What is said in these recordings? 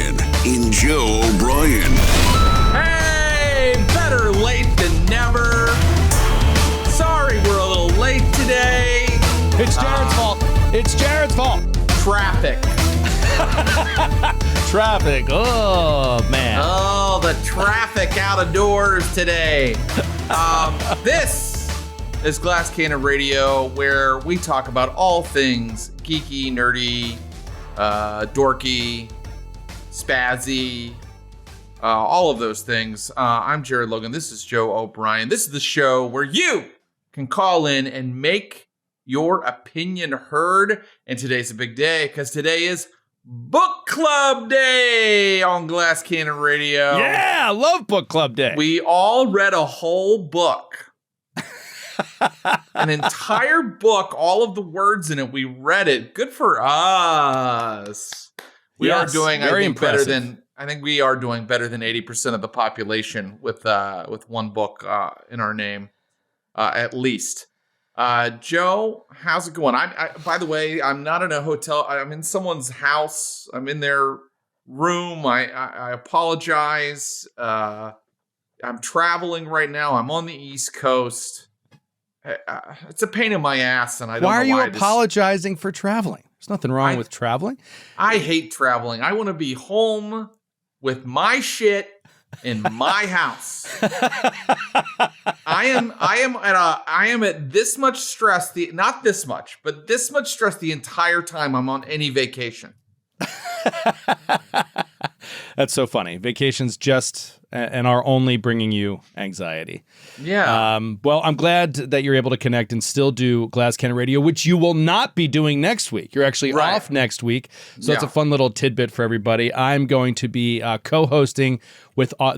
O'Brien in Joe O'Brien. Hey, better late than never. Sorry we're a little late today. It's Jared's fault. It's Jared's fault. Traffic. Traffic. Oh, man. Oh, the traffic out of doors today. This is Glass Cannon Radio, where we talk about all things geeky, nerdy, dorky, spazzy, all of those things. I'm Jared Logan. This is Joe O'Brien. This is the show where you can call in and make your opinion heard. And today's a big day because today is Book Club Day on Glass Cannon Radio. Yeah, I love Book Club Day. We all read a whole book. An entire book, all of the words in it, we read it. Good for us. We are doing, I think, better than 80% of the population with one book in our name, at least. Joe, how's it going? I by the way, I'm not in a hotel. I'm in someone's house. I'm in their room. I apologize. I'm traveling right now. I'm on the East Coast. It's a pain in my ass, and I don't know why. Why are you apologizing for traveling? There's nothing wrong with traveling. I hate traveling. I want to be home with my shit in my house. I am at this much stress. Not this much, but this much stress the entire time I'm on any vacation. That's so funny. Vacations just and are only bringing you anxiety. Yeah. Well, I'm glad that you're able to connect and still do Glass Cannon Radio, which you will not be doing next week. You're actually off next week. So that's a fun little tidbit for everybody. I'm going to be co-hosting with our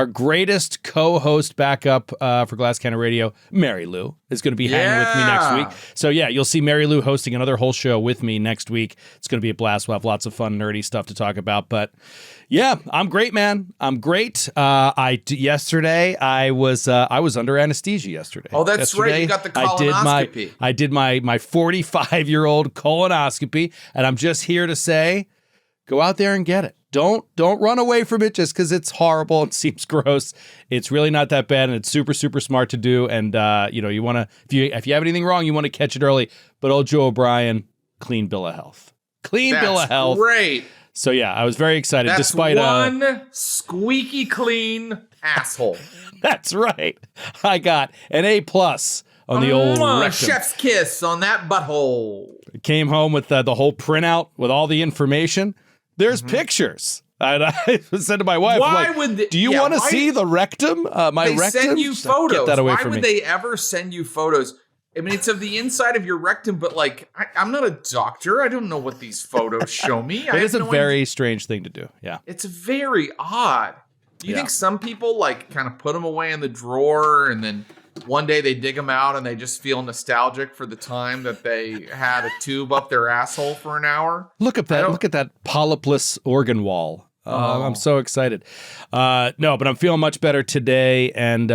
greatest co-host backup for Glass Cannon Radio, Mary Lou, is going to be hanging with me next week. So yeah, you'll see Mary Lou hosting another whole show with me next week. It's going to be a blast. We'll have lots of fun, nerdy stuff to talk about. But yeah, I'm great, man. I'm great. Yesterday I was under anesthesia yesterday. Oh, that's right. You got the colonoscopy. I did my 45-year-old colonoscopy, and I'm just here to say, go out there and get it. Don't run away from it just because it's horrible and seems gross. It's really not that bad, and it's super, super smart to do. And you want to, if you have anything wrong, you want to catch it early. But old Joe O'Brien, clean bill of health. Bill of health. Great. So yeah, I was very excited. That's despite one squeaky clean asshole. That's right. I got an A+ on the old rectum. Chef's kiss on that butthole. Came home with the whole printout with all the information. There's pictures. And I said to my wife, do you want to see the rectum? My rectum? They send you photos. Get that away why from would me. they ever send you photos? I mean, it's of the inside of your rectum, but I'm not a doctor. I don't know what these photos show me. It is a very strange thing to do. Yeah. It's very odd. Do you think some people kind of put them away in the drawer and then one day they dig them out and they just feel nostalgic for the time that they had a tube up their asshole for an hour? Look at that. Look at that polypless organ wall. I'm so excited. No, but I'm feeling much better today. And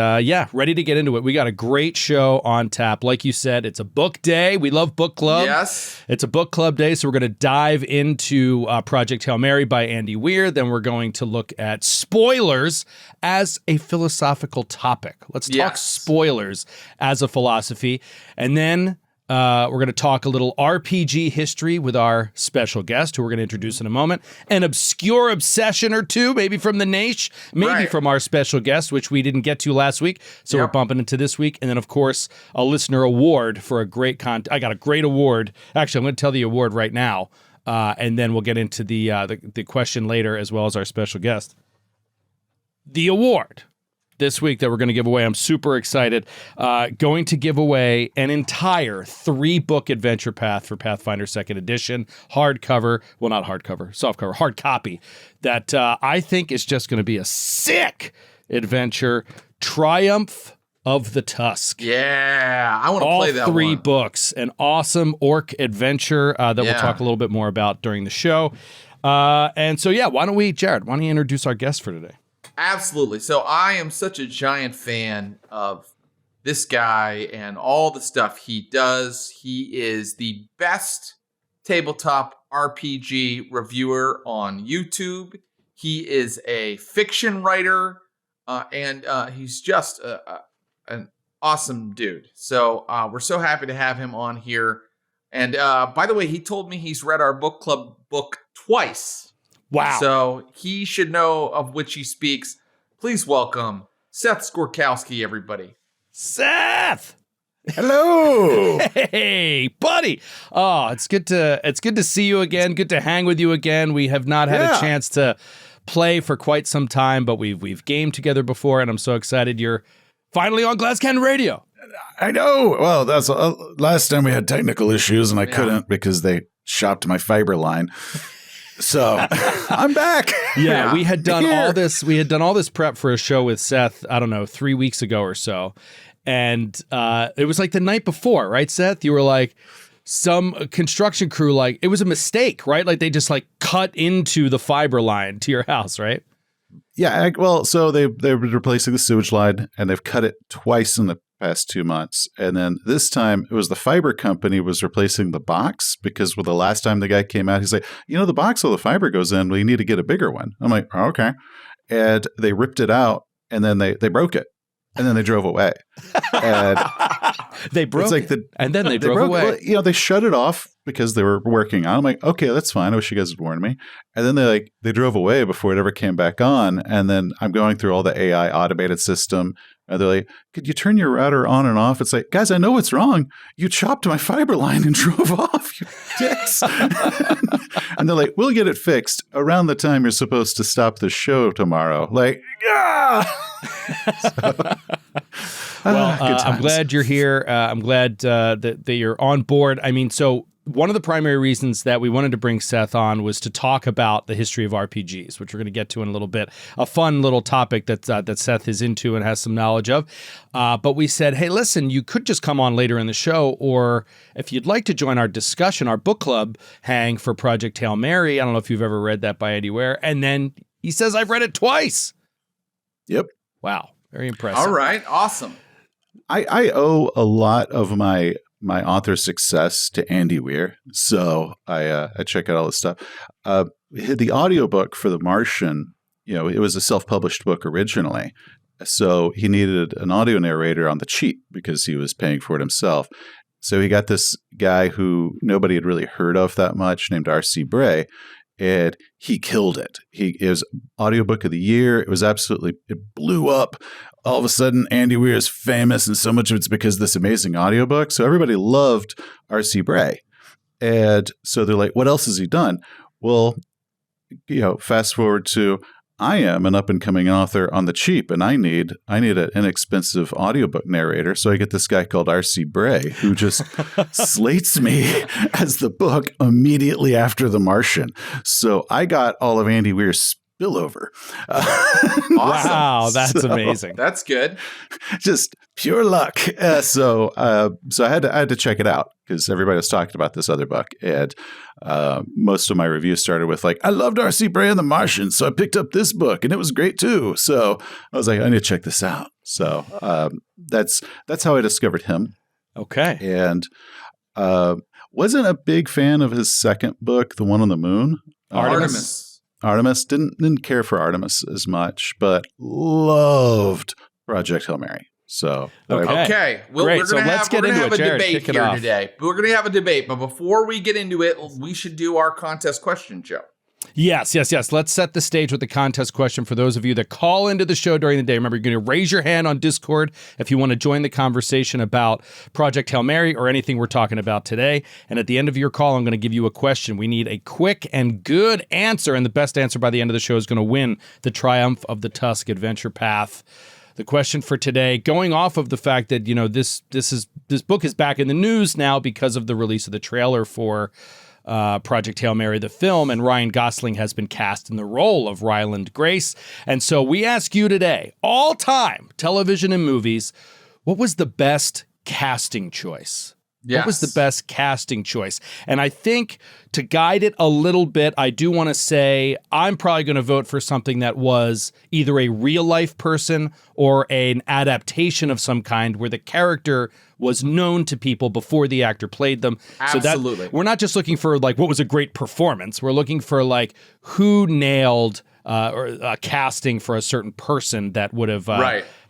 ready to get into it. We got a great show on tap. Like you said, it's a book day. We love book club. Yes. It's a book club day. So we're going to dive into Project Hail Mary by Andy Weir. Then we're going to look at spoilers as a philosophical topic. Let's talk spoilers as a philosophy. And then we're going to talk a little RPG history with our special guest, who we're going to introduce in a moment. An obscure obsession or two, maybe from the Naish, maybe from our special guest, which we didn't get to last week. So we're bumping into this week. And then, of course, a listener award for a great I got a great award. Actually, I'm going to tell the award right now. And then we'll get into the question later, as well as our special guest. The award this week that we're going to give away, I'm super excited, going to give away an entire 3-book adventure path for Pathfinder 2nd Edition, hardcover, well, not hardcover, softcover, hard copy, that I think is just going to be a sick adventure. Triumph of the Tusk. Yeah, I want to play that one. All 3 books, an awesome orc adventure that we'll talk a little bit more about during the show. And so, why don't you introduce our guest for today? Absolutely. So I am such a giant fan of this guy and all the stuff he does. He is the best tabletop RPG reviewer on YouTube. He is a fiction writer, and he's just an awesome dude. So we're so happy to have him on here. And by the way, he told me he's read our book club book twice. Wow. So he should know of which he speaks. Please welcome Seth Skorkowsky, everybody. Seth! Hello. Hey, buddy. Oh, it's good to see you again. Good to hang with you again. We have not had a chance to play for quite some time, but we've gamed together before, and I'm so excited you're finally on Glass Cannon Radio. I know. Well, that's last time we had technical issues, and I couldn't because they chopped my fiber line. So I'm back. Yeah, we had done all this. We had done all this prep for a show with Seth, I don't know, 3 weeks ago or so. And it was like the night before, right, Seth? You were like, some construction crew, like, it was a mistake, right? Like they just like cut into the fiber line to your house, right? Yeah. So they're replacing the sewage line, and they've cut it twice in the past 2 months. And then this time it was the fiber company was replacing the box, because the last time the guy came out, he's like, the box all the fiber goes in, well, you need to get a bigger one. I'm like, oh, okay. And they ripped it out, and then they broke it. And then they drove away. And they broke it. And then they drove away. Well, they shut it off because they were working on it. I'm like, okay, that's fine. I wish you guys had warned me. And then they drove away before it ever came back on. And then I'm going through all the AI automated system. And they're like, could you turn your router on and off? It's like, guys, I know what's wrong. You chopped my fiber line and drove off, you dicks. And they're like, we'll get it fixed around the time you're supposed to stop the show tomorrow. Like, I'm glad you're here. I'm glad that you're on board. I mean, so one of the primary reasons that we wanted to bring Seth on was to talk about the history of RPGs, which we're going to get to in a little bit. A fun little topic that Seth is into and has some knowledge of. But we said, hey, listen, you could just come on later in the show, or if you'd like to join our discussion, our book club hang for Project Hail Mary. I don't know if you've ever read that by Andy Weir. And then he says, I've read it twice. Yep. Wow. Very impressive. All right. Awesome. I owe a lot of my author success to Andy Weir. So I check out all this stuff. The audiobook for The Martian, it was a self-published book originally. So he needed an audio narrator on the cheap because he was paying for it himself. So he got this guy who nobody had really heard of that much named R.C. Bray. And he killed it. It was audiobook of the year. It blew up. All of a sudden, Andy Weir is famous, and so much of it's because of this amazing audiobook. So everybody loved R.C. Bray. And so they're like, what else has he done? Well, fast forward to, I am an up-and-coming author on the cheap, and I need an inexpensive audiobook narrator. So I get this guy called R.C. Bray, who just slates me as the book immediately after The Martian. So I got all of Andy Weir's spillover. Awesome. Wow, that's amazing. That's good. Just pure luck. So I had to check it out because everybody was talking about this other book, and most of my reviews started with like, I loved R.C. Bray and The Martian, so I picked up this book and it was great too. So I was like, I need to check this out. So that's how I discovered him. Okay. And wasn't a big fan of his second book, the one on the moon. Artemis. Didn't care for Artemis as much, but loved Project Hail Mary. So okay. Well, great. Let's get into it. Jared, debate here today. We're going to have a debate, but before we get into it, we should do our contest question, Joe. Yes. Let's set the stage with the contest question for those of you that call into the show during the day. Remember, you're going to raise your hand on Discord if you want to join the conversation about Project Hail Mary or anything we're talking about today. And at the end of your call, I'm going to give you a question. We need a quick and good answer, and the best answer by the end of the show is going to win the Triumph of the Tusk Adventure Path. The question for today, going off of the fact that, this book is back in the news now because of the release of the trailer for Project Hail Mary, the film, and Ryan Gosling has been cast in the role of Ryland Grace. And so we ask you today, all time television and movies, what was the best casting choice What was the best casting choice? And I think to guide it a little bit, I do want to say I'm probably going to vote for something that was either a real life person or an adaptation of some kind where the character was known to people before the actor played them. Absolutely. So that we're not just looking for like what was a great performance. We're looking for like who nailed or casting for a certain person that would have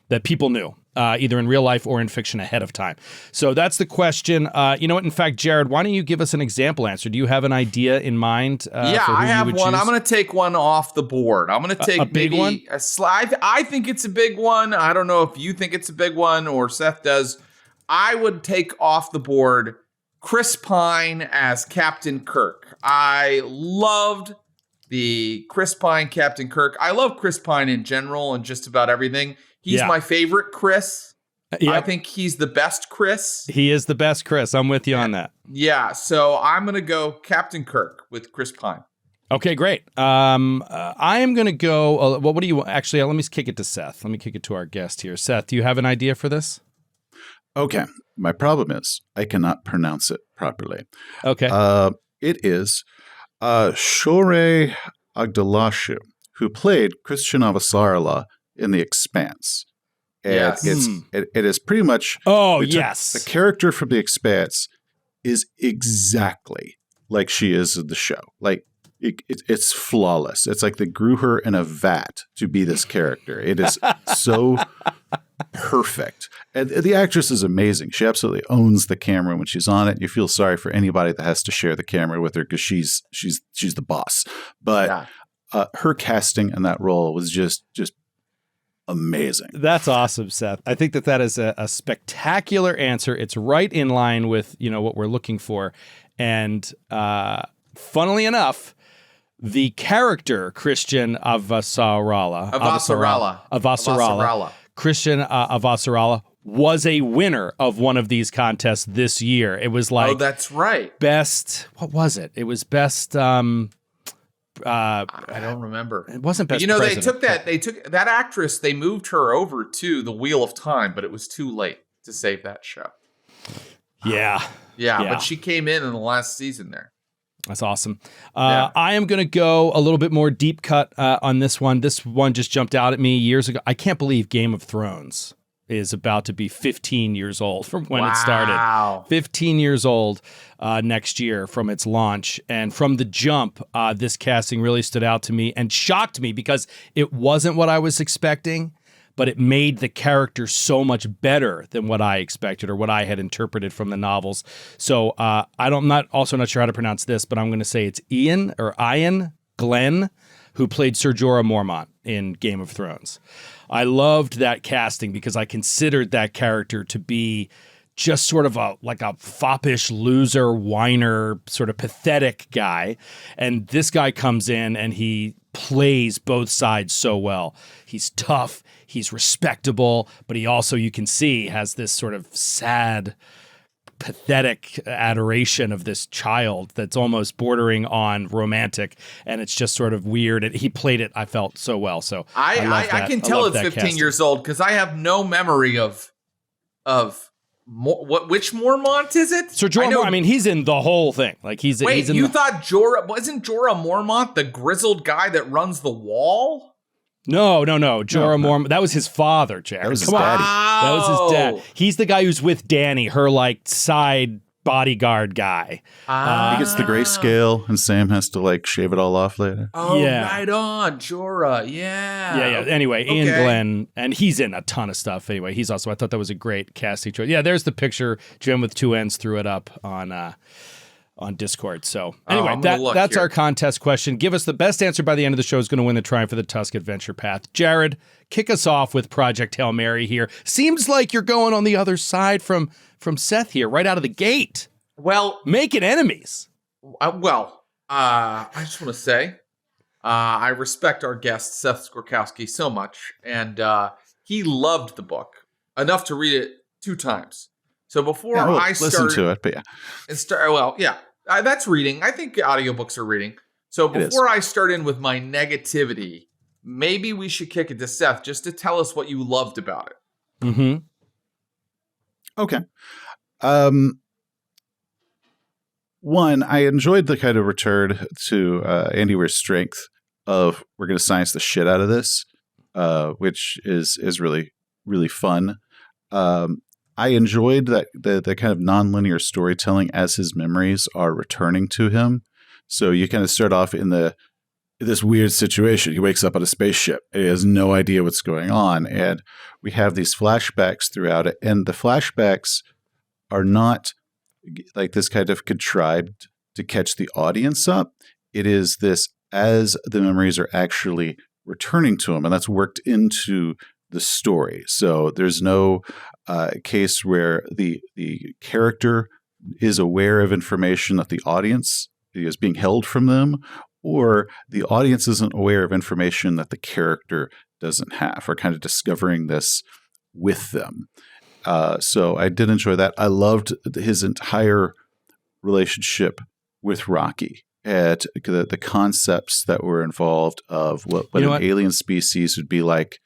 that people knew. Either in real life or in fiction ahead of time. So that's the question. You know what? In fact, Jared, why don't you give us an example answer? Do you have an idea in mind? For who I have one. Choose? I'm going to take one off the board. I'm going to take a big one. A slide. I think it's a big one. I don't know if you think it's a big one or Seth does. I would take off the board Chris Pine as Captain Kirk. I loved the Chris Pine Captain Kirk. I love Chris Pine in general and just about everything. He's my favorite Chris. Yep. I think he's the best Chris. He is the best Chris. I'm with you on that. Yeah, so I'm going to go Captain Kirk with Chris Pine. Okay, great. I am going to go, what do you, actually, let me kick it to Seth. Let me kick it to our guest here. Seth, do you have an idea for this? Okay. My problem is I cannot pronounce it properly. Okay. It is Shore Agdalashu, who played Christian Avasarala in The Expanse. And it is pretty much the character from The Expanse is exactly like she is in the show. Like it's flawless. It's like they grew her in a vat to be this character. It is so perfect. And the actress is amazing. She absolutely owns the camera when she's on it. You feel sorry for anybody that has to share the camera with her because she's the boss. But her casting in that role was just amazing. That's awesome, Seth. I think that is a spectacular answer. It's right in line with, what we're looking for. And funnily enough, the character Christian Avasarala, Christian Avasarala was a winner of one of these contests this year. It was like, that's right. Best, what was it? It was best, I don't remember. It wasn't best. They took that actress. They moved her over to the Wheel of Time, but it was too late to save that show. Yeah. But she came in the last season there. That's awesome. I am going to go a little bit more deep cut on this one. This one just jumped out at me years ago. I can't believe Game of Thrones is about to be 15 years old from when it started. 15 years old next year from its launch. And from the jump, this casting really stood out to me and shocked me because it wasn't what I was expecting, but it made the character so much better than what I expected or what I had interpreted from the novels. So I'm not sure how to pronounce this, but I'm going to say it's Ian Glenn, who played Ser Jorah Mormont in Game of Thrones. I loved that casting because I considered that character to be just sort of a foppish loser, whiner, sort of pathetic guy. And this guy comes in and he plays both sides so well. He's tough, he's respectable, but he also, you can see, has this sort of sad, pathetic adoration of this child that's almost bordering on romantic, and it's just sort of weird. And he played it, I felt, so well. So I can tell it's 15 casting. Years old because I have no memory of which Mormont is it? So Jorah, I mean, he's in the whole thing. Like he's in thought wasn't Jorah Mormont the grizzled guy that runs the wall? No. Jorah Mormont. That was his father, Jack. That was his daddy. That was his dad. He's the guy who's with Dany, her side bodyguard guy. He gets the grayscale, and Sam has to shave it all off later. Oh, yeah. Right on, Jorah. Yeah. Anyway, Ian Glenn, and he's in a ton of stuff. Anyway, he's also. I thought that was a great casting choice. Yeah, there's the picture. Jim with 2 N's threw it up on Discord. So anyway, that's our contest question. Give us the best answer by the end of the show is going to win the Triumph of the Tusk Adventure Path. Jared, kick us off with Project Hail Mary here. Seems like you're going on the other side from Seth here, right out of the gate. Well, making enemies. I just want to say, I respect our guest, Seth Skorkowsky, so much. And he loved the book enough to read it 2 times. So before I start, listen to it, but that's reading. I think audiobooks are reading. So before I start in with my negativity, maybe we should kick it to Seth just to tell us what you loved about it. Mm-hmm. Okay. one, I enjoyed the kind of return to Andy Weir's strength of we're going to science the shit out of this, which is really, really fun. I enjoyed that the kind of nonlinear storytelling as his memories are returning to him. So you kind of start off in this weird situation. He wakes up on a spaceship. And he has no idea what's going on. And we have these flashbacks throughout it. And the flashbacks are not like this kind of contrived to catch the audience up. It is this as the memories are actually returning to him. And that's worked into the story. So there's no case where the character is aware of information that the audience is being held from them, or the audience isn't aware of information that the character doesn't have, or kind of discovering this with them. So I did enjoy that. I loved his entire relationship with Rocky. At the concepts that were involved of what an alien species would be like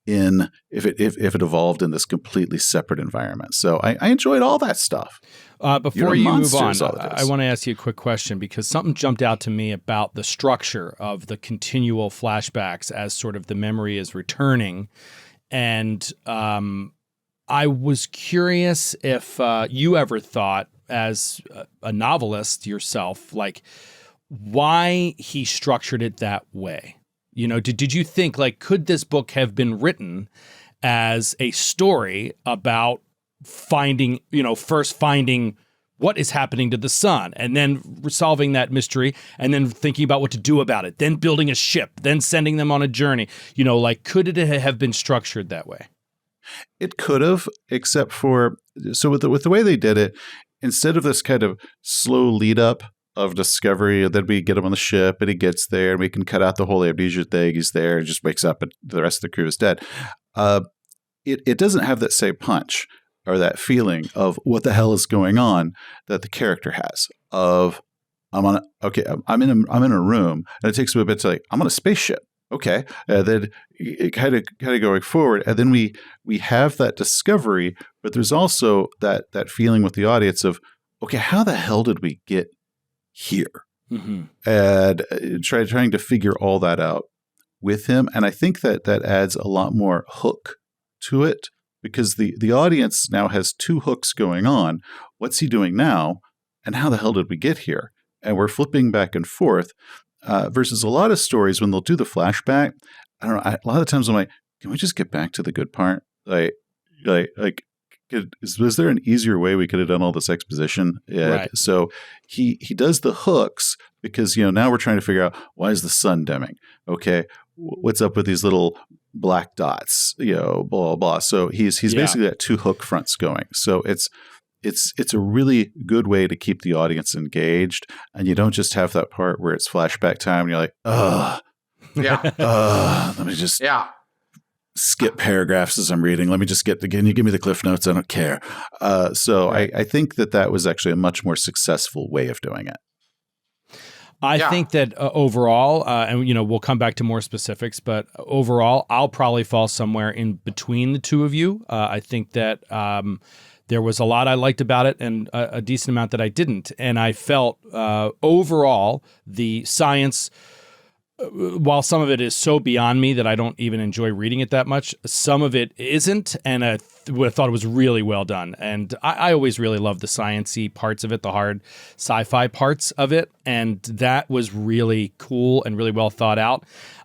if it evolved in this completely separate environment. So I enjoyed all that stuff. Before you move on, I want to ask you a quick question because something jumped out to me about the structure of the continual flashbacks as sort of the memory is returning. And I was curious if you ever thought, as a novelist yourself, like why he structured it that way. You know, did you think, like, could this book have been written as a story about first finding what is happening to the sun and then solving that mystery and then thinking about what to do about it, then building a ship, then sending them on a journey? You know, like, could it have been structured that way? It could have, except for, so with the way they did it, instead of this kind of slow lead up of discovery, and then we get him on the ship and he gets there and we can cut out the whole amnesia thing. He's there and just wakes up and the rest of the crew is dead. It doesn't have that same punch or that feeling of what the hell is going on that the character has of I'm in a room and it takes me a bit to like, I'm on a spaceship. Okay. And then it kind of going forward. And then we have that discovery, but there's also that feeling with the audience of, okay, how the hell did we get here? Mm-hmm. And trying to figure all that out with him. And I think that adds a lot more hook to it because the audience now has two hooks going on. What's he doing now? And how the hell did we get here? And we're flipping back and forth versus a lot of stories when they'll do the flashback. I don't know. A lot of the times I'm like, can we just get back to the good part? Was there an easier way we could have done all this exposition? Right. So he does the hooks because, now we're trying to figure out why is the sun dimming? Okay. What's up with these little black dots, blah, blah, blah. So he's basically got two hook fronts going. So it's a really good way to keep the audience engaged. And you don't just have that part where it's flashback time and you're like, let me just skip paragraphs as I'm reading. Let me just can you give me the cliff notes? I don't care. Right. I think that was actually a much more successful way of doing it. I think that overall, and we'll come back to more specifics, but overall, I'll probably fall somewhere in between the two of you. I think that there was a lot I liked about it and a decent amount that I didn't. And I felt overall the science, while some of it is so beyond me that I don't even enjoy reading it that much, some of it isn't, and I thought it was really well done. And I always really love the science-y parts of it, the hard sci-fi parts of it, and that was really cool and really well thought out.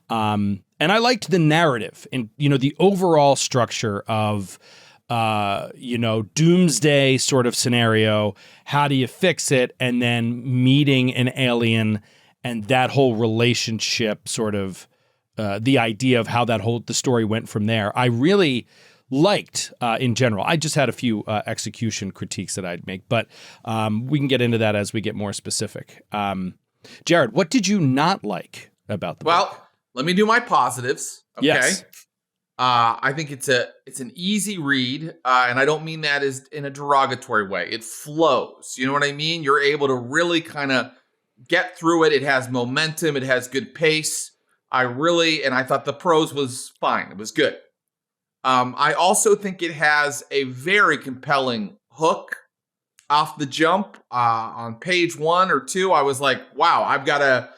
And I liked the narrative and, the overall structure of, doomsday sort of scenario. How do you fix it? And then meeting an alien and that whole relationship, sort of the idea of how the story went from there, I really liked in general. I just had a few execution critiques that I'd make, but we can get into that as we get more specific. Jared, what did you not like about the book? Well, let me do my positives. Okay. Yes. I think it's an easy read, and I don't mean that as in a derogatory way. It flows. You know what I mean? You're able to really kind of get through it. It has momentum. It has good pace. And I thought the prose was fine. It was good. I also think it has a very compelling hook. off the jump on page 1 or 2, I was like, wow, I gotta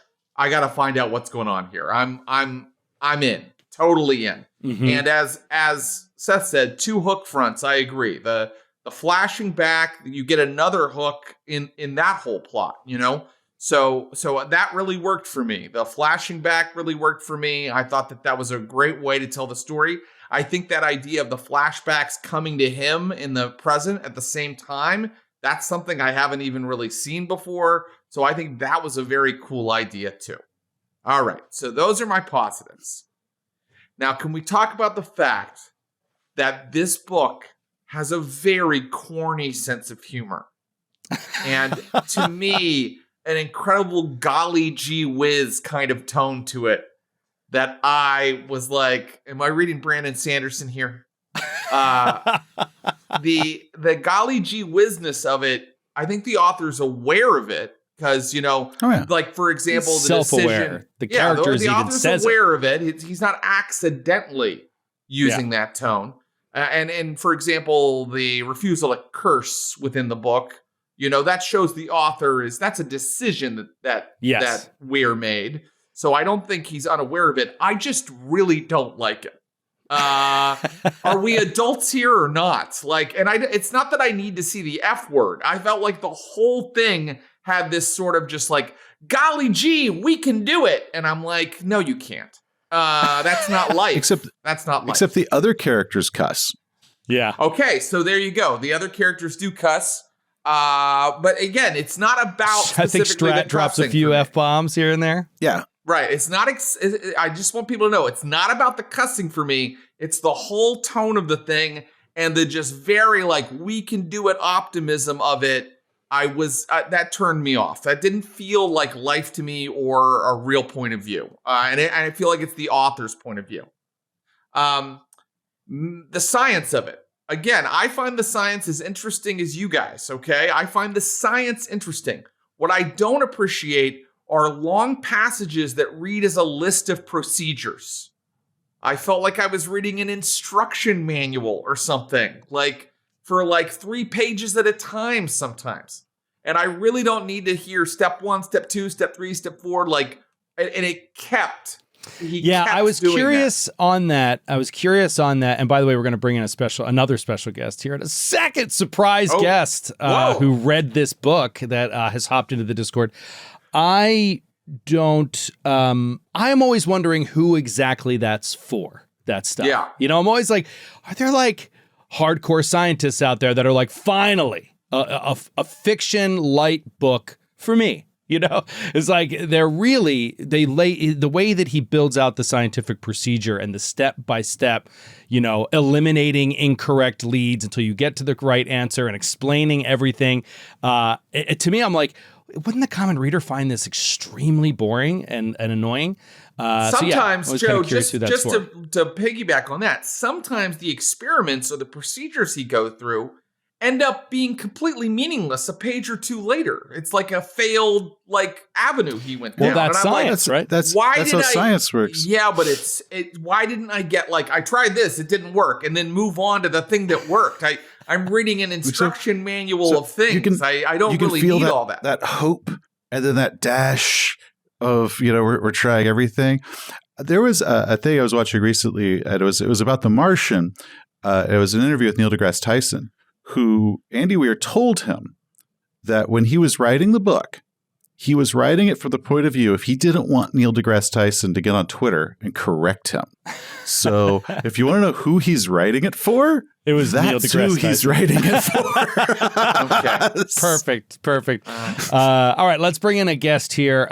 find out what's going on here. I'm in, totally in. Mm-hmm. And as Seth said, 2 hook fronts. I agree. The flashing back, you get another hook in that whole plot, you know? So that really worked for me. The flashing back really worked for me. I thought that was a great way to tell the story. I think that idea of the flashbacks coming to him in the present at the same time, that's something I haven't even really seen before. So I think that was a very cool idea too. All right, so those are my positives. Now, can we talk about the fact that this book has a very corny sense of humor? And to me, an incredible golly gee whiz kind of tone to it that I was like, am I reading Brandon Sanderson here? The golly gee whizness of it, I think the author's aware of it because, you know, like, for example, he's the self-aware. decision. The characters the even author's says aware of it. He's not accidentally using that tone. And for example, the refusal to curse within the book, you know, that shows the author that's a decision that Weir made. So I don't think he's unaware of it. I just really don't like it. Are we adults here or not? Like, and it's not that I need to see the F word. I felt like the whole thing had this sort of just like, golly gee, we can do it. And I'm like, no, you can't. That's not life. That's not life. Except the other characters cuss. Yeah. Okay, so there you go. The other characters do cuss. But again, it's not about I think Strat drops a few F-bombs here and there. Yeah. Right. It's not, I just want people to know it's not about the cussing for me. It's the whole tone of the thing and the just very like, we can do it optimism of it. That turned me off. That didn't feel like life to me or a real point of view. And I feel like it's the author's point of view. The science of it. Again, I find the science as interesting as you guys, okay? I find the science interesting. What I don't appreciate are long passages that read as a list of procedures. I felt like I was reading an instruction manual or something, like for like 3 pages at a time sometimes. And I really don't need to hear step 1, step 2, step 3, step 4, like, and it kept. I was curious on that. And by the way, we're going to bring in another special guest here, a second surprise guest who read this book that has hopped into the Discord. I'm always wondering who exactly that's for, that stuff. Yeah. You know, I'm always like, are there like hardcore scientists out there that are like, finally, a fiction light book for me? You know, it's like they lay the way that he builds out the scientific procedure and the step by step, you know, eliminating incorrect leads until you get to the right answer and explaining everything. To me, I'm like, wouldn't the common reader find this extremely boring and annoying? Sometimes, Joe, just to to piggyback on that, sometimes the experiments or the procedures he goes through end up being completely meaningless a page or 2 later. It's like a failed like avenue he went down. Well, that's science, right? That's how science works. Yeah, but why didn't I get like, I tried this, it didn't work, and then move on to the thing that worked? I'm reading an instruction manual of things. I don't really need all that. That hope and then that dash of, you know, we're trying everything. There was a thing I was watching recently, and it was about The Martian. It was an interview with Neil deGrasse Tyson, who Andy Weir told him that when he was writing the book, he was writing it from the point of view if he didn't want Neil deGrasse Tyson to get on Twitter and correct him. So if you want to know who he's writing it for, that's Neil deGrasse who he's writing it for. Okay. Perfect. All right, let's bring in a guest here.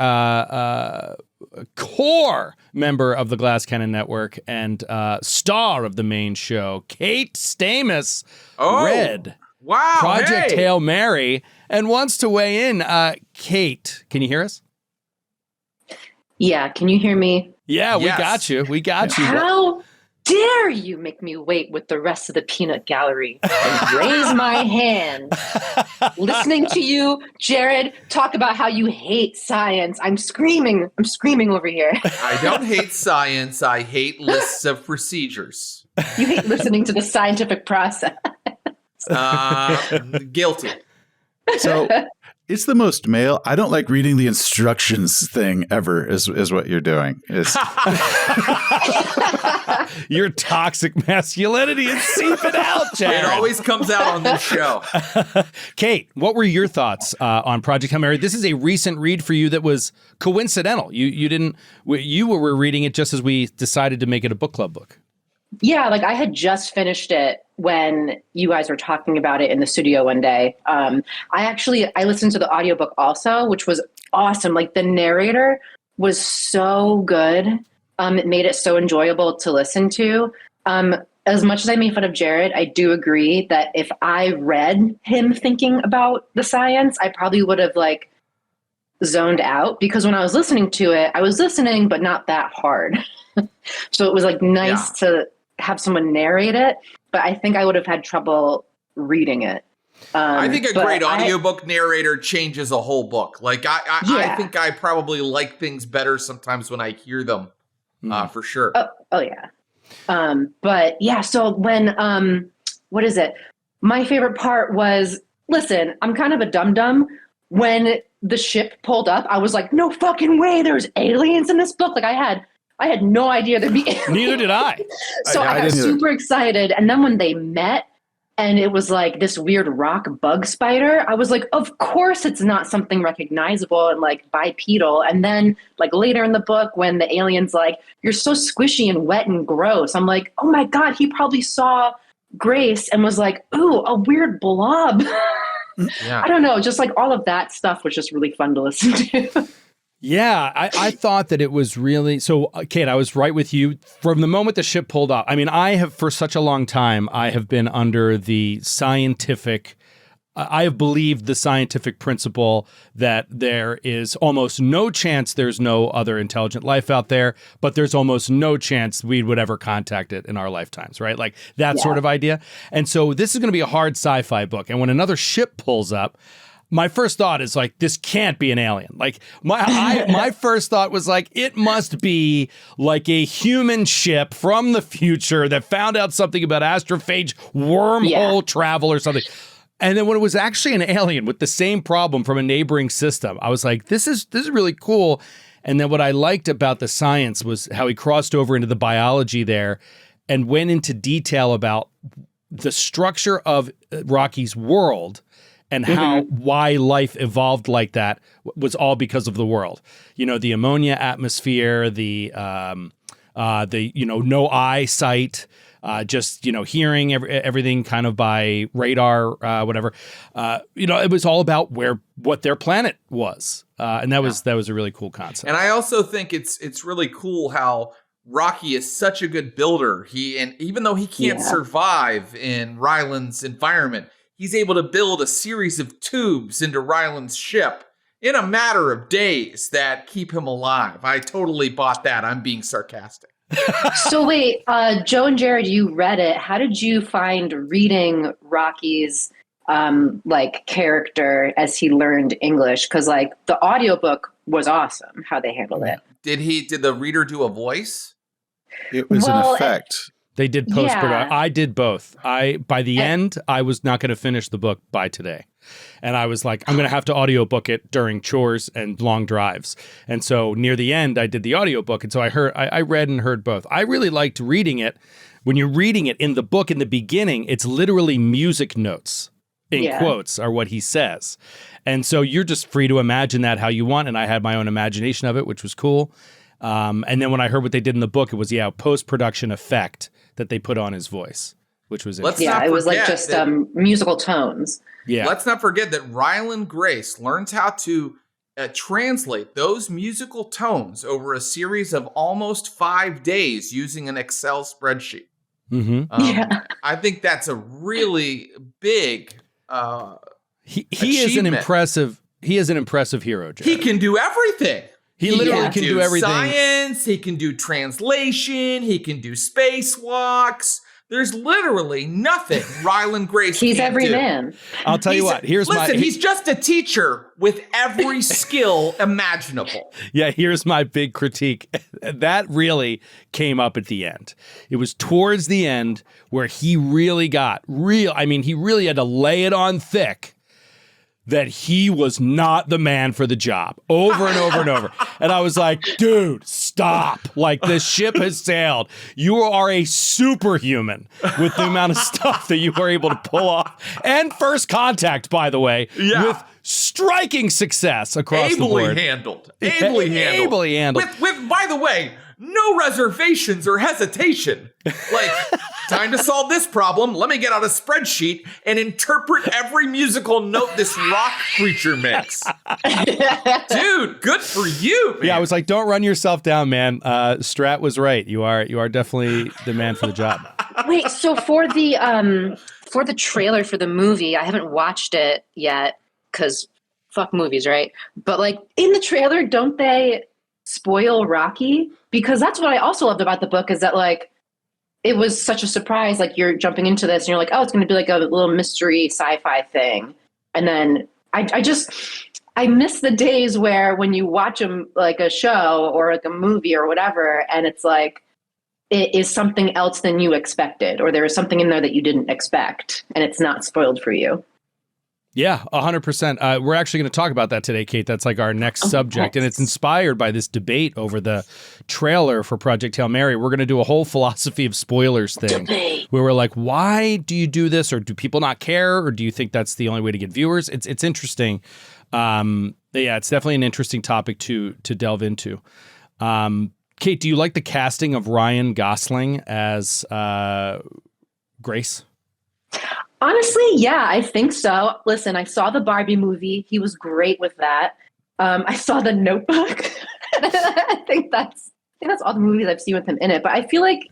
A core member of the Glass Cannon Network and star of the main show, Kate Stamus, read Project Hail Mary and wants to weigh in. Kate, can you hear us? Yeah, can you hear me? Yeah, we got you. How dare you make me wait with the rest of the peanut gallery and raise my hand? Listening to you, Jared, talk about how you hate science. I'm screaming over here. I don't hate science. I hate lists of procedures. You hate listening to the scientific process. Guilty. So it's the most male. I don't like reading the instructions thing ever. Is what you're doing. Your toxic masculinity is seeping out, Jared. It always comes out on this show. Kate, what were your thoughts on Project Hail Mary? This is a recent read for you that was coincidental. You were reading it just as we decided to make it a book club book. Yeah, like I had just finished it when you guys were talking about it in the studio one day. I listened to the audiobook also, which was awesome. Like the narrator was so good. It made it so enjoyable to listen to. As much as I made fun of Jared, I do agree that if I read him thinking about the science, I probably would have like zoned out, because when I was listening to it, I was listening, but not that hard. So it was like nice to have someone narrate it, but I think I would have had trouble reading it. I think a great audiobook narrator changes a whole book. Like I think I probably like things better sometimes when I hear them, for sure. Oh yeah. But yeah, so when, what is it? My favorite part was, listen, I'm kind of a dum-dum. When the ship pulled up, I was like, no fucking way, there's aliens in this book. Like I had no idea there'd be aliens. Neither did I. So I got super excited. And then when they met and it was like this weird rock bug spider, I was like, of course it's not something recognizable and like bipedal. And then like later in the book, when the alien's like, you're so squishy and wet and gross, I'm like, oh my God, he probably saw Grace and was like, ooh, a weird blob. Yeah. I don't know. Just like all of that stuff was just really fun to listen to. Yeah, I thought that it was really, so Kate, I was right with you from the moment the ship pulled up. I mean, I have for such a long time, I have been under the scientific, I have believed the scientific principle that there is almost no chance there's no other intelligent life out there, but there's almost no chance we would ever contact it in our lifetimes, right? Like that sort of idea. And so this is going to be a hard sci-fi book. And when another ship pulls up, my first thought is like, this can't be an alien. Like my first thought was like, it must be like a human ship from the future that found out something about astrophage wormhole travel or something. And then when it was actually an alien with the same problem from a neighboring system, I was like, this is really cool. And then what I liked about the science was how he crossed over into the biology there and went into detail about the structure of Rocky's world and why life evolved like that was all because of the world. You know, the ammonia atmosphere, the no eyesight, just, hearing everything kind of by radar, whatever. It was all about what their planet was. And that was a really cool concept. And I also think it's really cool how Rocky is such a good builder. Even though he can't survive in Ryland's environment, he's able to build a series of tubes into Ryland's ship in a matter of days that keep him alive. I totally bought that. I'm being sarcastic. So wait, Joe and Jared, you read it. How did you find reading Rocky's character as he learned English? Because like the audiobook was awesome, how they handled it. Did the reader do a voice? It was an effect. They did post-production. I did both. By the end, I was not going to finish the book by today. And I was like, I'm going to have to audiobook it during chores and long drives. And so near the end, I did the audiobook. And so I read and heard both. I really liked reading it. When you're reading it in the book in the beginning, it's literally music notes in quotes are what he says. And so you're just free to imagine that how you want. And I had my own imagination of it, which was cool. And then when I heard what they did in the book, it was, post-production effect that they put on his voice, which was interesting. It was like just musical tones. Yeah. Let's not forget that Ryland Grace learns how to translate those musical tones over a series of almost 5 days using an Excel spreadsheet. Mm-hmm. I think that's a really big he is an impressive hero, Jared. He can do everything. He literally can do everything. Science, he can do translation, he can do spacewalks. There's literally nothing Ryland Grace He's can't every do. man. I'll tell you what. He's just a teacher with every skill imaginable. Yeah, here's my big critique. That really came up at the end. It was towards the end where he really got he really had to lay it on thick. that he was not the man for the job over and over and over. And I was like, dude, stop. Like, the ship has sailed. You are a superhuman with the amount of stuff that you were able to pull off. And First Contact, by the way, with striking success across the board. Ably handled. With, by the way, no reservations or hesitation. Like, time to solve this problem. Let me get out a spreadsheet and interpret every musical note this rock creature makes. Dude, good for you, man. Yeah, I was like, don't run yourself down, man. Strat was right. You are definitely the man for the job. Wait, so for the trailer for the movie, I haven't watched it yet because fuck movies, right? But like in the trailer, don't they spoil Rocky? Because that's what I also loved about the book is that like it was such a surprise. Like you're jumping into this and you're like, oh, it's going to be like a little mystery sci-fi thing. And then I miss the days where when you watch like a show or like a movie or whatever, and it's like, it is something else than you expected, or there is something in there that you didn't expect and it's not spoiled for you. Yeah, 100%. We're actually going to talk about that today, Kate. That's like our next subject. Yes. And it's inspired by this debate over the trailer for Project Hail Mary. We're going to do a whole philosophy of spoilers thing where we're like, why do you do this? Or do people not care? Or do you think that's the only way to get viewers? It's interesting. Yeah, it's definitely an interesting topic to delve into. Kate, do you like the casting of Ryan Gosling as Grace? Honestly, yeah, I think so. Listen, I saw the Barbie movie. He was great with that. I saw The Notebook. I think that's all the movies I've seen with him in it. But I feel like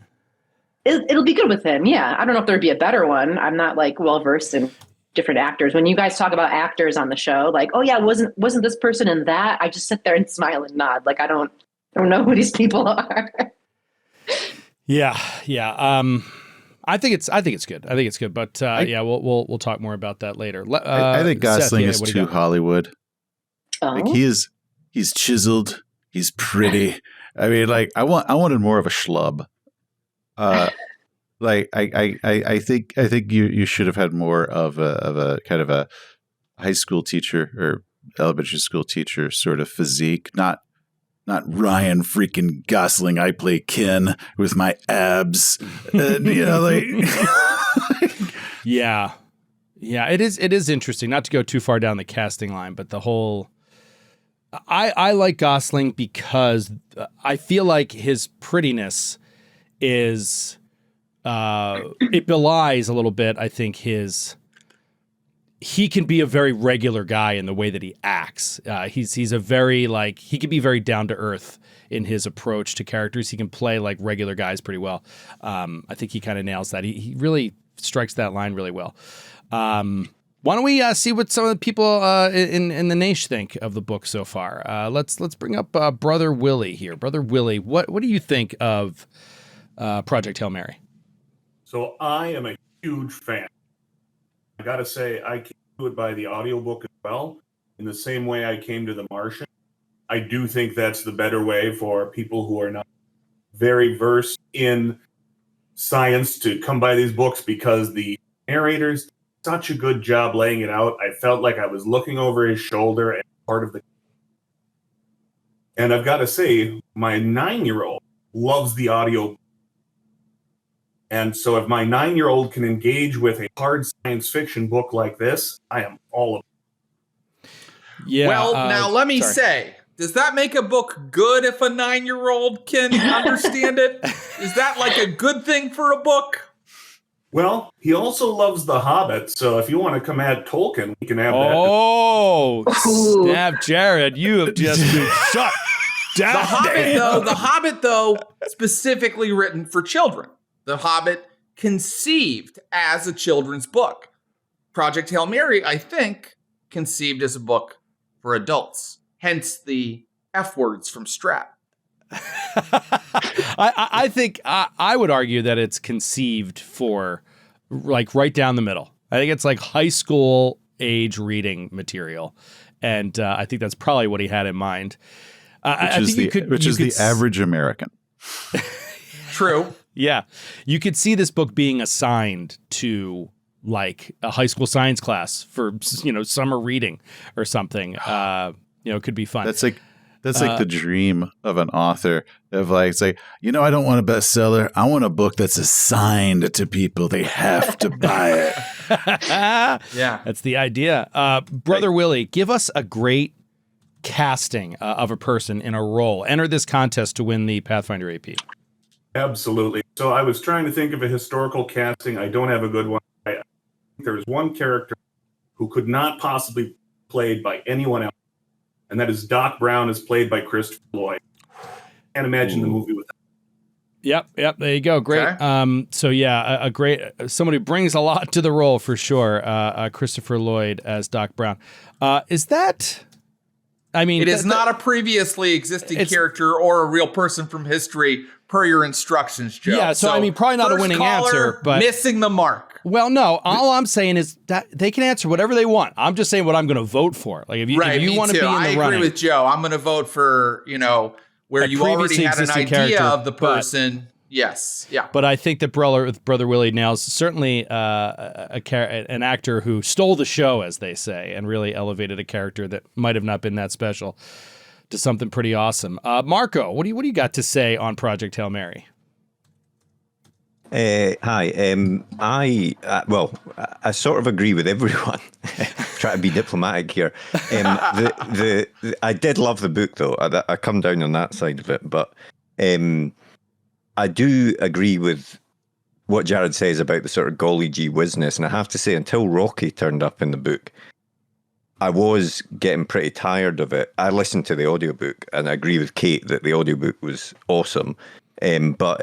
it'll be good with him. Yeah, I don't know if there'd be a better one. I'm not like well versed in different actors. When you guys talk about actors on the show, like, oh yeah, wasn't this person in that? I just sit there and smile and nod. Like I don't know who these people are. Yeah. I think it's good. But yeah, we'll talk more about that later. I think Gosling is too Hollywood. Oh. Like he's chiseled. He's pretty. I mean, like I wanted more of a schlub. Like I think you should have had more of a kind of a high school teacher or elementary school teacher sort of physique, not Ryan freaking Gosling. I play Ken with my abs, and, like. Yeah. It is interesting. Not to go too far down the casting line, but the whole. I like Gosling because I feel like his prettiness is. It belies a little bit. I think he can be a very regular guy in the way that he acts. He's a very he can be very down to earth in his approach to characters. He can play like regular guys pretty well. I think he kind of nails that. He really strikes that line really well. Why don't we see what some of the people in the Naish think of the book so far? Let's bring up Brother Willie here. Brother Willie, what do you think of Project Hail Mary? So I am a huge fan. I gotta say, I came to it by the audiobook as well. In the same way I came to The Martian. I do think that's the better way for people who are not very versed in science to come by these books, because the narrator's such a good job laying it out. I felt like I was looking over his shoulder and part of the. And I've got to say, my 9-year-old loves the audio. And so if my 9-year-old can engage with a hard science fiction book like this, I am all of it. Yeah. Well, now let me say, does that make a book good if a 9-year-old can understand it? Is that like a good thing for a book? Well, he also loves The Hobbit, so if you want to come at Tolkien, we can have that. Oh, snap, Jared, you have just been shut down. The Hobbit, though, specifically written for children. The Hobbit conceived as a children's book. Project Hail Mary, I think, conceived as a book for adults. Hence the F words from Strat. I think I would argue that it's conceived for like right down the middle. I think it's like high school age reading material. And I think that's probably what he had in mind. Which is the average American. True. Yeah. You could see this book being assigned to like a high school science class for, summer reading or something. Could be fun. That's like the dream of an author of like, it's like, I don't want a bestseller. I want a book that's assigned to people. They have to buy it. Yeah. That's the idea. Brother Willie, give us a great casting of a person in a role. Enter this contest to win the Pathfinder AP. Absolutely. So I was trying to think of a historical casting. I don't have a good one. I think there's one character who could not possibly be played by anyone else, and that is Doc Brown, is played by Christopher Lloyd. Can't imagine the movie without. Yep. There you go. Great. Okay. A great someone who brings a lot to the role for sure. Christopher Lloyd as Doc Brown. Is that? I mean, it is not a previously existing character or a real person from history per your instructions, Joe. Yeah, so I mean, probably not a winning answer, but missing the mark. Well, no, all I'm saying is that they can answer whatever they want. I'm just saying what I'm going to vote for. Like if you want to be in the running. I agree with Joe. I'm going to vote for, where you already had an idea of the person. Yes. Yeah. But I think that Brother Willie nails certainly an actor who stole the show, as they say, and really elevated a character that might have not been that special to something pretty awesome. Marco, what do you got to say on Project Hail Mary? Hi. I sort of agree with everyone. Try to be diplomatic here. I did love the book, though. I come down on that side of it, but I do agree with what Jared says about the sort of golly gee whizness, and I have to say, until Rocky turned up in the book, I was getting pretty tired of it. I listened to the audiobook, and I agree with Kate that the audiobook was awesome. But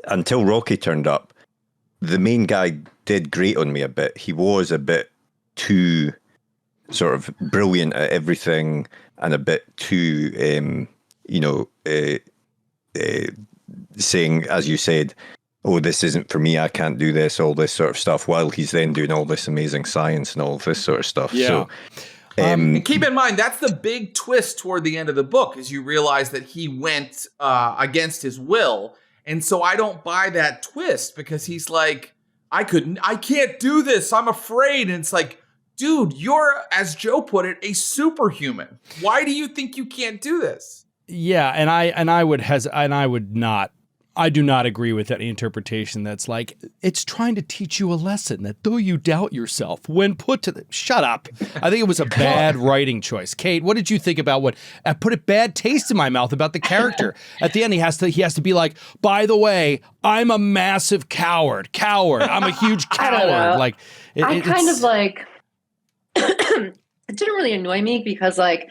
until Rocky turned up, the main guy did grate on me a bit. He was a bit too sort of brilliant at everything and a bit too, saying, as you said, oh, this isn't for me, I can't do this, all this sort of stuff, while he's then doing all this amazing science and all of this sort of stuff. Yeah. So, and keep in mind, that's the big twist toward the end of the book, is you realize that he went against his will. And so I don't buy that twist, because he's like, I can't do this, I'm afraid. And it's like, dude, you're, as Joe put it, a superhuman. Why do you think you can't do this? Yeah, I do not agree with any interpretation that's like, it's trying to teach you a lesson that though you doubt yourself, when put to shut up. I think it was a bad writing choice. Kate, what did you think about what put a bad taste in my mouth about the character? At the end, he has to be like, by the way, I'm a massive coward. I'm a huge coward. Like, it didn't really annoy me, because like,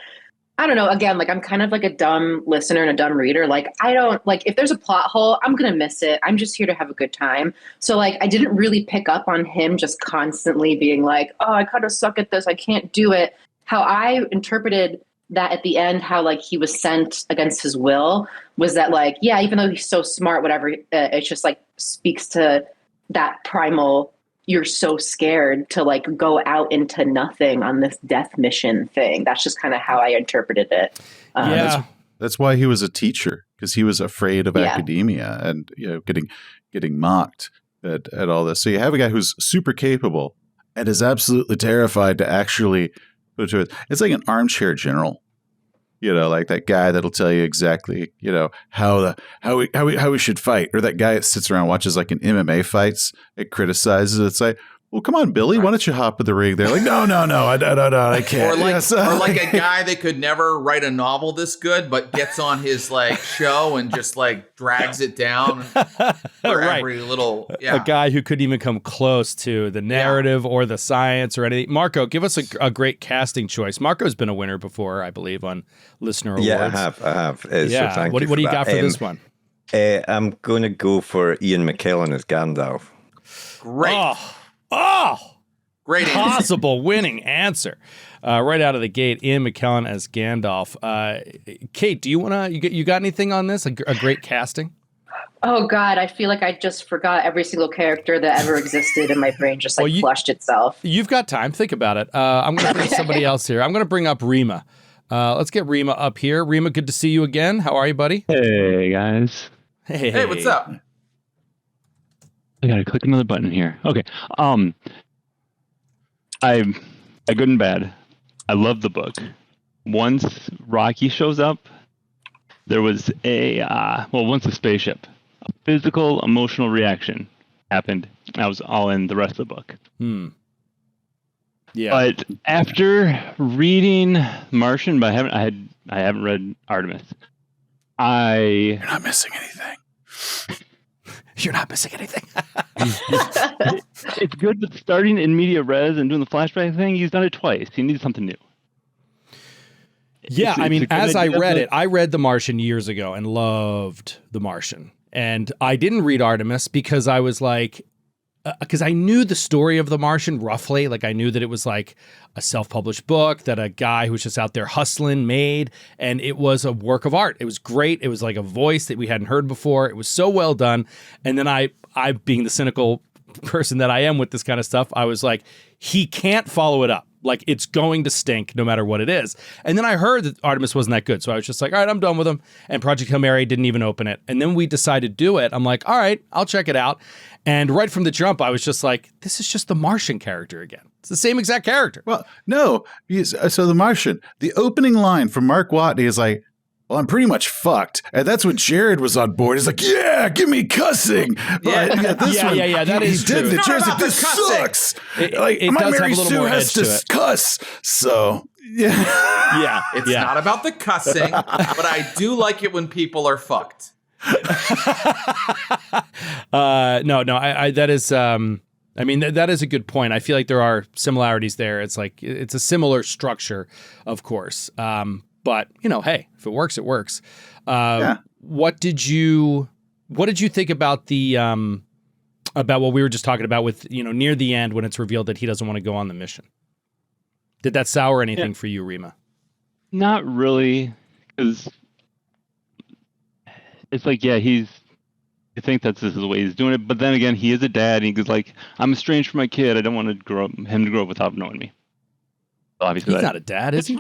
I don't know, again, like I'm kind of like a dumb listener and a dumb reader. Like I don't, like if there's a plot hole, I'm going to miss it. I'm just here to have a good time. So like I didn't really pick up on him just constantly being like, oh, I kind of suck at this, I can't do it. How I interpreted that at the end, how like he was sent against his will, was that like, yeah, even though he's so smart, whatever, it just like speaks to that primal, you're so scared to like go out into nothing on this death mission thing. That's just kind of how I interpreted it. That's why he was a teacher, because he was afraid of academia and getting mocked at all this. So you have a guy who's super capable and is absolutely terrified to actually put it to it. It's like an armchair general. Like that guy that'll tell you exactly, how we should fight, or that guy that sits around and watches like an MMA fights and criticizes. It's like, well, come on, Billy, why don't you hop in the ring? They're like, no, I can't. Or like a guy that could never write a novel this good, but gets on his like show and just like drags it down for every little. Yeah. A guy who couldn't even come close to the narrative or the science or anything. Marco, give us a great casting choice. Marco's been a winner before, I believe, on Listener Awards. Yeah, I have. So thank what you do you got for this one? I'm going to go for Ian McKellen as Gandalf. Great. Oh, great possible winning answer. Right out of the gate, Ian McKellen as Gandalf. Kate, do you got anything on this? A great casting? Oh God, I feel like I just forgot every single character that ever existed, and my brain just flushed itself. You've got time. Think about it. I'm going to bring somebody else here. I'm going to bring up Rima. Let's get Rima up here. Rima, good to see you again. How are you, buddy? Hey, guys. Hey, what's up? I gotta click another button here. Okay. I'm good and bad. I love the book. Once Rocky shows up, there was once the spaceship, a physical, emotional reaction happened. I was all in the rest of the book. Yeah. But after reading Martian, but I haven't read Artemis. You're not missing anything. You're not missing anything. It's good, but starting in media res and doing the flashback thing, he's done it twice. He needs something new. Yeah, I mean, as I read it, I read The Martian years ago and loved The Martian. And I didn't read Artemis because I was like, because I knew the story of The Martian roughly. Like I knew that it was like a self-published book that a guy who was just out there hustling made, and it was a work of art. It was great. It was like a voice that we hadn't heard before. It was so well done. And then I being the cynical person that I am with this kind of stuff, I was like, he can't follow it up. Like it's going to stink no matter what it is. And then I heard that Artemis wasn't that good. So I was just like, all right, I'm done with him. And Project Hail Mary didn't even open it. And then we decided to do it. I'm like, all right, I'll check it out. And right from the jump, I was just like, this is just the Martian character again. It's the same exact character. Well, no. So The Martian, the opening line from Mark Watney is like, well, I'm pretty much fucked. And that's when Jared was on board. He's like, yeah, give me cussing. But this one, that is he did true. the It's Jared's not like, this about the cussing. sucks. It my does have Mary a little Sue more has edge to to it. cuss. So, yeah. It's not about the cussing, but I do like it when people are fucked. That is that is a good point. I feel like there are similarities there. It's like it's a similar structure, of course. But hey, if it works, it works. What did you think about the about what we were just talking about with near the end when it's revealed that he doesn't want to go on the mission? Did that sour anything for you, Rima? Not really, because it's like, I think this is the way he's doing it. But then again, he is a dad, and he's like, I'm estranged from my kid. I don't want him to grow up without knowing me. So obviously, he's not a dad, is he?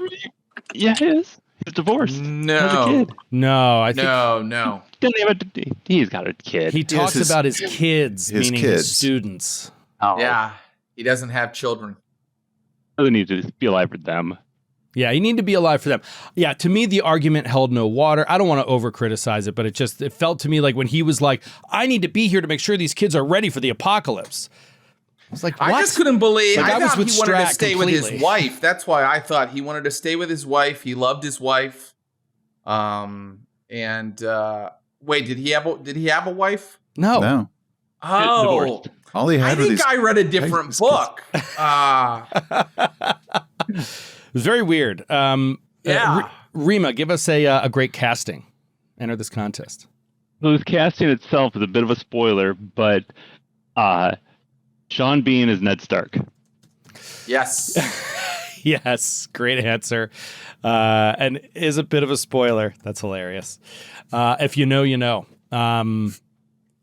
Yeah, he is. He's divorced. No. He has a kid. No, I think No. He's got a kid. he talks about his kids, meaning his kids. students. Oh, Yeah. He doesn't have children. doesn't need to be alive for them. Yeah, you need to be alive for them. Yeah, to me, the argument held no water. I don't want to over-criticize it, but it felt to me like when he was like, I need to be here to make sure these kids are ready for the apocalypse. I was like, what? I just couldn't believe. Like, I I was thought with he wanted to Strat stay with his completely. wife. That's why I thought he wanted to stay with his wife. He loved his wife. Wait, did he have a wife? No. No. Oh, Divorced. All he I had were think these. I read a different Kids. book. It was very weird. Yeah. Rima, give us a great casting. Enter this contest. So this casting itself is a bit of a spoiler, but Sean Bean is Ned Stark. Yes. Yes, great answer. And is a bit of a spoiler. That's hilarious. If you know, you know.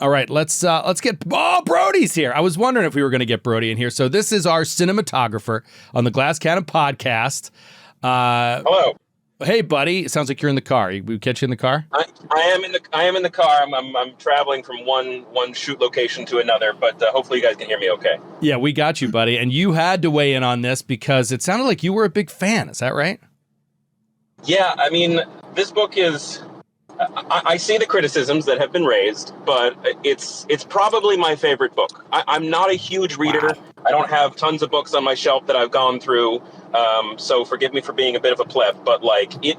All right, let's get Brody's here. I was wondering if we were going to get Brody in here. So this is our cinematographer on the Glass Cannon podcast. Hello. Hey, buddy. It sounds like you're in the car. We catch you in the car? I am in the car. I'm traveling from one shoot location to another, but hopefully you guys can hear me okay. Yeah, we got you, buddy. And you had to weigh in on this because it sounded like you were a big fan. Is that right? Yeah, I mean, this book is. I see the criticisms that have been raised, but it's probably my favorite book. I'm not a huge reader. Wow. I don't have tons of books on my shelf that I've gone through, so forgive me for being a bit of a pleb. But like, it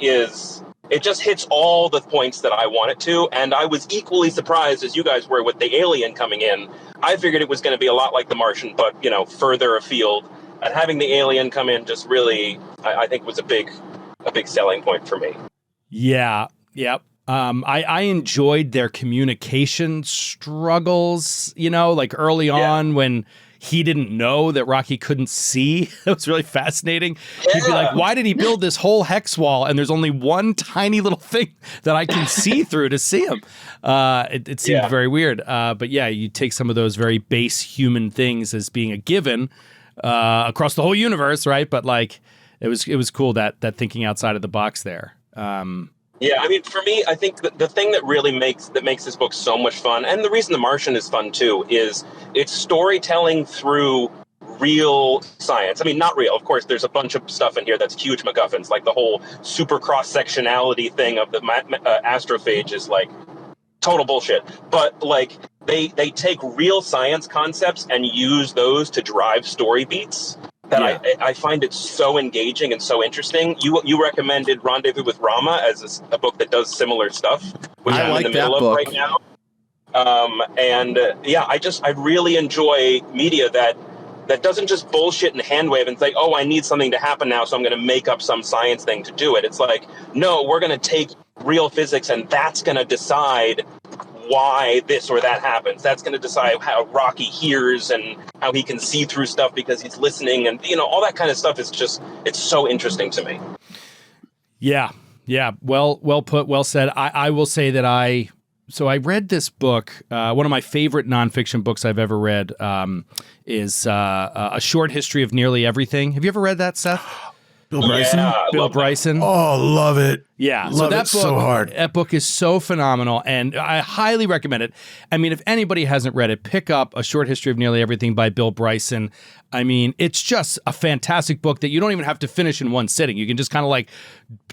just hits all the points that I want it to, and I was equally surprised as you guys were with the alien coming in. I figured it was going to be a lot like The Martian, but further afield. And having the alien come in just really, I think, was a big selling point for me. Yeah. Yep. I enjoyed their communication struggles, like early on when he didn't know that Rocky couldn't see. It was really fascinating. Yeah. He'd be like, why did he build this whole hex wall and there's only one tiny little thing that I can see through to see him? It seemed very weird. But yeah, you take some of those very base human things as being a given across the whole universe, right? But like, it was cool that thinking outside of the box there. Yeah, I mean, for me, I think the thing that really makes this book so much fun, and the reason The Martian is fun too, is it's storytelling through real science. I mean, not real. Of course, there's a bunch of stuff in here that's huge MacGuffins, like the whole super cross-sectionality thing of the astrophage is like total bullshit. But like they take real science concepts and use those to drive story beats. That I find it so engaging and so interesting. You recommended Rendezvous with Rama as a book that does similar stuff, which I'm in the middle of right now. I really enjoy media that doesn't just bullshit and hand wave and say, oh, I need something to happen now, so I'm going to make up some science thing to do it. It's like, no, we're going to take real physics and that's going to decide why this or that happens. That's going to decide how Rocky hears and how he can see through stuff because he's listening, and all that kind of stuff is just, it's so interesting to me. Yeah. Well put, well said. I will say that I read this book. One of my favorite nonfiction books I've ever read is A Short History of Nearly Everything. Have you ever read that, Seth? Bill Bryson? Yeah, Bill Bryson. Oh, love it. Yeah. Love that it book, so hard. That book is so phenomenal, and I highly recommend it. I mean, if anybody hasn't read it, pick up A Short History of Nearly Everything by Bill Bryson. I mean, it's just a fantastic book that you don't even have to finish in one sitting. You can just kind of like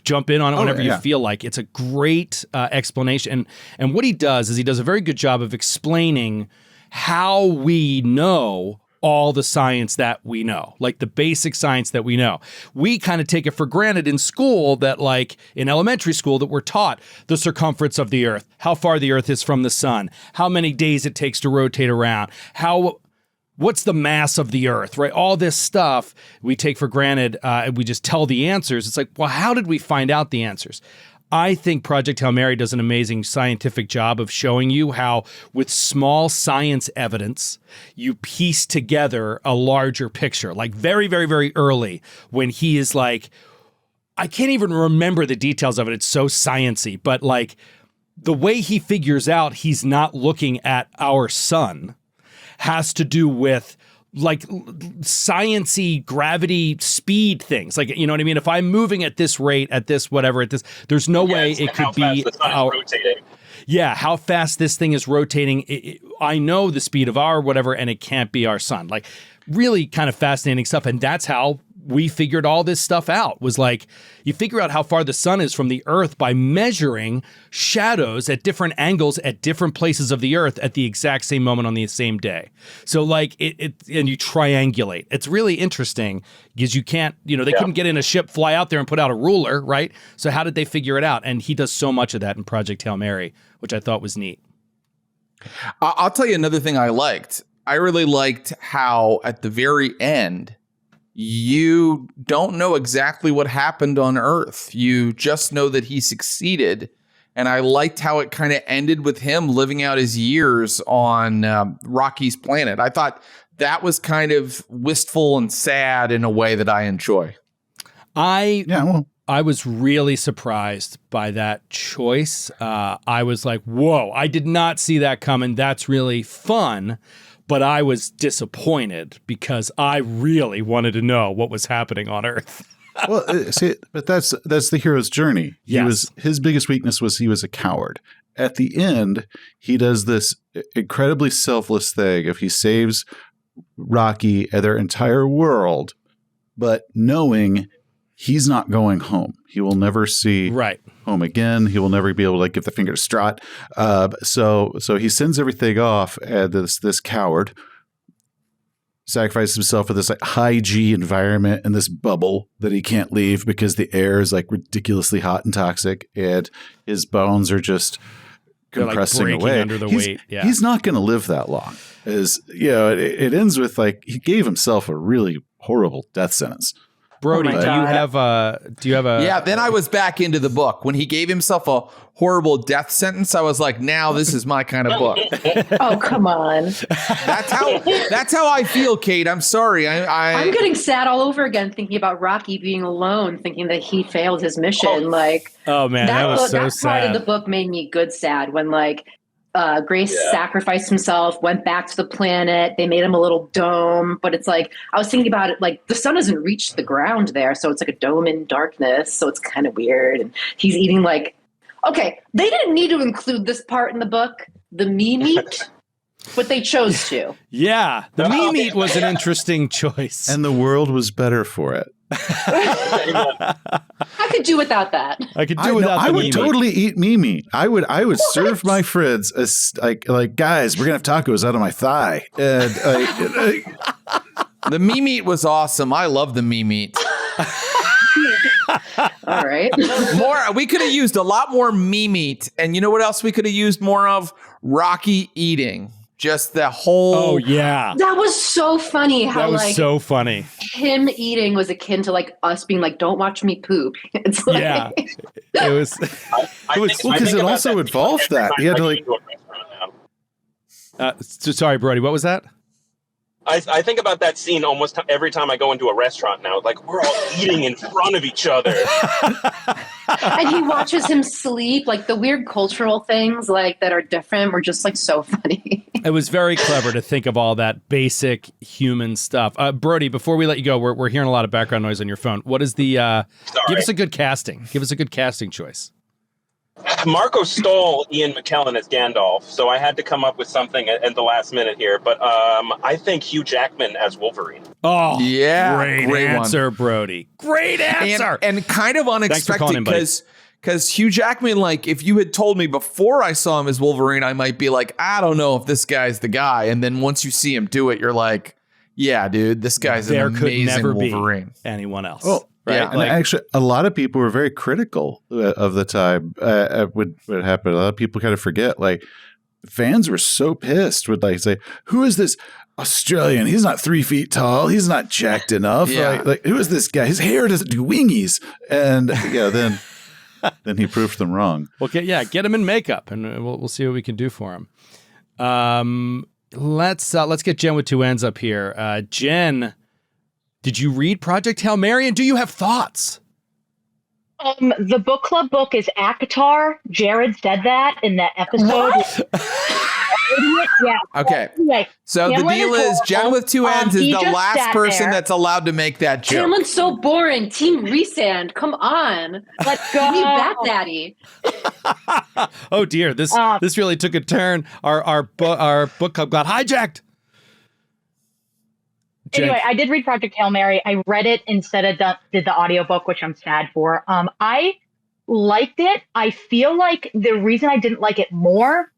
jump in on it whenever you feel like. It's a great explanation. And what he does is he does a very good job of explaining how we know all the science that we know, like the basic science that we know. We kind of take it for granted in school that, like in elementary school, that we're taught the circumference of the Earth, how far the Earth is from the sun, how many days it takes to rotate around, what's the mass of the Earth, right? All this stuff we take for granted, and we just tell the answers. It's like, well, how did we find out the answers? I think Project Hail Mary does an amazing scientific job of showing you how, with small science evidence, you piece together a larger picture. Like very, very, very early when he is like, I can't even remember the details of it. It's so sciencey, but like the way he figures out he's not looking at our sun has to do with like science-y gravity speed things. Like, you know what I mean? If I'm moving at this rate, at this whatever, at this, there's no way it could be our rotating. Yeah, how fast this thing is rotating. I know the speed of our whatever, and it can't be our sun. Like, really kind of fascinating stuff. And that's how we figured all this stuff out, was like, you figure out how far the sun is from the Earth by measuring shadows at different angles at different places of the Earth at the exact same moment on the same day. So like and you triangulate. It's really interesting because you can't, they couldn't get in a ship, fly out there and put out a ruler, right? So how did they figure it out? And he does so much of that in Project Hail Mary, which I thought was neat. I'll tell you another thing I liked. I really liked how at the very end, you don't know exactly what happened on Earth. You just know that he succeeded. And I liked how it kind of ended with him living out his years on Rocky's planet. I thought that was kind of wistful and sad in a way that I enjoy. I was really surprised by that choice. I was like, whoa, I did not see that coming. That's really fun. But I was disappointed because I really wanted to know what was happening on Earth. Well, see, but that's the hero's journey. Yes. His biggest weakness was he was a coward. At the end, he does this incredibly selfless thing of he saves Rocky and their entire world, but knowing he's not going home. He will never see home again. He will never be able to give the finger to Strahd. So he sends everything off, and this coward sacrifices himself for this like high G environment and this bubble that he can't leave because the air is like ridiculously hot and toxic, and his bones are just compressing away under the weight. Yeah. He's not going to live that long. It ends with like he gave himself a really horrible death sentence. Brody, do you have a? Yeah, then I was back into the book. When he gave himself a horrible death sentence, I was like, now this is my kind of book. Oh, come on. That's how I feel, Kate. I'm sorry. I'm getting sad all over again thinking about Rocky being alone, thinking that he failed his mission. Oh man, that was so sad. That part of the book made me good sad when Grace sacrificed himself, went back to the planet. They made him a little dome, but it's like, I was thinking about it, like the sun hasn't reached the ground there. So it's like a dome in darkness. So it's kind of weird. And he's eating like Okay, they didn't need to include this part in the book, the me meat, but they chose to. Yeah, the me meat was an interesting choice. And the world was better for it. I could do without that. I could do without. I would totally eat me meat. I would serve my friends as like guys. We're gonna have tacos out of my thigh. And The me meat was awesome. I love the me meat. All right. We could have used a lot more me meat, and you know what else we could have used more of? Rocky eating. Just the whole. Oh yeah, that was so funny. How that was so funny. Him eating was akin to like us being like, "Don't watch me poop." It's like, yeah, it was. Because it also involved that he had to like. Sorry, Brody. What was that? I think about that scene almost every time I go into a restaurant now. Like, we're all eating in front of each other. And he watches him sleep. Like the weird cultural things like that are different were just like so funny. It was very clever to think of all that basic human stuff. Brody, before we let you go, we're hearing a lot of background noise on your phone. What is the? Give us a good casting. Give us a good casting choice. Marco stole Ian McKellen as Gandalf, so I had to come up with something at the last minute here. But I think Hugh Jackman as Wolverine. Oh, yeah, great answer, Brody. Great answer, and kind of unexpected because Hugh Jackman, like, if you had told me before I saw him as Wolverine, I might be like, I don't know if this guy's the guy. And then once you see him do it, you're like, yeah, dude, this guy's an amazing never Wolverine. Be anyone else. Well, right? Yeah, and actually, a lot of people were very critical of the time when it happened. A lot of people kind of forget. Like, fans were so pissed. Would like say, "Who is this Australian? He's not 3 feet tall. He's not jacked enough. Yeah. Like, who is this guy? His hair doesn't do wingies." And then he proved them wrong. Well, get him in makeup, and we'll see what we can do for him. Let's get Jen with two N's up here. Jen, did you read Project Hail Mary, and do you have thoughts? The book club book is ACOTAR. Jared said that in that episode. Yeah. Okay. Anyway, So the deal is Jen with two N's is the last person that's allowed to make that joke. Cameron's so boring. Team Resand, come on. Let's go. We need Bat Daddy. Oh dear, this really took a turn. Our book club got hijacked. Jen. Anyway, I did read Project Hail Mary. I read it instead of did the audiobook, which I'm sad for. I liked it. I feel like the reason I didn't like it more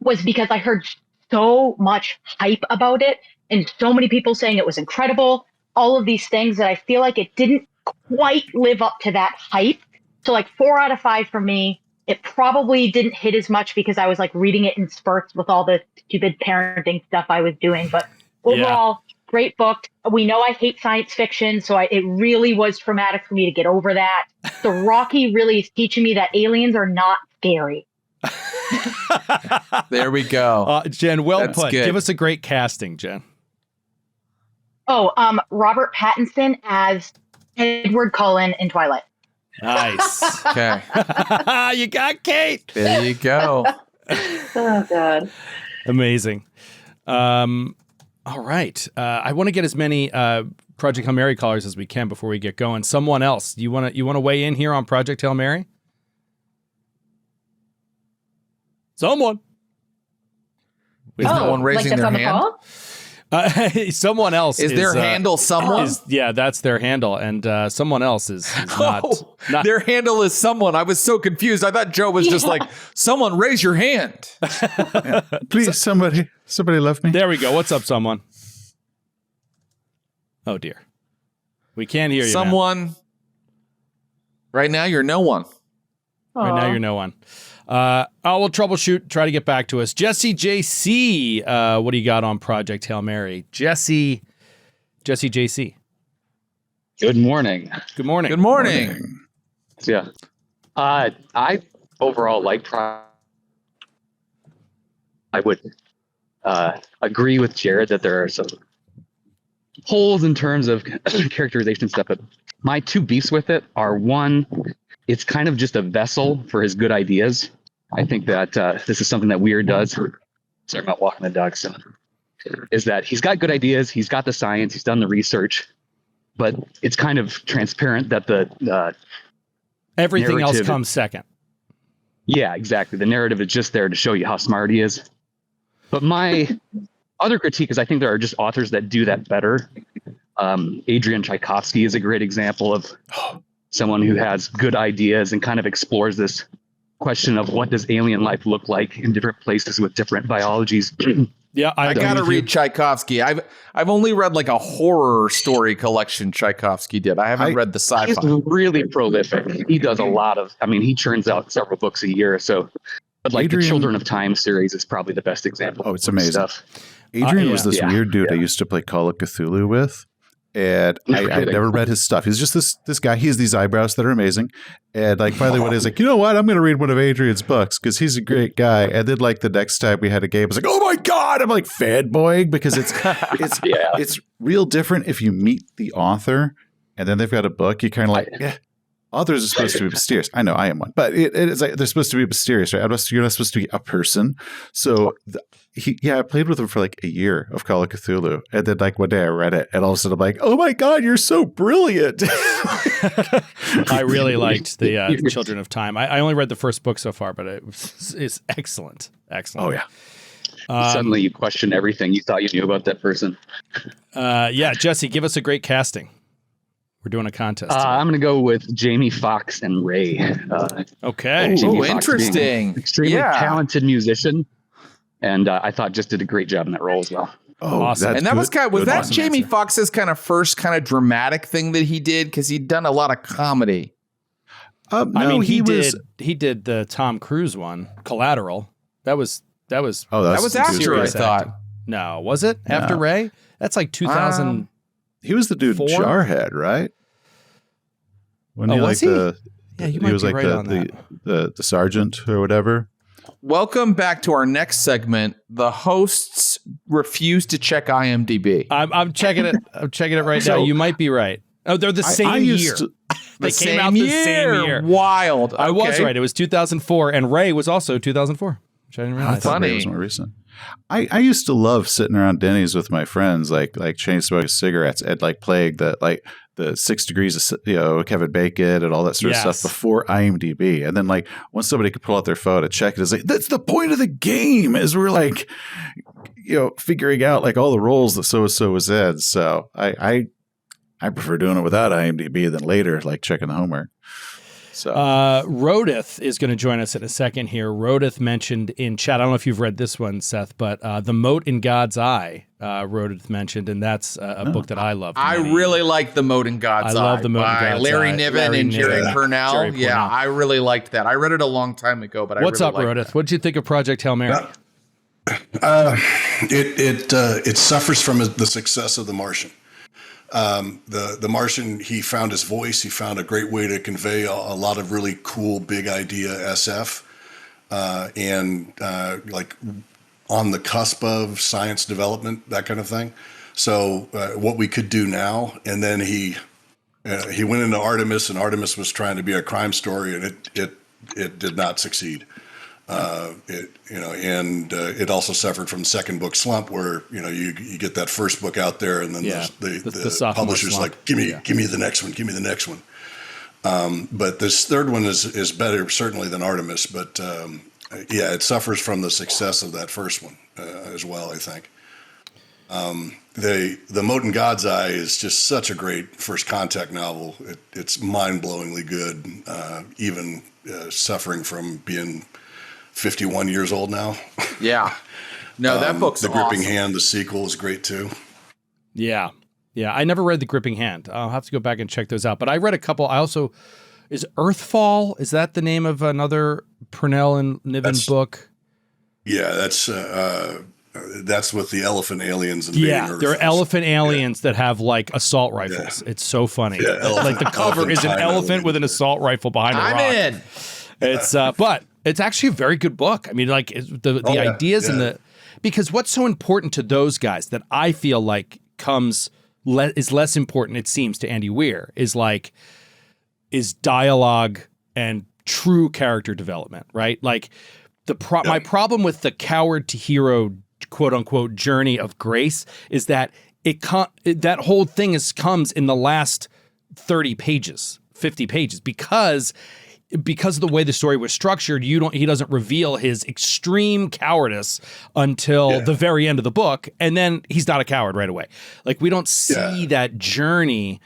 was because I heard so much hype about it and so many people saying it was incredible, all of these things that I feel like it didn't quite live up to that hype. So like 4 out of 5 for me. It probably didn't hit as much because I was like reading it in spurts with all the stupid parenting stuff I was doing. But overall, great book. We know I hate science fiction, so it really was traumatic for me to get over that. So Rocky really is teaching me that aliens are not scary. There we go. Jen, well That's put. good. Give us a great casting, Jen. Oh, Robert Pattinson as Edward Cullen in Twilight. Nice. Okay. You got Kate. There you go. Oh, God. Amazing. All right. I want to get as many Project Hail Mary callers as we can before we get going. Someone else, you want to weigh in here on Project Hail Mary? Someone. Is no one raising their hand? Someone else is their handle someone? That's their handle, and someone else is not, not. Their handle is someone. I was so confused. I thought Joe was just like, someone raise your hand. Please, somebody love me. There we go. What's up, someone? Oh dear, we can't hear you. Someone. Man. Right now, you're no one. Right now, you're no one. We'll troubleshoot. Try to get back to us. Jesse JC, what do you got on Project Hail Mary? Jesse JC. Good morning. Good morning. Good morning. Yeah. I overall like I would agree with Jared that there are some holes in terms of characterization and stuff, but my two beefs with it are, one, it's kind of just a vessel for his good ideas. I think that this is something that Weir does. Sorry about walking the dog. So, is that he's got good ideas, he's got the science, he's done the research, but it's kind of transparent that the everything else narrative comes second. Yeah, exactly. The narrative is just there to show you how smart he is. But my other critique is I think there are just authors that do that better. Adrian Tchaikovsky is a great example of someone who has good ideas and kind of explores this question of what does alien life look like in different places with different biologies. Yeah, I gotta read Tchaikovsky. I've only read like a horror story collection Tchaikovsky did. I haven't read the sci-fi. He's really prolific. He does a lot of. I mean, he churns out several books a year. So, but like the Children of Time series is probably the best example. Oh, it's amazing. Stuff. Adrian was this weird dude I used to play Call of Cthulhu with. And I never read his stuff. He's just this guy. He has these eyebrows that are amazing. And like finally one day, he's like, you know what? I'm going to read one of Adrian's books because he's a great guy. And then like the next time we had a game, I was like, oh my God, I'm like fanboying because it's real different if you meet the author and then they've got a book. You kind of like, yeah. Authors are supposed to be mysterious. I know I am one, but it is like they're supposed to be mysterious, right? You're not supposed to be a person. So I played with him for like a year of Call of Cthulhu, and then like one day I read it, and all of a sudden I'm like, oh my God, you're so brilliant. I really liked the Children of Time. I only read the first book so far, but it's excellent. Excellent. Oh yeah. Suddenly you question everything you thought you knew about that person. Yeah, Jesse, give us a great casting. We're doing a contest. I'm going to go with Jamie Foxx and Ray. Okay. Oh, interesting. Extremely talented musician. And I thought just did a great job in that role as well. Oh, awesome. And that was awesome Jamie answer. Foxx's kind of first kind of dramatic thing that he did? Because he'd done a lot of comedy. I mean, he did the Tom Cruise one, Collateral. That was that was after, I thought. No, was it after Ray? That's like 2000. He was the dude Jarhead, right? When he was like he? You might was be like right on the sergeant or whatever. Welcome back to our next segment. The hosts refuse to check IMDb. I'm checking it. I'm checking it right now. You might be right. Oh, they're the same year. They came out the same year. Wild. I was right. It was 2004, and Ray was also 2004, which I didn't realize. I thought Ray was more recent. I used to love sitting around Denny's with my friends, like chain smoking cigarettes and like playing the 6 Degrees of Kevin Bacon and all that sort of stuff before IMDb. And then like once somebody could pull out their phone and check it, it's like that's the point of the game is we're like figuring out like all the roles that so was in. So I prefer doing it without IMDb than later like checking the homework. So Rodith is going to join us in a second here. Rodith mentioned in chat, I don't know if you've read this one, Seth, but The Mote in God's Eye, Rodith mentioned, and that's a book that I love. I really like The Mote in God's Eye. I love The Mote in God's Eye. Larry Niven and Jerry Purnell. Yeah, I really liked that. I read it a long time ago, but What's up, Rodith? What did you think of Project Hail Mary? It suffers from the success of The Martian. The Martian, he found his voice. He found a great way to convey a lot of really cool, big idea SF, and like on the cusp of science development, that kind of thing. So what we could do now, and then he went into Artemis, and Artemis was trying to be a crime story, and it did not succeed. It also suffered from second book slump where, you get that first book out there and then the publisher's slump. Like, give me the next one. Give me the next one. But this third one is better certainly than Artemis, but it suffers from the success of that first one as well, I think. The Mote in God's Eye is just such a great first contact novel. It's mind-blowingly good, even suffering from being 51 years old now. Yeah. No, that book's The Gripping awesome. Hand, the sequel, is great too. Yeah. Yeah. I never read The Gripping Hand. I'll have to go back and check those out. But I read a couple. Is Earthfall? Is that the name of another Purnell and Niven book? Yeah, that's with the elephant aliens invading Earth. There are elephant aliens that have like assault rifles. Yeah. It's so funny. Yeah, like the cover is an elephant with an assault rifle behind a rock. I'm in. It's but it's actually a very good book. I mean, like the ideas and because what's so important to those guys that I feel like is less important, it seems, to Andy Weir is dialogue and true character development, right? Like my problem with the coward to hero quote unquote journey of Grace is that that whole thing comes in the last 30 pages, 50 pages, because because of the way the story was structured, he doesn't reveal his extreme cowardice until the very end of the book, and then he's not a coward right away. Like, we don't see that journey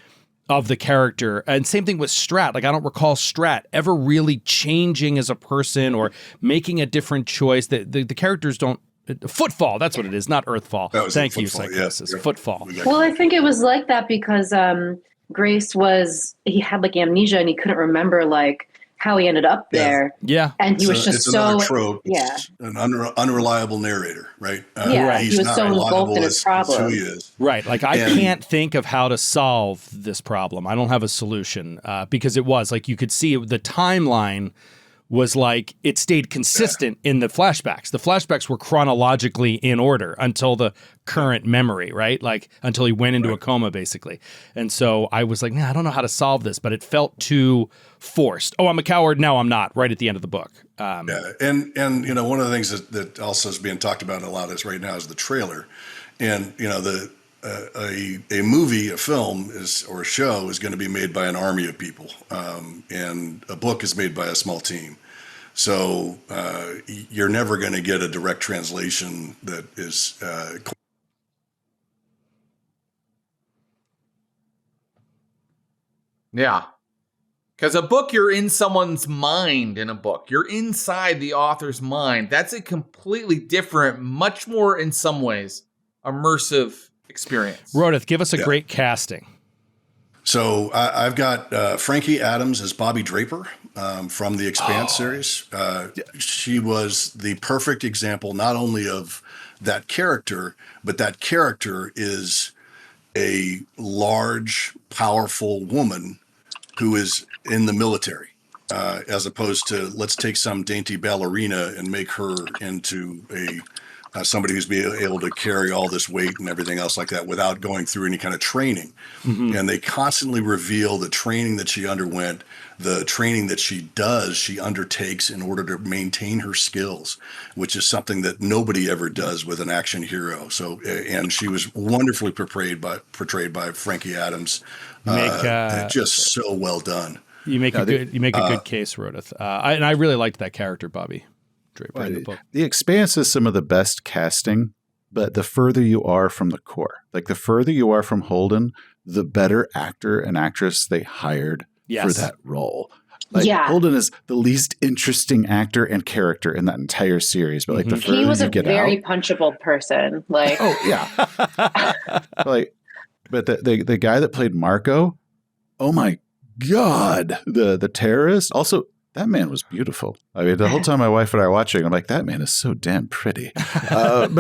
of the character. And same thing with Strat. Like, I don't recall Strat ever really changing as a person or making a different choice. The characters don't. Footfall, that's what it is, not Earthfall. Thank you, Psychosis. Footfall. Well, I think it was like that because Grace he had like amnesia and he couldn't remember like how he ended up there. Yeah. And he was just another so trope. Yeah. It's an unreliable narrator, right? He was so involved in his problem. Who he is. Right. Like, I can't think of how to solve this problem. I don't have a solution because it was like you could see the timeline was like it stayed consistent in the flashbacks. The flashbacks were chronologically in order until the current memory, right? Like until he went into a coma, basically. And so I was like, I don't know how to solve this, but it felt too forced. Oh, I'm a coward. No, I'm not. Right at the end of the book. And one of the things that also is being talked about a lot is right now is the trailer, and a movie, a film or a show is going to be made by an army of people, and a book is made by a small team. So you're never going to get a direct translation that is. Yeah. Because a book, you're in someone's mind in a book. You're inside the author's mind. That's a completely different, much more, in some ways, immersive experience. Rodith, give us a great casting. So I've got Frankie Adams as Bobby Draper from the Expanse series. She was the perfect example not only of that character, but that character is a large, powerful woman who is in the military, as opposed to let's take some dainty ballerina and make her into somebody who's able to carry all this weight and everything else like that without going through any kind of training. Mm-hmm. And they constantly reveal the training that she underwent, the training that she undertakes in order to maintain her skills, which is something that nobody ever does with an action hero. So, and she was wonderfully portrayed by Frankie Adams. Just so well done. You make a good case, Rodith. And I really liked that character, Bobby Draper, in the book. The Expanse is some of the best casting, but the further you are from the core, like the further you are from Holden, the better actor and actress they hired for that role. Like Holden is the least interesting actor and character in that entire series, but like the further he was you a get very out, punchable person. Like, oh yeah, like, but the guy that played Marco, oh my God, the terrorist also. That man was beautiful. I mean, the whole time my wife and I are watching, I'm like, that man is so damn pretty. That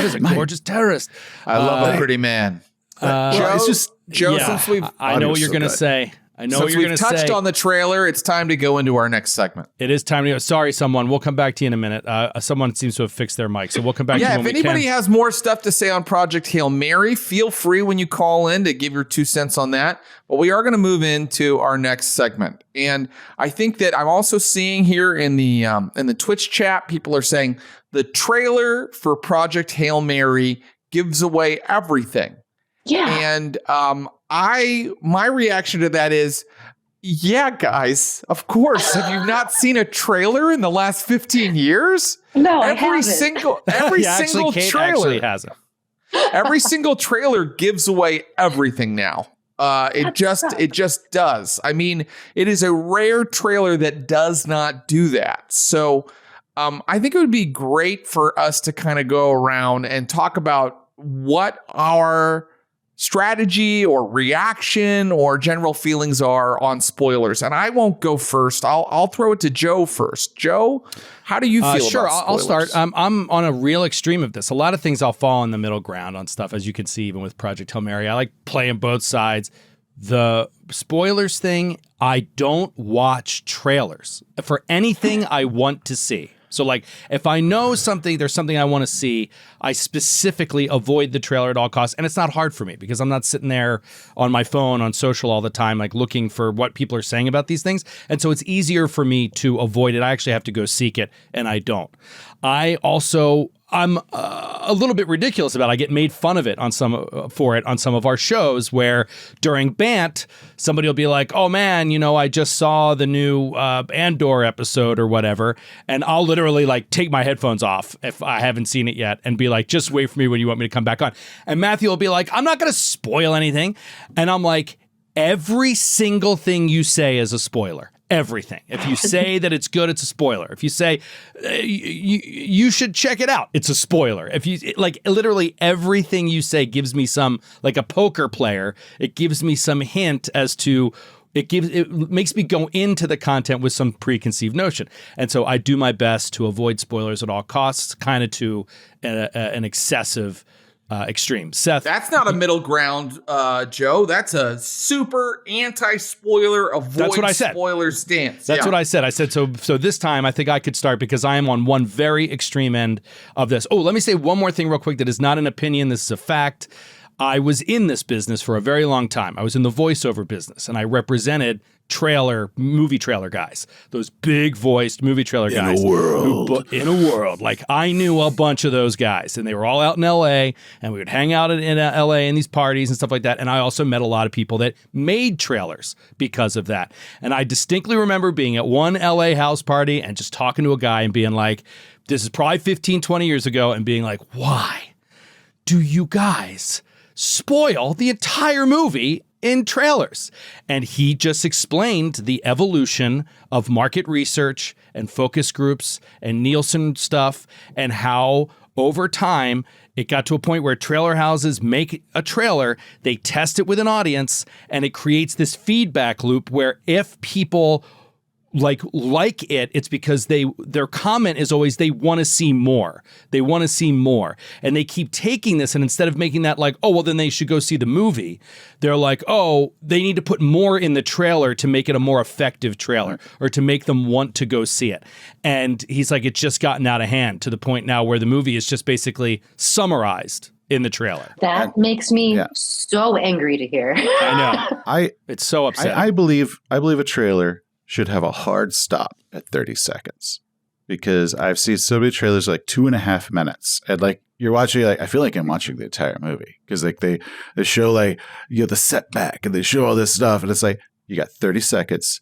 is a gorgeous terrorist. I love a pretty man. It's just Joe, since we've I know what you're going to say. I know what you're going to say. Touched on the trailer. It's time to go into our next segment. It is time to go. Sorry, someone. We'll come back to you in a minute. Someone seems to have fixed their mic, so we'll come back to you when we can. If anybody has more stuff to say on Project Hail Mary, feel free when you call in to give your 2 cents on that. But we are going to move into our next segment. And I think that I'm also seeing here in the Twitch chat, people are saying the trailer for Project Hail Mary gives away everything. Yeah. And my reaction to that is, yeah, guys, of course. Have you not seen a trailer in the last 15 years? No, every I haven't. single Kate trailer actually hasn't. Every single trailer gives away everything now. It just does. I mean, it is a rare trailer that does not do that. So I think it would be great for us to kind of go around and talk about what our strategy or reaction or general feelings are on spoilers. And I won't go first. I'll throw it to Joe first. Joe, how do you feel sure, about I'll spoilers? start. I'm on a real extreme of this. A lot of things I'll fall in the middle ground on stuff, as you can see, even with Project Hail Mary. I like playing both sides. The spoilers thing, I don't watch trailers for anything I want to see. So like if I know there's something I want to see, I specifically avoid the trailer at all costs. And it's not hard for me because I'm not sitting there on my phone on social all the time, like looking for what people are saying about these things. And so it's easier for me to avoid it. I actually have to go seek it, and I don't. I also I'm a little bit ridiculous about. I get made fun of it on some of our shows, where during Bant, somebody will be like, "Oh man, I just saw the new Andor episode or whatever," and I'll literally like take my headphones off if I haven't seen it yet, and be like, "Just wait for me when you want me to come back on." And Matthew will be like, "I'm not going to spoil anything," and I'm like, "Every single thing you say is a spoiler." Everything. If you say that it's good, it's a spoiler. If you say you should check it out, it's a spoiler. If you like, literally everything you say gives me some, like a poker player, it gives me some hint as to it makes me go into the content with some preconceived notion. And so I do my best to avoid spoilers at all costs, kind of to an excessive extreme. Seth, that's not a middle ground, Joe. That's a super anti-spoiler, avoid spoiler stance. That's what I said. I said so this time I think I could start because I am on one very extreme end of this. Oh, let me say one more thing real quick that is not an opinion. This is a fact. I was in this business for a very long time. I was in the voiceover business, and I represented movie trailer guys, those big voiced movie trailer guys. In a world. Like, I knew a bunch of those guys, and they were all out in LA, and we would hang out in LA in these parties and stuff like that. And I also met a lot of people that made trailers because of that. And I distinctly remember being at one LA house party and just talking to a guy and being like, this is probably 15, 20 years ago, and being like, why do you guys spoil the entire movie in trailers? And he just explained the evolution of market research and focus groups and Nielsen stuff, and how over time it got to a point where trailer houses make a trailer, they test it with an audience, and it creates this feedback loop where if people like it, it's because their comment is always they want to see more. They want to see more. And they keep taking this, and instead of making that like, oh, well, then they should go see the movie, they're like, oh, they need to put more in the trailer to make it a more effective trailer or to make them want to go see it. And he's like, it's just gotten out of hand to the point now where the movie is just basically summarized in the trailer. That makes me so angry to hear. I know. It's so upsetting. I believe a trailer should have a hard stop at 30 seconds, because I've seen so many trailers like 2.5 minutes, and like you're watching, like I feel like I'm watching the entire movie, because like they show like the setback and they show all this stuff, and it's like you got 30 seconds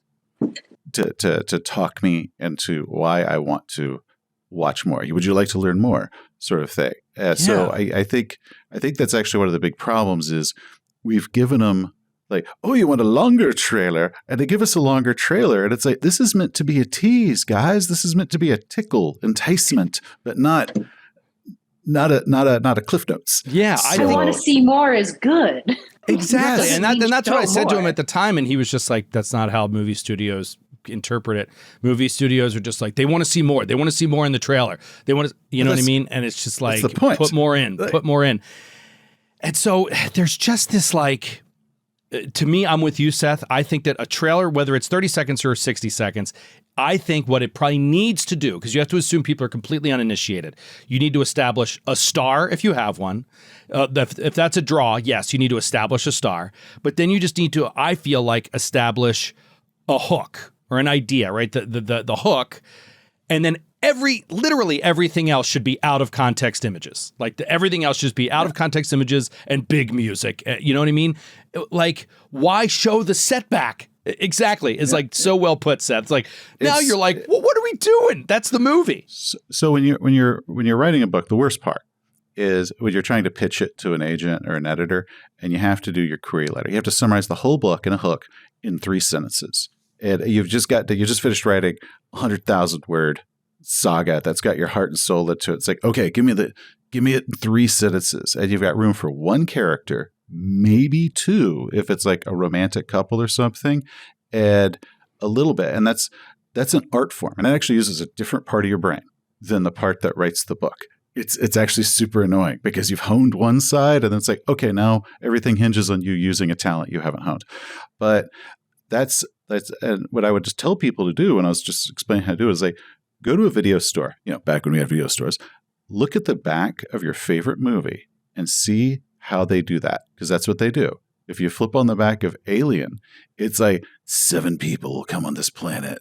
to talk me into why I want to watch more. Would you like to learn more, sort of thing. So I think that's actually one of the big problems is we've given them like, oh, you want a longer trailer, and they give us a longer trailer, and it's like, this is meant to be a tease, guys. This is meant to be a tickle, enticement, but not a Cliff Notes. Yeah, I want to see more is good. Exactly, Yes. and that's what I said to him more. at the time, and he was just like, that's not how movie studios interpret it. Movie studios are just like, they want to see more. They want to see more in the trailer. They want to, you know what I mean? And it's just like, the point. put more in. And so there's just this like, to me, I'm with you, Seth. I think that a trailer, whether it's 30 seconds or 60 seconds, I think what it probably needs to do, because you have to assume people are completely uninitiated, you need to establish a star if you have one. If that's a draw, yes, you need to establish a star. But then you just need to, I feel like, establish a hook or an idea, right? The hook. And then literally everything else should be out of context images. Like everything else should just be out of context images and big music. You know what I mean? Like, why show the setback? Exactly. It's like so well put, Seth. It's like, now you're like, well, what are we doing? That's the movie. So when you're writing a book, the worst part is when you're trying to pitch it to an agent or an editor, and you have to do your query letter. You have to summarize the whole book in a hook in 3 sentences. And you just finished writing 100,000 word saga that's got your heart and soul into it. It's like, okay, give me it in 3 sentences, and you've got room for 1 character, maybe 2 if it's like a romantic couple or something, and a little bit. And that's an art form, and it actually uses a different part of your brain than the part that writes the book. It's actually super annoying because you've honed one side, and then it's like, okay, now everything hinges on you using a talent you haven't honed. But that's and what I would just tell people to do when I was just explaining how to do it is like, go to a video store, back when we had video stores, look at the back of your favorite movie and see how they do that, because that's what they do. If you flip on the back of Alien, it's like 7 people will come on this planet,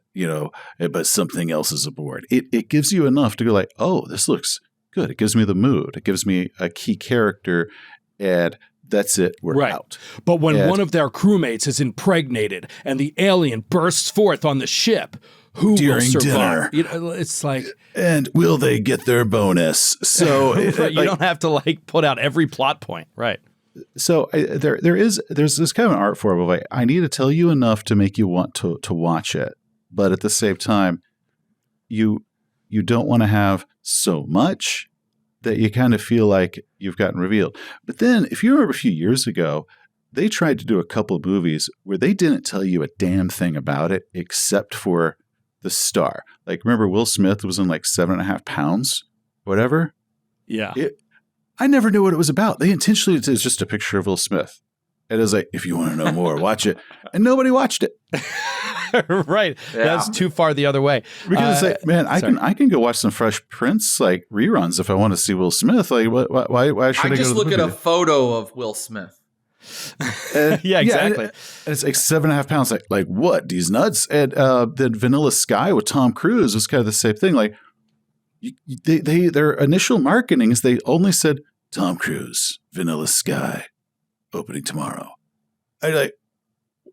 but something else is aboard. It gives you enough to go like, oh, this looks good. It gives me the mood. It gives me a key character, and that's it. We're out. But when one of their crewmates is impregnated and the alien bursts forth on the ship, who will survive? Dinner. It's like, and will they get their bonus? So right, you don't have to like put out every plot point, right? So there's this kind of an art form of like, I need to tell you enough to make you want to watch it, but at the same time, you don't want to have so much that you kind of feel like you've gotten revealed. But then, if you remember a few years ago, they tried to do a couple of movies where they didn't tell you a damn thing about it except for the star. Like, remember Will Smith was in like 7.5 pounds, whatever? Yeah. I never knew what it was about. They intentionally did just a picture of Will Smith. And it was like, if you want to know more, watch it. And nobody watched it. Right. Yeah. That's too far the other way. Because it's like, man, I can go watch some Fresh Prince like reruns if I want to see Will Smith. Like, why should I just go to the look at movie? a photo of Will Smith? Yeah, exactly. And it's like 7.5 pounds. Like what? These nuts? And then Vanilla Sky with Tom Cruise was kind of the same thing. Like, their initial marketing is they only said Tom Cruise, Vanilla Sky, opening tomorrow. I like.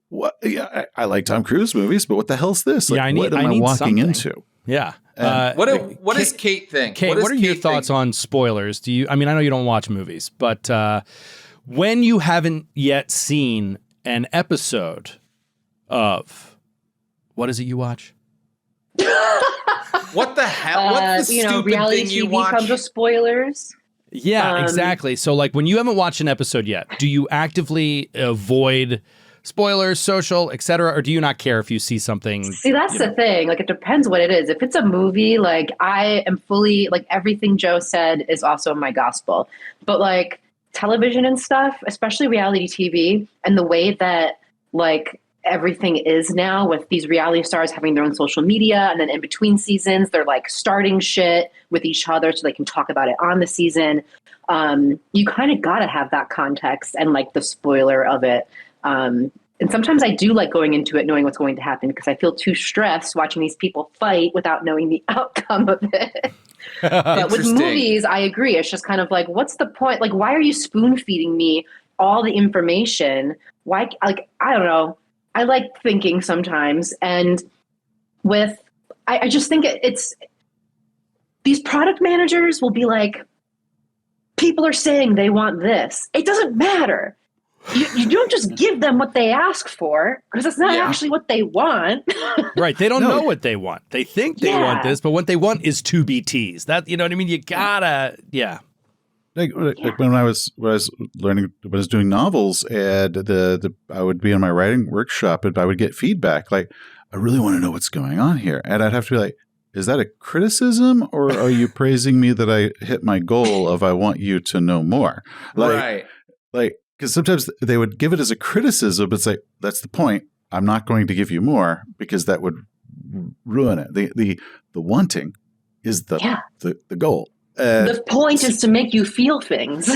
What? Yeah, I like Tom Cruise movies, but what the hell's this? Like, what am I walking into? Yeah. What does Kate think? Kate, what are your thoughts on spoilers? I mean, I know you don't watch movies, but when you haven't yet seen an episode of, what is it you watch? What the hell? What's the stupid reality thing you TV watch? comes with spoilers. Yeah, exactly. So, like, when you haven't watched an episode yet, do you actively avoid spoilers, social, etc., or do you not care if you see something? See, that's the thing. Like, it depends what it is. If it's a movie, like, I am fully, like, everything Joe said is also my gospel. But, like, television and stuff, especially reality TV, and the way that, like, everything is now with these reality stars having their own social media, and then in between seasons, they're, like, starting shit with each other so they can talk about it on the season. You kind of got to have that context and, like, the spoiler of it. And sometimes I do like going into it knowing what's going to happen because I feel too stressed watching these people fight without knowing the outcome of it. But with movies, I agree. It's just kind of like, what's the point? Like, why are you spoon feeding me all the information? Why? Like, I don't know. I like thinking sometimes. And I just think it's these product managers will be like, people are saying they want this. It doesn't matter. You don't just give them what they ask for because it's not actually what they want. Right. They don't know what they want. They think they want this, but what they want is to be teased. That, you know what I mean? You gotta, Like when I was doing novels and I would be in my writing workshop and I would get feedback like, I really want to know what's going on here. And I'd have to be like, is that a criticism or are you praising me that I hit my goal of I want you to know more? Like, because sometimes they would give it as a criticism, but it's like, that's the point. I'm not going to give you more because that would ruin it. The wanting is the goal. The point is to make you feel things.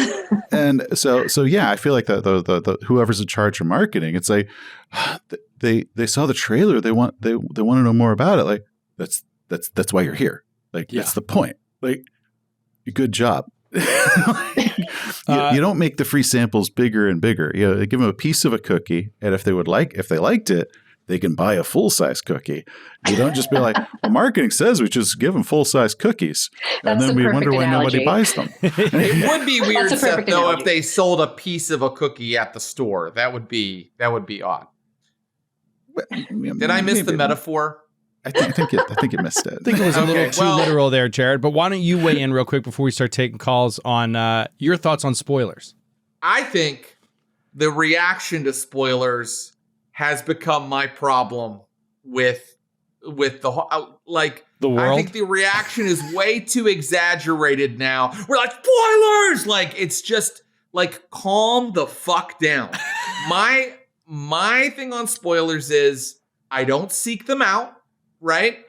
And so yeah, I feel like that the whoever's in charge of marketing, it's like they saw the trailer, they want to know more about it. Like that's why you're here. Like that's the point. Like, good job. You don't make the free samples bigger and bigger. You know, give them a piece of a cookie, and if they liked it, they can buy a full-size cookie. You don't just be like, well, marketing says we just give them full-size cookies, and then we wonder why nobody buys them. It would be weird, Seth, though, if they sold a piece of a cookie at the store. That would be odd. Did I miss the metaphor? I think you missed it. I think it was a little too literal there, Jared. But why don't you weigh in real quick before we start taking calls on your thoughts on spoilers? I think the reaction to spoilers has become my problem with the like the world. I think the reaction is way too exaggerated now. We're like, spoilers! Like, it's just like, calm the fuck down. My thing on spoilers is I don't seek them out. Right?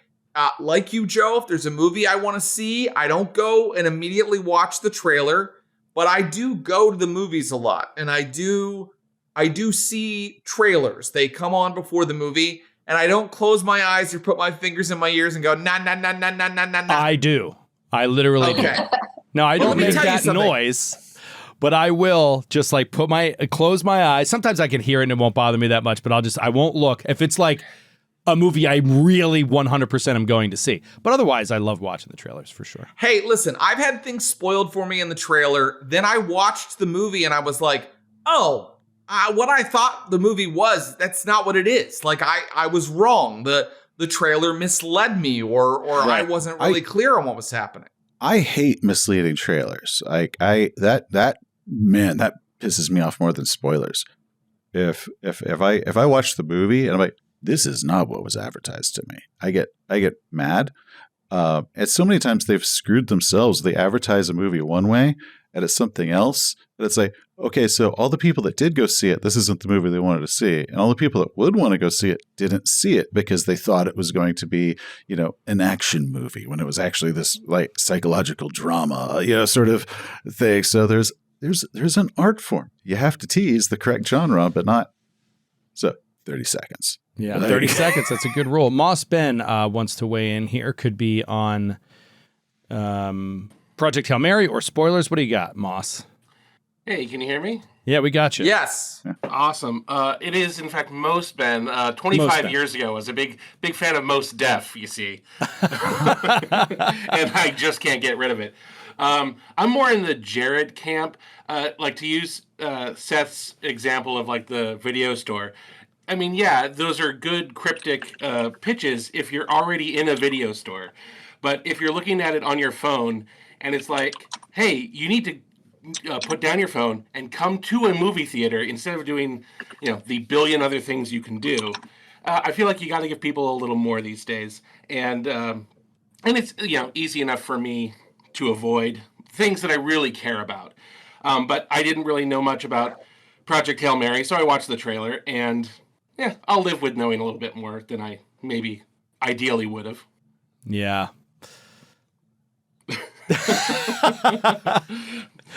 Like you, Joe, if there's a movie I want to see, I don't go and immediately watch the trailer, but I do go to the movies a lot. And I do see trailers. They come on before the movie, and I don't close my eyes or put my fingers in my ears and go, nah. I do. I literally do. No, I don't let me make tell you that something. noise, but I will just like close my eyes. Sometimes I can hear it and it won't bother me that much, but I won't look. If it's like a movie I really 100% am going to see. But otherwise, I love watching the trailers for sure. Hey, listen, I've had things spoiled for me in the trailer. Then I watched the movie and I was like, oh, what I thought the movie was, that's not what it is. Like, I was wrong. The trailer misled me or I wasn't really clear on what was happening. I hate misleading trailers. Like that pisses me off more than spoilers. If I watch the movie and I'm like, this is not what was advertised to me, I get mad. And so many times they've screwed themselves. They advertise a movie one way and it's something else. And it's like, okay, so all the people that did go see it, this isn't the movie they wanted to see. And all the people that would want to go see it didn't see it because they thought it was going to be, an action movie when it was actually this like psychological drama, sort of thing. So there's an art form. You have to tease the correct genre, but not. So 30 seconds. Yeah, 30 seconds. That's a good rule. Moss Ben wants to weigh in here. Could be on Project Hail Mary or spoilers. What do you got, Moss? Hey, can you hear me? Yeah, we got you. Yes. Awesome. It is, in fact, Most Ben. 25 years ago, I was a big fan of Most Def, you see. And I just can't get rid of it. I'm more in the Jared camp. Like to use Seth's example of like the video store. I mean, yeah, those are good cryptic pitches if you're already in a video store. But if you're looking at it on your phone and it's like, hey, you need to put down your phone and come to a movie theater instead of doing, the billion other things you can do. I feel like you got to give people a little more these days, and it's easy enough for me to avoid things that I really care about. But I didn't really know much about Project Hail Mary, so I watched the trailer, and I'll live with knowing a little bit more than I maybe ideally would have. Yeah.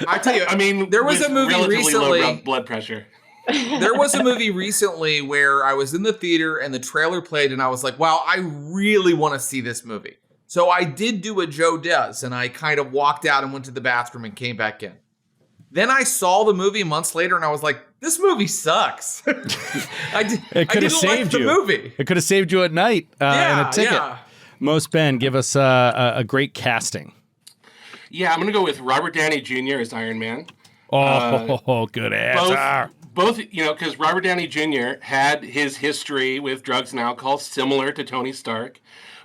I tell you, I mean, there was a movie recently. Low blood pressure. There was a movie recently where I was in the theater and the trailer played, and I was like, "Wow, I really want to see this movie." So I did do what Joe does, and I kind of walked out and went to the bathroom and came back in. Then I saw the movie months later, and I was like, "This movie sucks." It could have saved the movie. It could have saved you at night and a ticket. Yeah. Most Ben, give us a great casting. Yeah, I'm going to go with Robert Downey Jr. as Iron Man. Good answer. Both, because Robert Downey Jr. had his history with drugs and alcohol similar to Tony Stark.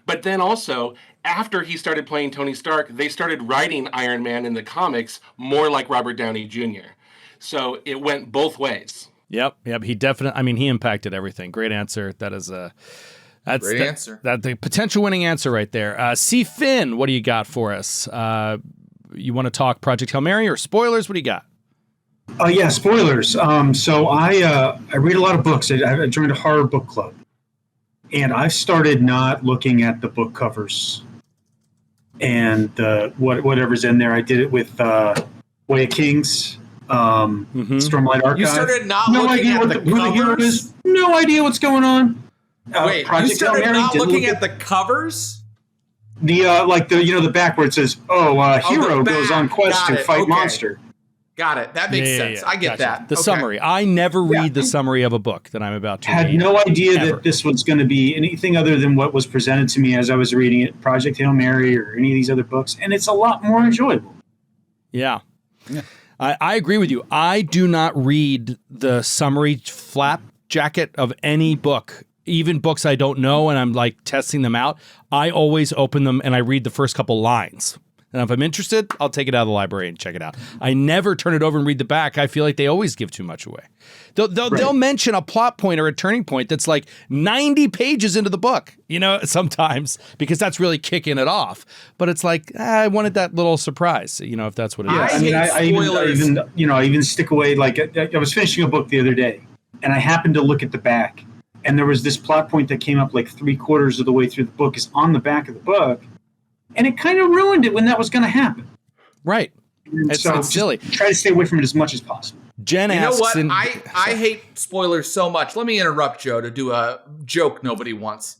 But then also, after he started playing Tony Stark, they started writing Iron Man in the comics more like Robert Downey Jr. So it went both ways. Yep. He definitely, he impacted everything. Great answer. That is that's great answer. That's the potential winning answer right there. C. Finn, what do you got for us? You want to talk Project Hail Mary or spoilers? What do you got? Yeah, spoilers. So I read a lot of books. I joined a horror book club, and I started not looking at the book covers and whatever's in there. I did it with Way of Kings, Stormlight Archive. You started not looking at the covers? Who the hero is. No idea what's going on. Wait, you started not looking at the covers? The the back where it says, hero goes on quest to fight monster. Got it. That makes sense. I get that. The summary. I never read the summary of a book that I'm about to read. Had no idea that this was going to be anything other than what was presented to me as I was reading it, Project Hail Mary or any of these other books, and it's a lot more enjoyable. Yeah. I agree with you. I do not read the summary flap jacket of any book. Even books I don't know and I'm like testing them out, I always open them and I read the first couple lines. And if I'm interested, I'll take it out of the library and check it out. I never turn it over and read the back. I feel like they always give too much away. They'll mention a plot point or a turning point that's like 90 pages into the book, sometimes, because that's really kicking it off. But it's like, I wanted that little surprise, if that's what it is. I even stick away, like I was finishing a book the other day and I happened to look at the back. And there was this plot point that came up like 3/4 of the way through the book is on the back of the book. And it kind of ruined it when that was going to happen. Right. It's silly. Try to stay away from it as much as possible. Jen asks... You know what? I hate spoilers so much. Let me interrupt Joe to do a joke nobody wants.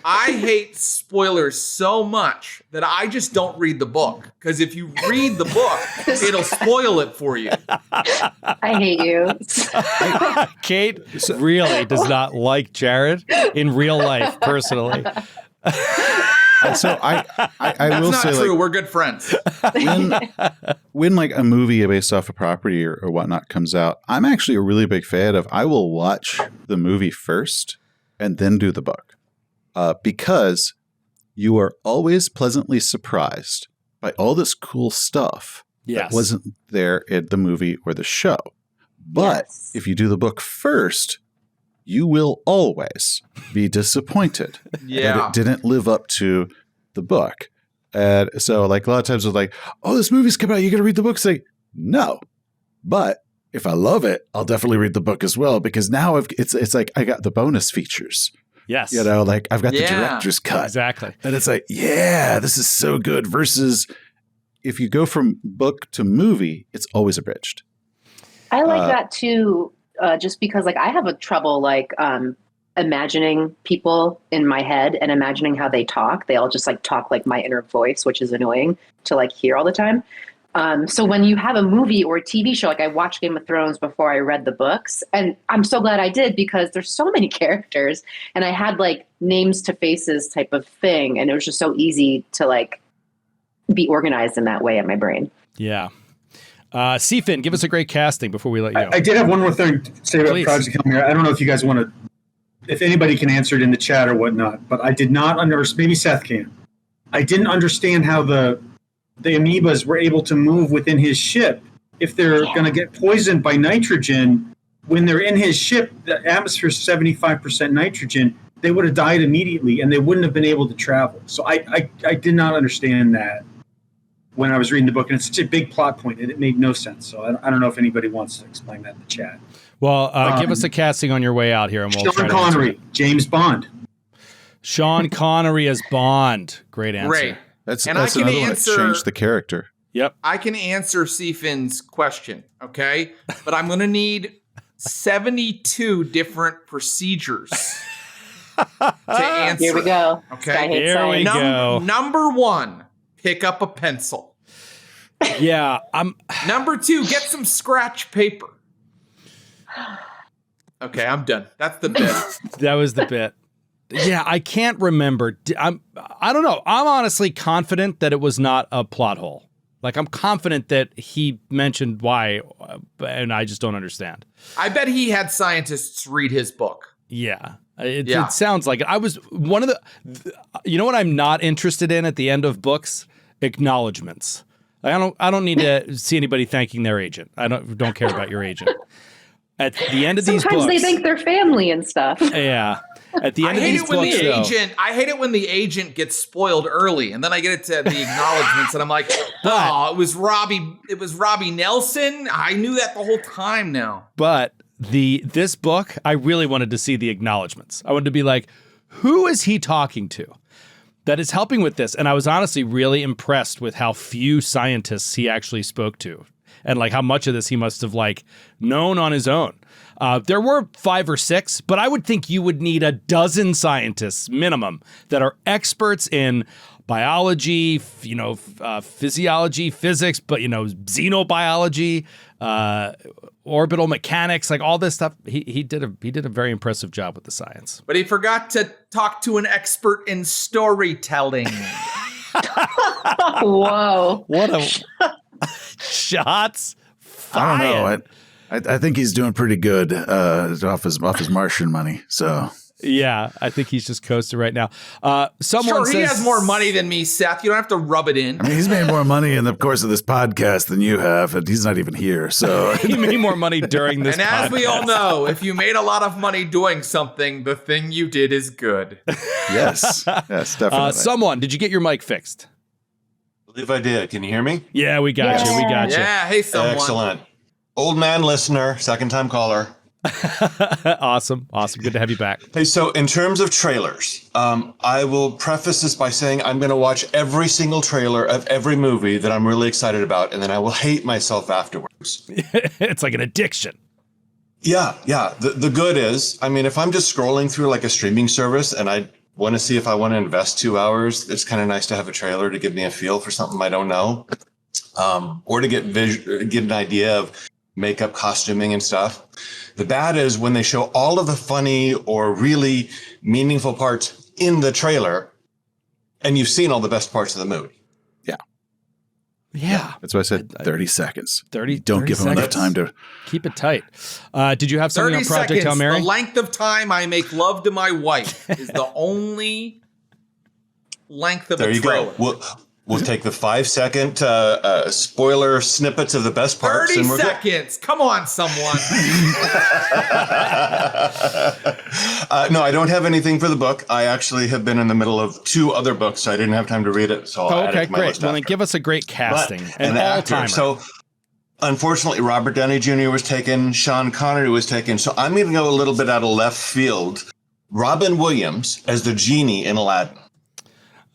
I hate spoilers so much that I just don't read the book. Because if you read the book, it'll spoil it for you. I hate you. Kate really does not like Jared in real life, personally. So I will That's say, not true. like, We're good friends. when like a movie based off a property or whatnot comes out, I'm actually a really big fan of. I will watch the movie first and then do the book, because you are always pleasantly surprised by all this cool stuff that wasn't there in the movie or the show. But if you do the book first, you will always be disappointed that it didn't live up to the book. And so, like, a lot of times it's like, oh, this movie's coming out, you got to read the book. Say, no. But if I love it, I'll definitely read the book as well, because now it's like I got the bonus features. Yes. You know, like I've got the director's cut. Exactly. And it's like, yeah, this is so good. Versus if you go from book to movie, it's always abridged. I like that too, just because like I have a trouble like imagining people in my head and imagining how they talk. They all just like talk like my inner voice, which is annoying to like hear all the time. So when you have a movie or a TV show, like I watched Game of Thrones before I read the books, and I'm so glad I did because there's so many characters and I had like names to faces type of thing. And it was just so easy to like be organized in that way in my brain. Yeah. CFIN, give us a great casting before we let you go. I did have one more thing to say about Project Hail Mary. I don't know if you guys want to, if anybody can answer it in the chat or whatnot, but I did not understand, maybe Seth can. I didn't understand how the amoebas were able to move within his ship. If they're going to get poisoned by nitrogen, when they're in his ship, the atmosphere is 75% nitrogen, they would have died immediately and they wouldn't have been able to travel. So I did not understand that when I was reading the book, and it's such a big plot point, and it made no sense. So I don't know if anybody wants to explain that in the chat. Well, give us a casting on your way out here, and we'll Sean Connery, James Bond. Sean Connery as Bond. Great answer. Great. That's I can another one that answer. changed the character. Yep. I can answer CFIN's question, okay? But I'm going to need 72 different procedures to answer. Here we go. Okay. Here we go. Number one, pick up a pencil. Yeah. Number two, get some scratch paper. Okay, I'm done. That's the bit. That was the bit. Yeah, I can't remember. I don't know. I'm honestly confident that it was not a plot hole. Like, I'm confident that he mentioned why, and I just don't understand. I bet he had scientists read his book. Yeah. It sounds like it. I was one of the, you know what I'm not interested in at the end of books? Acknowledgements. I don't need to see anybody thanking their agent. I don't care about your agent. At the end of these books. Sometimes they thank their family and stuff. Yeah. At the end of these books, I hate it when the agent gets spoiled early, and then I get it to the acknowledgments, and I'm like, oh, it was Robbie Nelson. I knew that the whole time now. But this book, I really wanted to see the acknowledgments. I wanted to be like, who is he talking to that is helping with this? And I was honestly really impressed with how few scientists he actually spoke to, and like how much of this he must have like known on his own. There were 5 or 6, but I would think you would need a dozen scientists minimum that are experts in biology, physiology, physics, but xenobiology, orbital mechanics, like all this stuff. He did a very impressive job with the science. But he forgot to talk to an expert in storytelling. Whoa! What a shots fired. I don't know. I think he's doing pretty good off his Martian money. So yeah, I think he's just coasting right now. He has more money than me, Seth. You don't have to rub it in. I mean, he's made more money in the course of this podcast than you have, and he's not even here. So he made more money during this. And as we all know, if you made a lot of money doing something, the thing you did is good. Yes, definitely. Someone, did you get your mic fixed? I believe I did. Can you hear me? Yeah, we got you. We got you. Yeah, hey, someone. Excellent. Old man listener, second time caller. Awesome. Good to have you back. Hey, so in terms of trailers, I will preface this by saying I'm going to watch every single trailer of every movie that I'm really excited about, and then I will hate myself afterwards. It's like an addiction. Yeah. The good is, I mean, if I'm just scrolling through like a streaming service and I want to see if I want to invest 2 hours, it's kind of nice to have a trailer to give me a feel for something I don't know, or to get an idea of makeup, costuming, and stuff. The bad is when they show all of the funny or really meaningful parts in the trailer, and you've seen all the best parts of the movie. Yeah. That's why I said 30 seconds. 30. Don't 30 give them enough seconds. time to Keep it tight. Did you have something 30 on Project seconds, Hail Mary? the length of time I make love to my wife is the only length of There a you trailer. go. We'll take the 5-second spoiler snippets of the best parts. 30 and we're good. seconds. Come on, someone. No, I don't have anything for the book. I actually have been in the middle of 2 other books, so I didn't have time to read it. So I'll add it Okay, to my great. list Well, then after. give us a great casting. But An actor. all-timer. So, unfortunately, Robert Downey Jr. was taken. Sean Connery was taken. So I'm going to go a little bit out of left field. Robin Williams as the genie in Aladdin.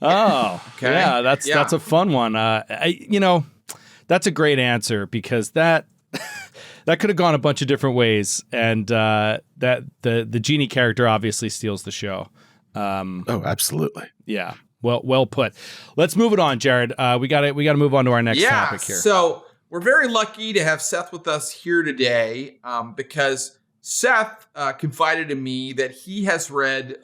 Oh, Okay. yeah, that's a fun one. That's a great answer because that could have gone a bunch of different ways, and that the genie character obviously steals the show. Oh, absolutely. Yeah, well put. Let's move it on, Jared. We got to move on to our next topic here. So we're very lucky to have Seth with us here today because Seth confided in me that he has read.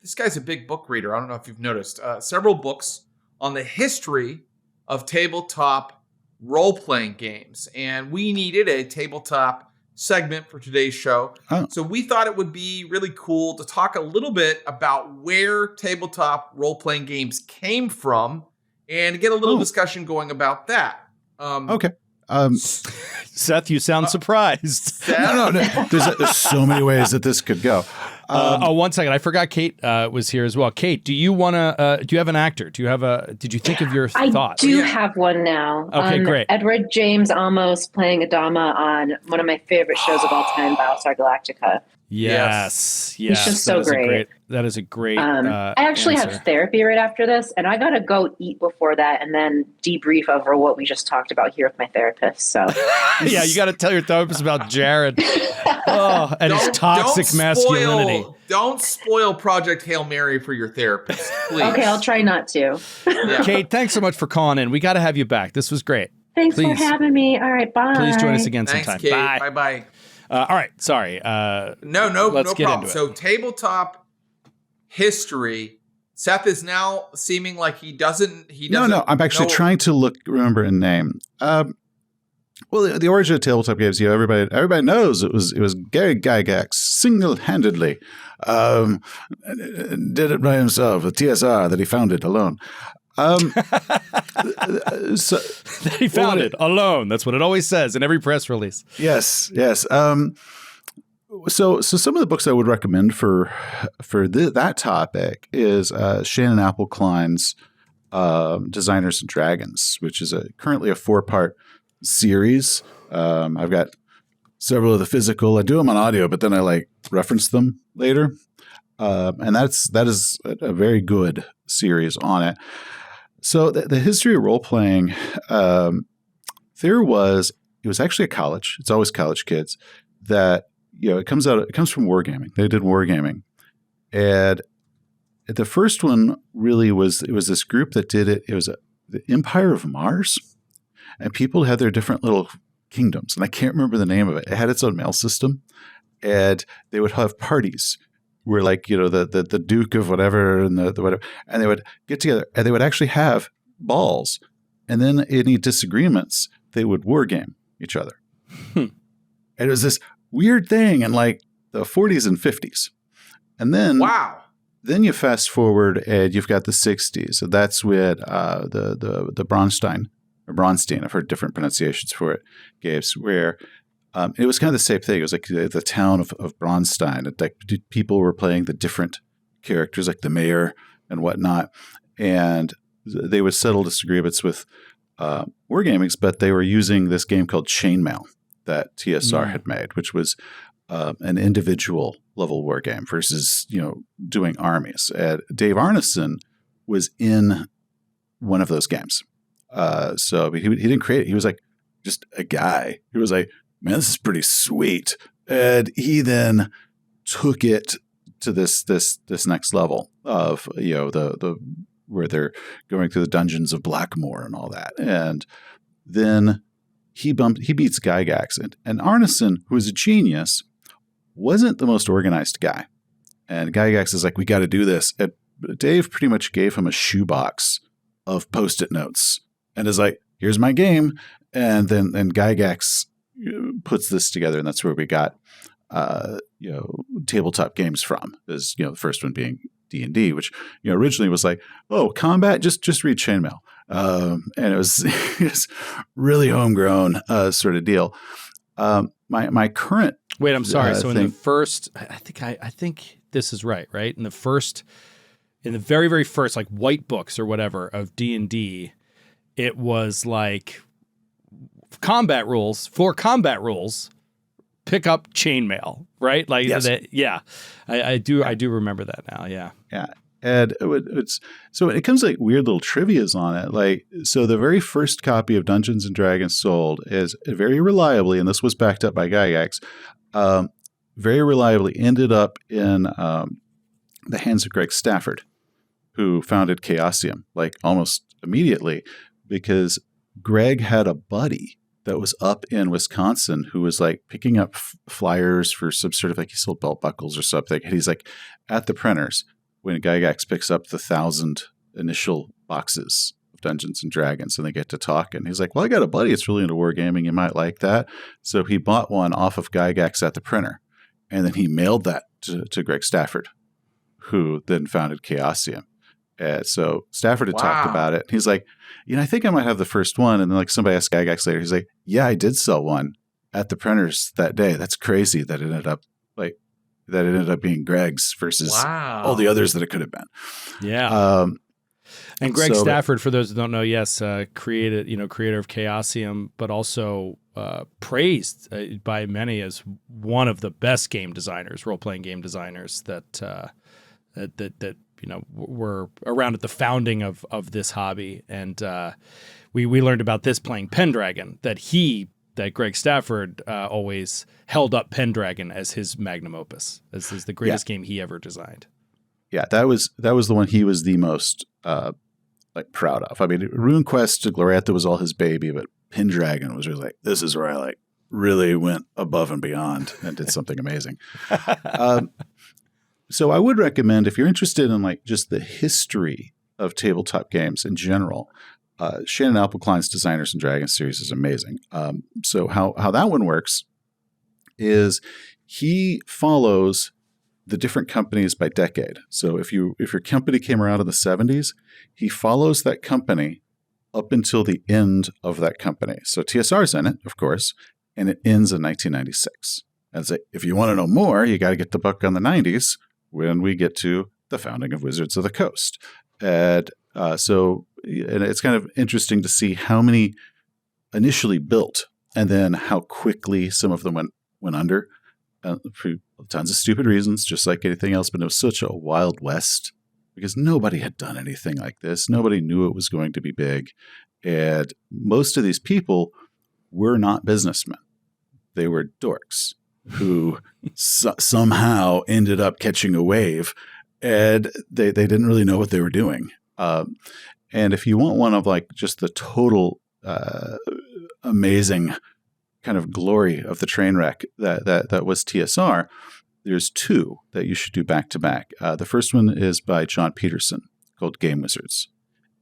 This guy's a big book reader. I don't know if you've noticed several books on the history of tabletop role-playing games. And we needed a tabletop segment for today's show. Oh. So we thought it would be really cool to talk a little bit about where tabletop role-playing games came from and get a little discussion going about that. Okay. Seth, you sound surprised. No. There's so many ways that this could go. 1 second. I forgot Kate was here as well. Kate, do you want to? Do you have an actor? Did you think of your thought? I do have one now. Okay, great. Edward James Olmos playing Adama on one of my favorite shows of all time, Battlestar Galactica. Yes. He's just so great. That is a great. I actually answer. have therapy right after this, and I gotta go eat before that, and then debrief over what we just talked about here with my therapist. So, yeah, you got to tell your therapist about Jared and his toxic masculinity. Don't spoil Project Hail Mary for your therapist, please. okay, I'll try not to. Kate, thanks so much for calling in. We got to have you back. This was great. Thanks for having me. All right, bye. Please join us again Thanks, sometime. Kate. Bye. Bye. All right. Sorry. No let's get problem. into it. So tabletop history. Seth is now seeming like he doesn't. No. I'm actually trying to remember a name. Well, the origin of tabletop games, everybody knows it was Gary Gygax single-handedly did it by himself, a TSR that he founded alone. So he found it alone. That's what it always says in every press release. Yes. So some of the books I would recommend for that topic is Shannon Appleklein's Designers and Dragons, which is currently a 4-part series. I've got several of the physical. I do them on audio, but then I reference them later. And that is a very good series on it. So the history of role playing, it was actually a college. It's always college kids that, it comes from wargaming. They did wargaming. And the first one really was this group that did it. It was the Empire of Mars, and people had their different little kingdoms. And I can't remember the name of it. It had its own mail system, and they would have parties where the Duke of whatever and the whatever, and they would get together and they would actually have balls, and then any disagreements they would war game each other. And it was this weird thing in the 40s and 50s, and then then you fast forward and you've got the 60s. So that's with the Bronstein. I've heard different pronunciations for it. Games where. It was kind of the same thing. It was like the town of Bronstein. People were playing the different characters, like the mayor and whatnot, and they would settle disagreements with wargamings. But they were using this game called Chainmail that TSR had made, which was an individual level war game versus doing armies. And Dave Arneson was in one of those games, so he didn't create it. He was just a guy. He was like, man, this is pretty sweet. And he then took it to this next level of, you know, the where they're going through the dungeons of Blackmoor and all that. And then he beats Gygax, and Arneson, who is a genius, wasn't the most organized guy. And Gygax is like, we got to do this. And Dave pretty much gave him a shoebox of Post-it notes and is like, here's my game. And then Gygax puts this together, and that's where we got you know, tabletop games from. Is, you know, the first one being D&D, which, you know, originally was like, oh, combat, just read Chainmail. And it was just really homegrown sort of deal. My current wait, I'm sorry. So in the first, I think this is right? In the very, very first, like white books or whatever of D&D, it was like combat rules, pick up chainmail, right? Like, yes. I do remember that now. Yeah. Yeah. And it's so when it comes to like weird little trivias on it, like, so the very first copy of Dungeons and Dragons sold is very reliably, and this was backed up by Gygax, very reliably ended up in the hands of Greg Stafford, who founded Chaosium, like almost immediately, because Greg had a buddy that was up in Wisconsin who was like picking up flyers for some sort of, like, he sold belt buckles or something. And he's like at the printers when Gygax picks up the 1,000 initial boxes of Dungeons and Dragons, and they get to talk. And he's like, well, I got a buddy that's really into wargaming. You might like that. So he bought one off of Gygax at the printer. And then he mailed that to Greg Stafford, who then founded Chaosium. So Stafford had talked about it. He's like, you know, I think I might have the first one. And then like somebody asked Gygax later, he's like, yeah, I did sell one at the printers that day. That's crazy that it ended up being Greg's versus all the others that it could have been. Yeah. And Greg Stafford, for those who don't know, yes, creator of Chaosium, but also praised by many as one of the best game designers, role-playing game designers that you know, were around at the founding of this hobby. And we learned about this playing Pendragon, that Greg Stafford always held up Pendragon as his magnum opus, as the greatest game he ever designed. Yeah, that was the one he was the most like proud of. I mean, RuneQuest to Glorietta was all his baby, but Pendragon was really like, this is where I like really went above and beyond and did something amazing. So I would recommend, if you're interested in like just the history of tabletop games in general, Shannon Appleklein's Designers and Dragons series is amazing. So how that one works is he follows the different companies by decade. So if your company came around in the 70s, he follows that company up until the end of that company. So TSR's in it, of course, and it ends in 1996. And so if you want to know more, you got to get the book on the 90s when we get to the founding of Wizards of the Coast. And so it's kind of interesting to see how many initially built and then how quickly some of them went under for tons of stupid reasons, just like anything else. But it was such a Wild West because nobody had done anything like this. Nobody knew it was going to be big. And most of these people were not businessmen. They were dorks who somehow ended up catching a wave, and they didn't really know what they were doing. And if you want one of like just the total amazing kind of glory of the train wreck that was TSR, there's two that you should do back to back. The first one is by John Peterson called Game Wizards,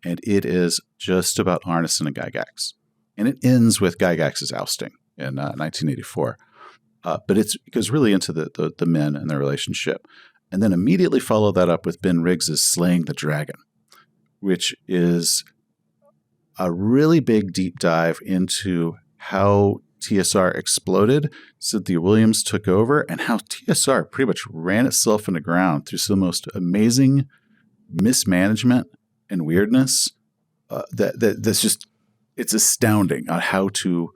and it is just about Arneson and Gygax, and it ends with Gygax's ousting in 1984. But it goes really into the men and their relationship. And then immediately follow that up with Ben Riggs's Slaying the Dragon, which is a really big deep dive into how TSR exploded, Cynthia Williams took over, and how TSR pretty much ran itself in the ground through some of the most amazing mismanagement and weirdness that's just, it's astounding on how to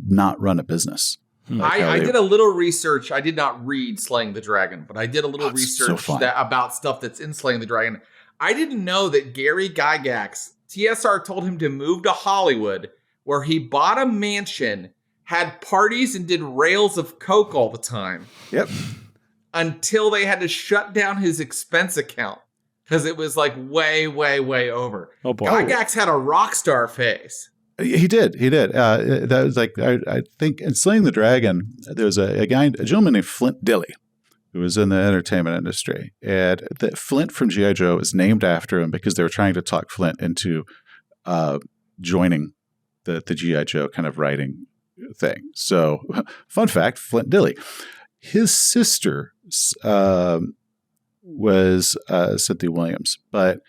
not run a business. I did a little research. I did not read Slaying the Dragon, but I did a little research about stuff that's in Slaying the Dragon. I didn't know that Gary Gygax, TSR told him to move to Hollywood, where he bought a mansion, had parties, and did rails of coke all the time. Yep. until they had to shut down his expense account because it was like way, way, way over. Oh boy. Gygax had a rock star face. He did. That was like, I think in Slaying the Dragon, there was a gentleman named Flint Dilley, who was in the entertainment industry. And Flint from G.I. Joe is named after him because they were trying to talk Flint into joining the G.I. Joe kind of writing thing. So, fun fact, Flint Dilley. His sister was Cynthia Williams, but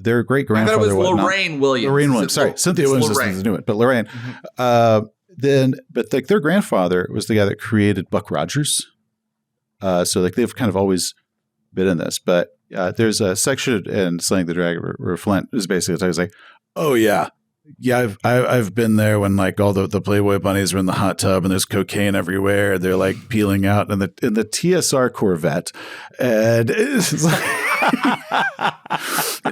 their great-grandfather... I thought it was Lorraine Williams. Lorraine Williams, sorry. Cynthia Williams is new, but Lorraine. But their grandfather was the guy that created Buck Rogers. So like they've kind of always been in this. But there's a section in Slaying the Dragon where Flint is basically like, oh, yeah, I've been there when like all the Playboy bunnies were in the hot tub and there's cocaine everywhere. They're like peeling out in the TSR Corvette, and it's like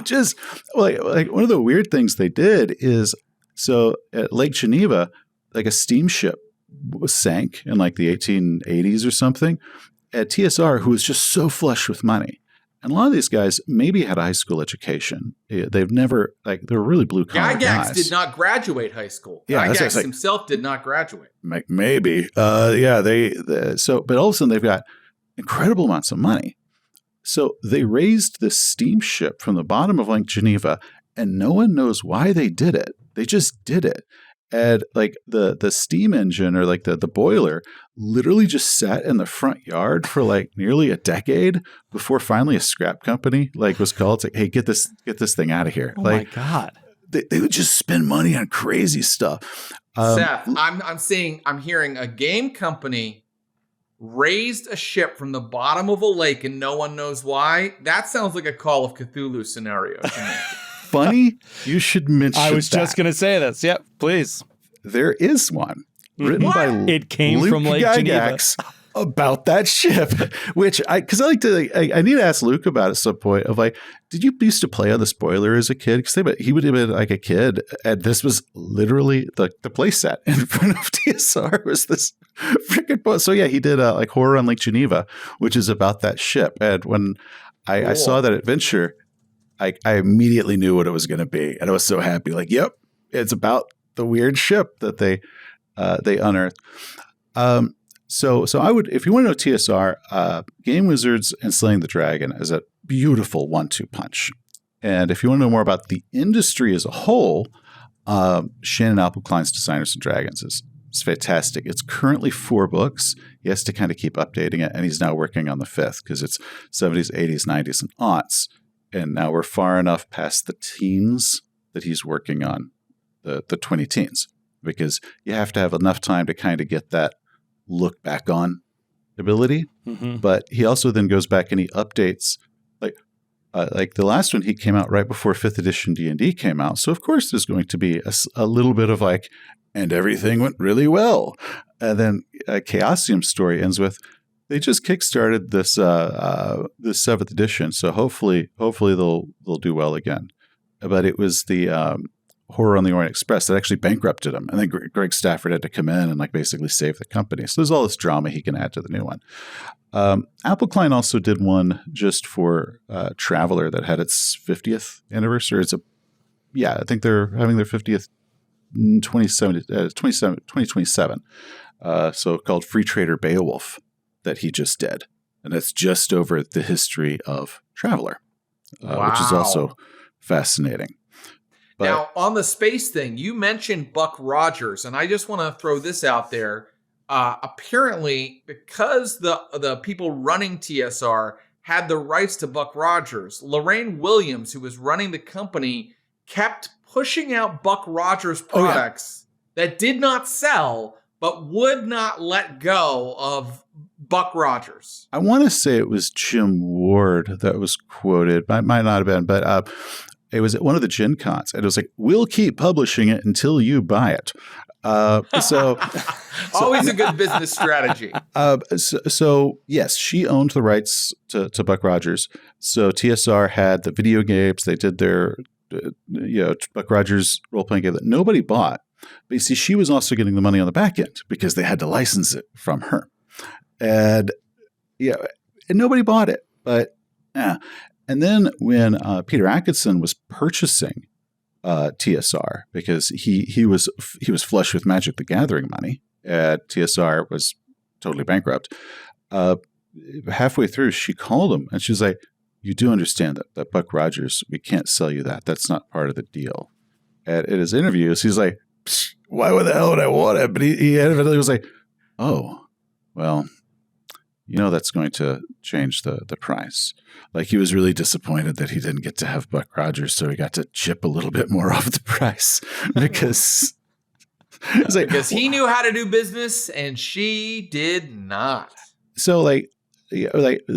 just like one of the weird things they did is so at Lake Geneva, like a steamship sank in like the 1880s or something at TSR, who was just so flush with money. And a lot of these guys maybe had a high school education. They've never, like, they're really blue collar guys. Gygax did not graduate high school. Yeah, Gygax himself did not graduate. Maybe. So, but all of a sudden they've got incredible amounts of money. So they raised this steamship from the bottom of Lake Geneva, and no one knows why they did it. They just did it. And like the steam engine or like the boiler literally just sat in the front yard for like nearly a decade before finally a scrap company like was called. It's like, hey, get this thing out of here. Oh like, my God. They would just spend money on crazy stuff. Seth, I'm hearing a game company raised a ship from the bottom of a lake and no one knows why. That sounds like a Call of Cthulhu scenario to me. Funny you should mention I was that. just going to say this. Yep, please. There is one written by It came Luke from Lake Gygax about that ship, which I need to ask Luke about at some point of like, did you used to play on the spoiler as a kid? Because he would have been like a kid, and this was literally the play set in front of TSR was this freaking boat. So yeah, he did like Horror on Lake Geneva, which is about that ship. And when I saw that adventure, I immediately knew what it was going to be, and I was so happy. Like, yep, it's about the weird ship that they unearthed. So I would, if you want to know TSR, Game Wizards and Slaying the Dragon is a beautiful 1-2 punch. And if you want to know more about the industry as a whole, Shannon Appleklein's Designers and Dragons is fantastic. It's currently 4 books. He has to kind of keep updating it, and he's now working on the 5th because it's 70s, 80s, 90s, and aughts. And now we're far enough past the teens that he's working on the 20 teens, because you have to have enough time to kind of get that look back on ability. Mm-hmm. But he also then goes back and he updates, like the last one, he came out right before 5th edition D&D came out. So of course there's going to be a little bit of like, and everything went really well. And then Chaosium's story ends with, they just kickstarted this 7th edition, so hopefully they'll do well again. But it was the Horror on the Orient Express that actually bankrupted him, and then Greg Stafford had to come in and like basically save the company. So there's all this drama he can add to the new one. Appelklein also did one just for Traveler that had its 50th anniversary. I think they're having their 50th in 2027. So called Free Trader Beowulf, that he just did. And it's just over the history of Traveler, which is also fascinating. But, now, on the space thing, you mentioned Buck Rogers, and I just want to throw this out there. Apparently, because the people running TSR had the rights to Buck Rogers, Lorraine Williams, who was running the company, kept pushing out Buck Rogers products that did not sell, but would not let go of Buck Rogers. I want to say it was Jim Ward that was quoted. Might not have been, but it was at one of the Gen Cons, and it was like, we'll keep publishing it until you buy it. So always a good business strategy. So yes, she owned the rights to Buck Rogers. So TSR had the video games. They did their Buck Rogers role-playing game that nobody bought. But you see, she was also getting the money on the back end because they had to license it from her. And and nobody bought it. But and then when Peter Atkinson was purchasing TSR, because he was flush with Magic the Gathering money, TSR was totally bankrupt. Halfway through, she called him and she's like, "You do understand that Buck Rogers, we can't sell you that. That's not part of the deal." And in his interviews, he's like, "Why the hell would I want it?" But he evidently was like, "Oh, well, that's going to change the price." Like, he was really disappointed that he didn't get to have Buck Rogers, so he got to chip a little bit more off the price because because he knew how to do business and she did not. So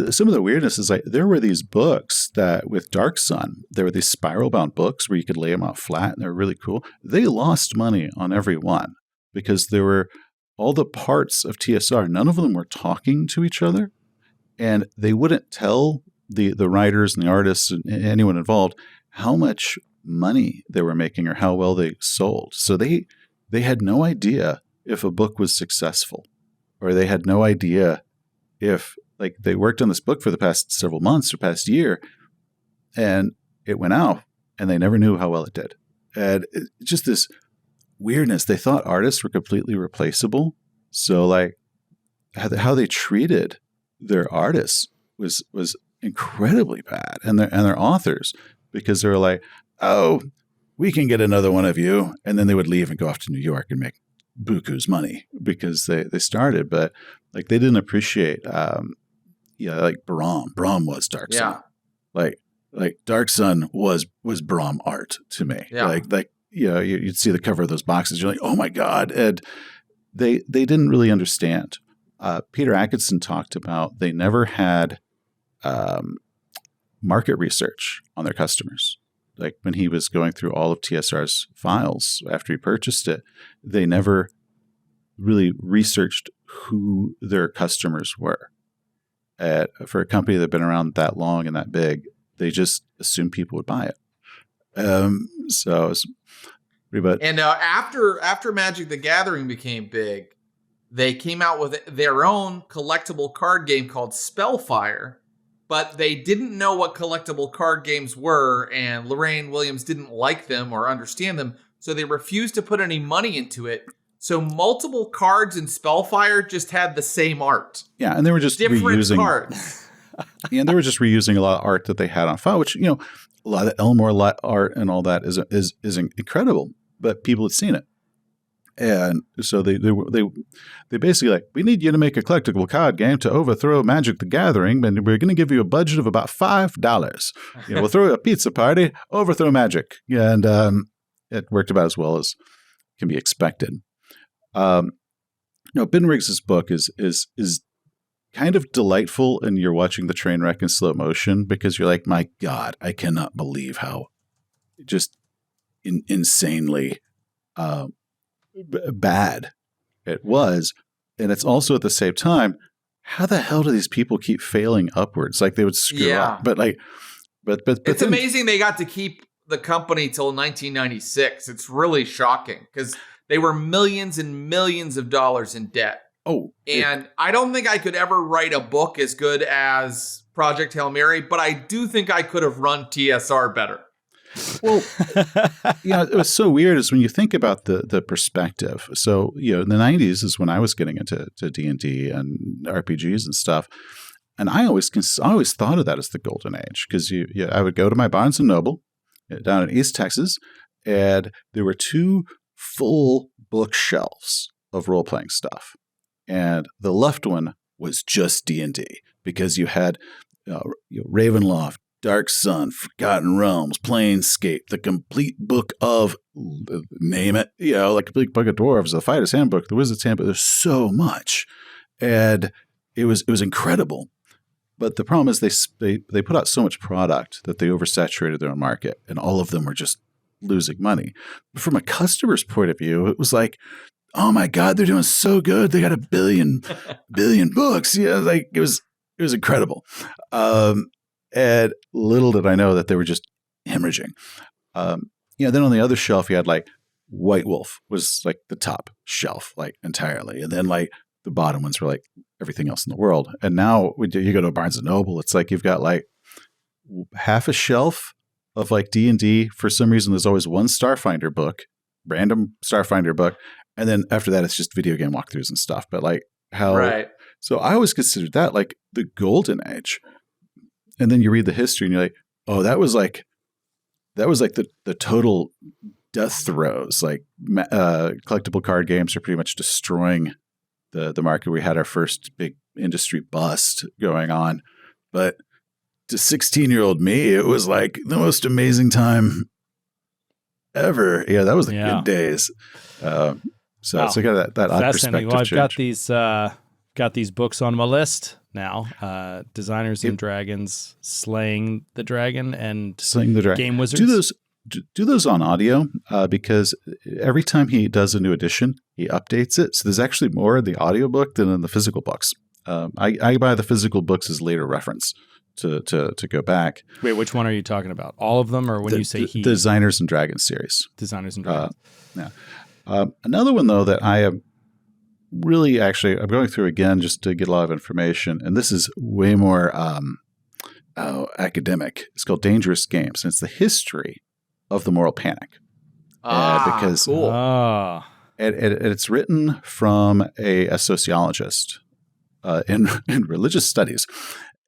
some of the weirdness is there were these books that with Dark Sun, there were these spiral bound books where you could lay them out flat and they're really cool. They lost money on every one because there were all the parts of TSR. None of them were talking to each other, and they wouldn't tell the writers and the artists and anyone involved how much money they were making or how well they sold. So they had no idea if a book was successful, or they had no idea if they worked on this book for the past several months or past year, and it went out and they never knew how well it did. And just this weirdness. They thought artists were completely replaceable. So how they treated their artists was incredibly bad, and their authors, because they were like, "Oh, we can get another one of you," and then they would leave and go off to New York and make buku's money because they started, but they didn't appreciate Brahm was Dark Sun. Like Dark Sun was Brahm art to me. You'd see the cover of those boxes, you're like, "Oh my God." And they didn't really understand. Peter Atkinson talked about they never had market research on their customers. Like when he was going through all of TSR's files after he purchased it, they never really researched who their customers were. For a company that had been around that long and that big, they just assumed people would buy it. So it was pretty bad. And after Magic the Gathering became big, they came out with their own collectible card game called Spellfire, but they didn't know what collectible card games were, and Lorraine Williams didn't like them or understand them, so they refused to put any money into it. So multiple cards in Spellfire just had the same art. Yeah, and they were just different reusing cards. And they were just reusing a lot of art that they had on file, which, a lot of Elmore art and all that is incredible, but people had seen it. And so they basically we need you to make a collectible card game to overthrow Magic the Gathering, and we're going to give you a budget of about $5. We'll throw you a pizza party, overthrow Magic. And it worked about as well as can be expected. Ben Riggs's book is kind of delightful, and you're watching the train wreck in slow motion because you're like, my God, I cannot believe how just insanely bad it was. And it's also at the same time, how the hell do these people keep failing upwards? Like they would screw up, but it's amazing they got to keep the company till 1996. It's really shocking because they were millions and millions of dollars in debt. And I don't think I could ever write a book as good as Project Hail Mary, but I do think I could have run TSR better. Well, it was so weird is when you think about the perspective. So, in the 90s is when I was getting into D&D and RPGs and stuff. And I always thought of that as the golden age because I would go to my Barnes & Noble down in East Texas, and there were 2 full bookshelves of role-playing stuff. And the left one was just D&D because you had Ravenloft, Dark Sun, Forgotten Realms, Planescape, the complete book of, name it, like a complete book of dwarves, the Fighter's Handbook, the Wizard's Handbook. There's so much, and it was incredible. But the problem is they put out so much product that they oversaturated their own market, and all of them were just losing money. But from a customer's point of view, it was like, oh my God, they're doing so good. They got a billion books. It was incredible. And little did I know that they were just hemorrhaging. Then on the other shelf, you had White Wolf was the top shelf, entirely. And then the bottom ones were everything else in the world. And now you go to Barnes and Noble, it's like you've got like half a shelf of like D&D. For some reason, there's always one Starfinder book, random Starfinder book. And then after that, it's just video game walkthroughs and stuff. But like how, Right. So I always considered that like the golden age. And then you read the history and you're like, oh, that was like the total death throes. Like collectible card games are pretty much destroying the market. We had our first big industry bust going on, but to 16-year-old me, it was like the most amazing time ever. Yeah, that was the good days. So I got that odd perspective. Well, I've change. got these books on my list now. Designers and Dragons, Slaying the Dragon, and Slaying the Dragon. Game Wizards. Do those on audio because every time he does a new edition, he updates it. So there's actually more in the audiobook than in the physical books. I buy the physical books as later reference to go back. Wait, which one are you talking about? All of them, or when you say he? Designers and Dragons series. Designers and Dragons. Yeah. Another one though that I am really I'm going through again just to get a lot of information, and this is way more academic. It's called Dangerous Games, and it's the history of the moral panic. Because cool. And it's written from a sociologist in religious studies.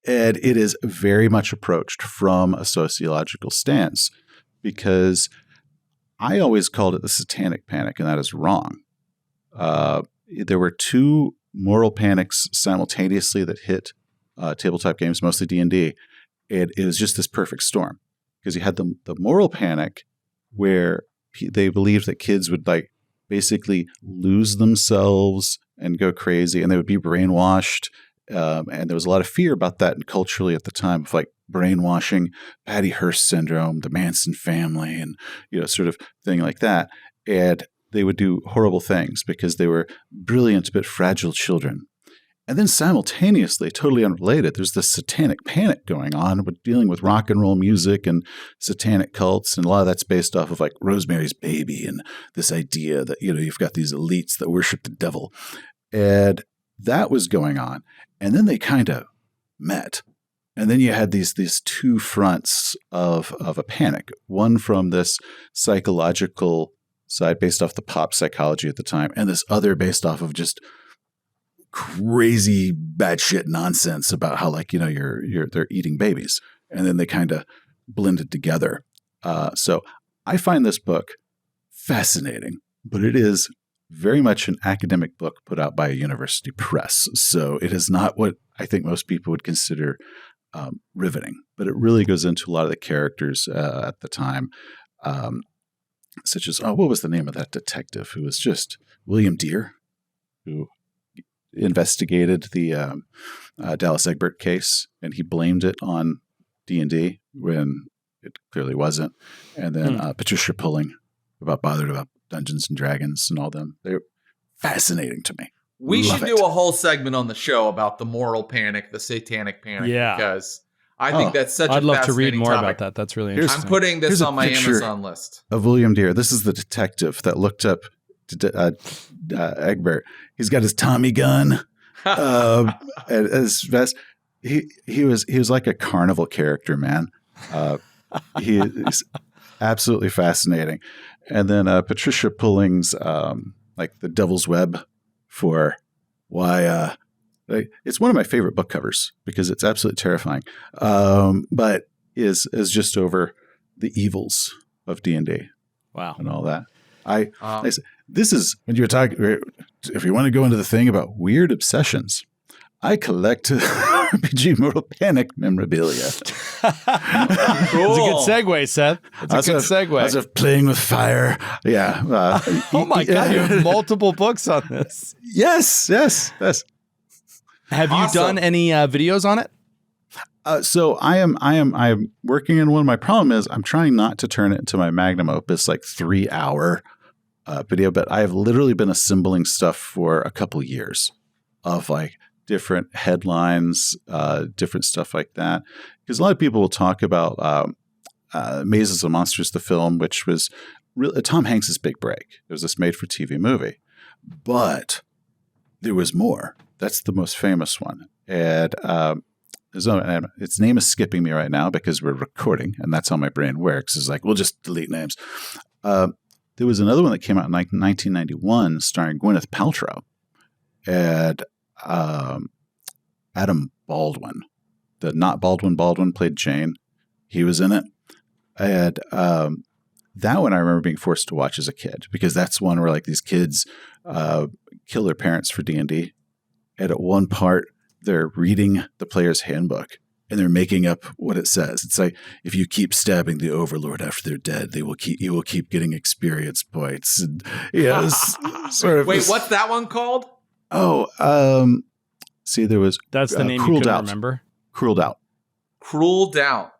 And it is very much approached from a sociological stance, because I always called it the satanic panic, and that is wrong. There were two moral panics simultaneously that hit tabletop games, mostly D&D. It was just this perfect storm, because you had the moral panic where they believed that kids would like basically lose themselves and go crazy, and they would be brainwashed. And there was a lot of fear about that, and culturally at the time of like brainwashing, Patty Hearst syndrome, the Manson family, and sort of thing like that. And they would do horrible things because they were brilliant but fragile children. And then simultaneously, totally unrelated, there's this satanic panic going on with dealing with rock and roll music and satanic cults. And a lot of that's based off of like Rosemary's Baby and this idea that, you've got these elites that worship the devil. And that was going on. And then they kind of met. And then you had these two fronts of a panic, one from this psychological side based off the pop psychology at the time, and this other based off of just crazy batshit nonsense about how they're eating babies, and then they kind of blended together. So I find this book fascinating, but it is very much an academic book put out by a university press. So it is not what I think most people would consider riveting, but it really goes into a lot of the characters at the time, such as what was the name of that detective who was just William Deere, who investigated the Dallas Egbert case, and he blamed it on D&D when it clearly wasn't. And then Patricia Pulling, bothered about Dungeons and Dragons and all them. They're fascinating to me. We should do a whole segment on the show about the moral panic, the satanic panic, because I think that's such a fascinating I'd love to read more topic. about that. That's really interesting. I'm putting this on my Amazon list. Of William Deere. This is the detective that looked up Egbert. He's got his Tommy gun at his vest. He was like a carnival character, man. He's absolutely fascinating. And then Patricia Pulling's like the Devil's Web for why it's one of my favorite book covers because it's absolutely terrifying. But is just over the evils of D&D. Wow. And all that. This is when you were talking, if you want to go into the thing about weird obsessions, I collect RPG Mortal Panic memorabilia. Cool. It's a good segue, Seth. It's a good segue. I was playing with fire. Yeah. Oh my God, you have multiple books on this. Yes. Have you done any videos on it? So I am working on one. My problem is I'm trying not to turn it into my magnum opus, like 3-hour video, but I have literally been assembling stuff for a couple years of like different headlines, different stuff like that. Because a lot of people will talk about Mazes and Monsters, the film, which was really Tom Hanks's big break. It was this made-for-TV movie, but there was more That's the most famous one. And its name is skipping me right now because we're recording, and that's how my brain works. It's like, we'll just delete names. There was another one that came out in 1991 starring Gwyneth Paltrow and Adam Baldwin. Not Baldwin played Jane. He was in it. And that one I remember being forced to watch as a kid because that's one where like these kids kill their parents for D&D. And at one part, they're reading the player's handbook and they're making up what it says. It's like, if you keep stabbing the Overlord after they're dead, you will keep getting experience points. And sort of. Wait, what's that one called? Oh, see, there was that's the name you couldn't remember. Cruel Doubt. Cruel Doubt.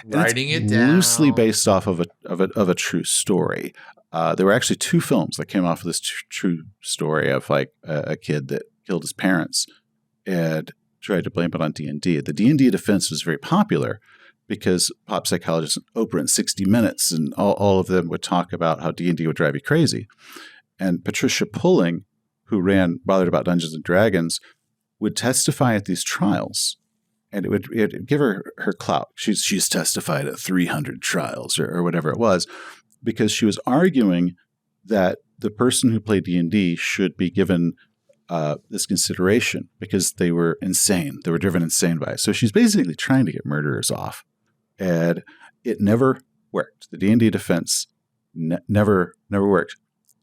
Writing it down. Loosely based off of a true story. There were actually 2 films that came off of this true story of like a kid that killed his parents and tried to blame it on D&D. The D&D defense was very popular because pop psychologists, Oprah in 60 Minutes, and all of them would talk about how D&D would drive you crazy. And Patricia Pulling, who ran Bothered About Dungeons and Dragons, would testify at these trials. And it would give her clout. She's testified at 300 trials or whatever it was, because she was arguing that the person who played D&D should be given this consideration because they were insane. They were driven insane by it. So she's basically trying to get murderers off. And it never worked. The D&D defense never worked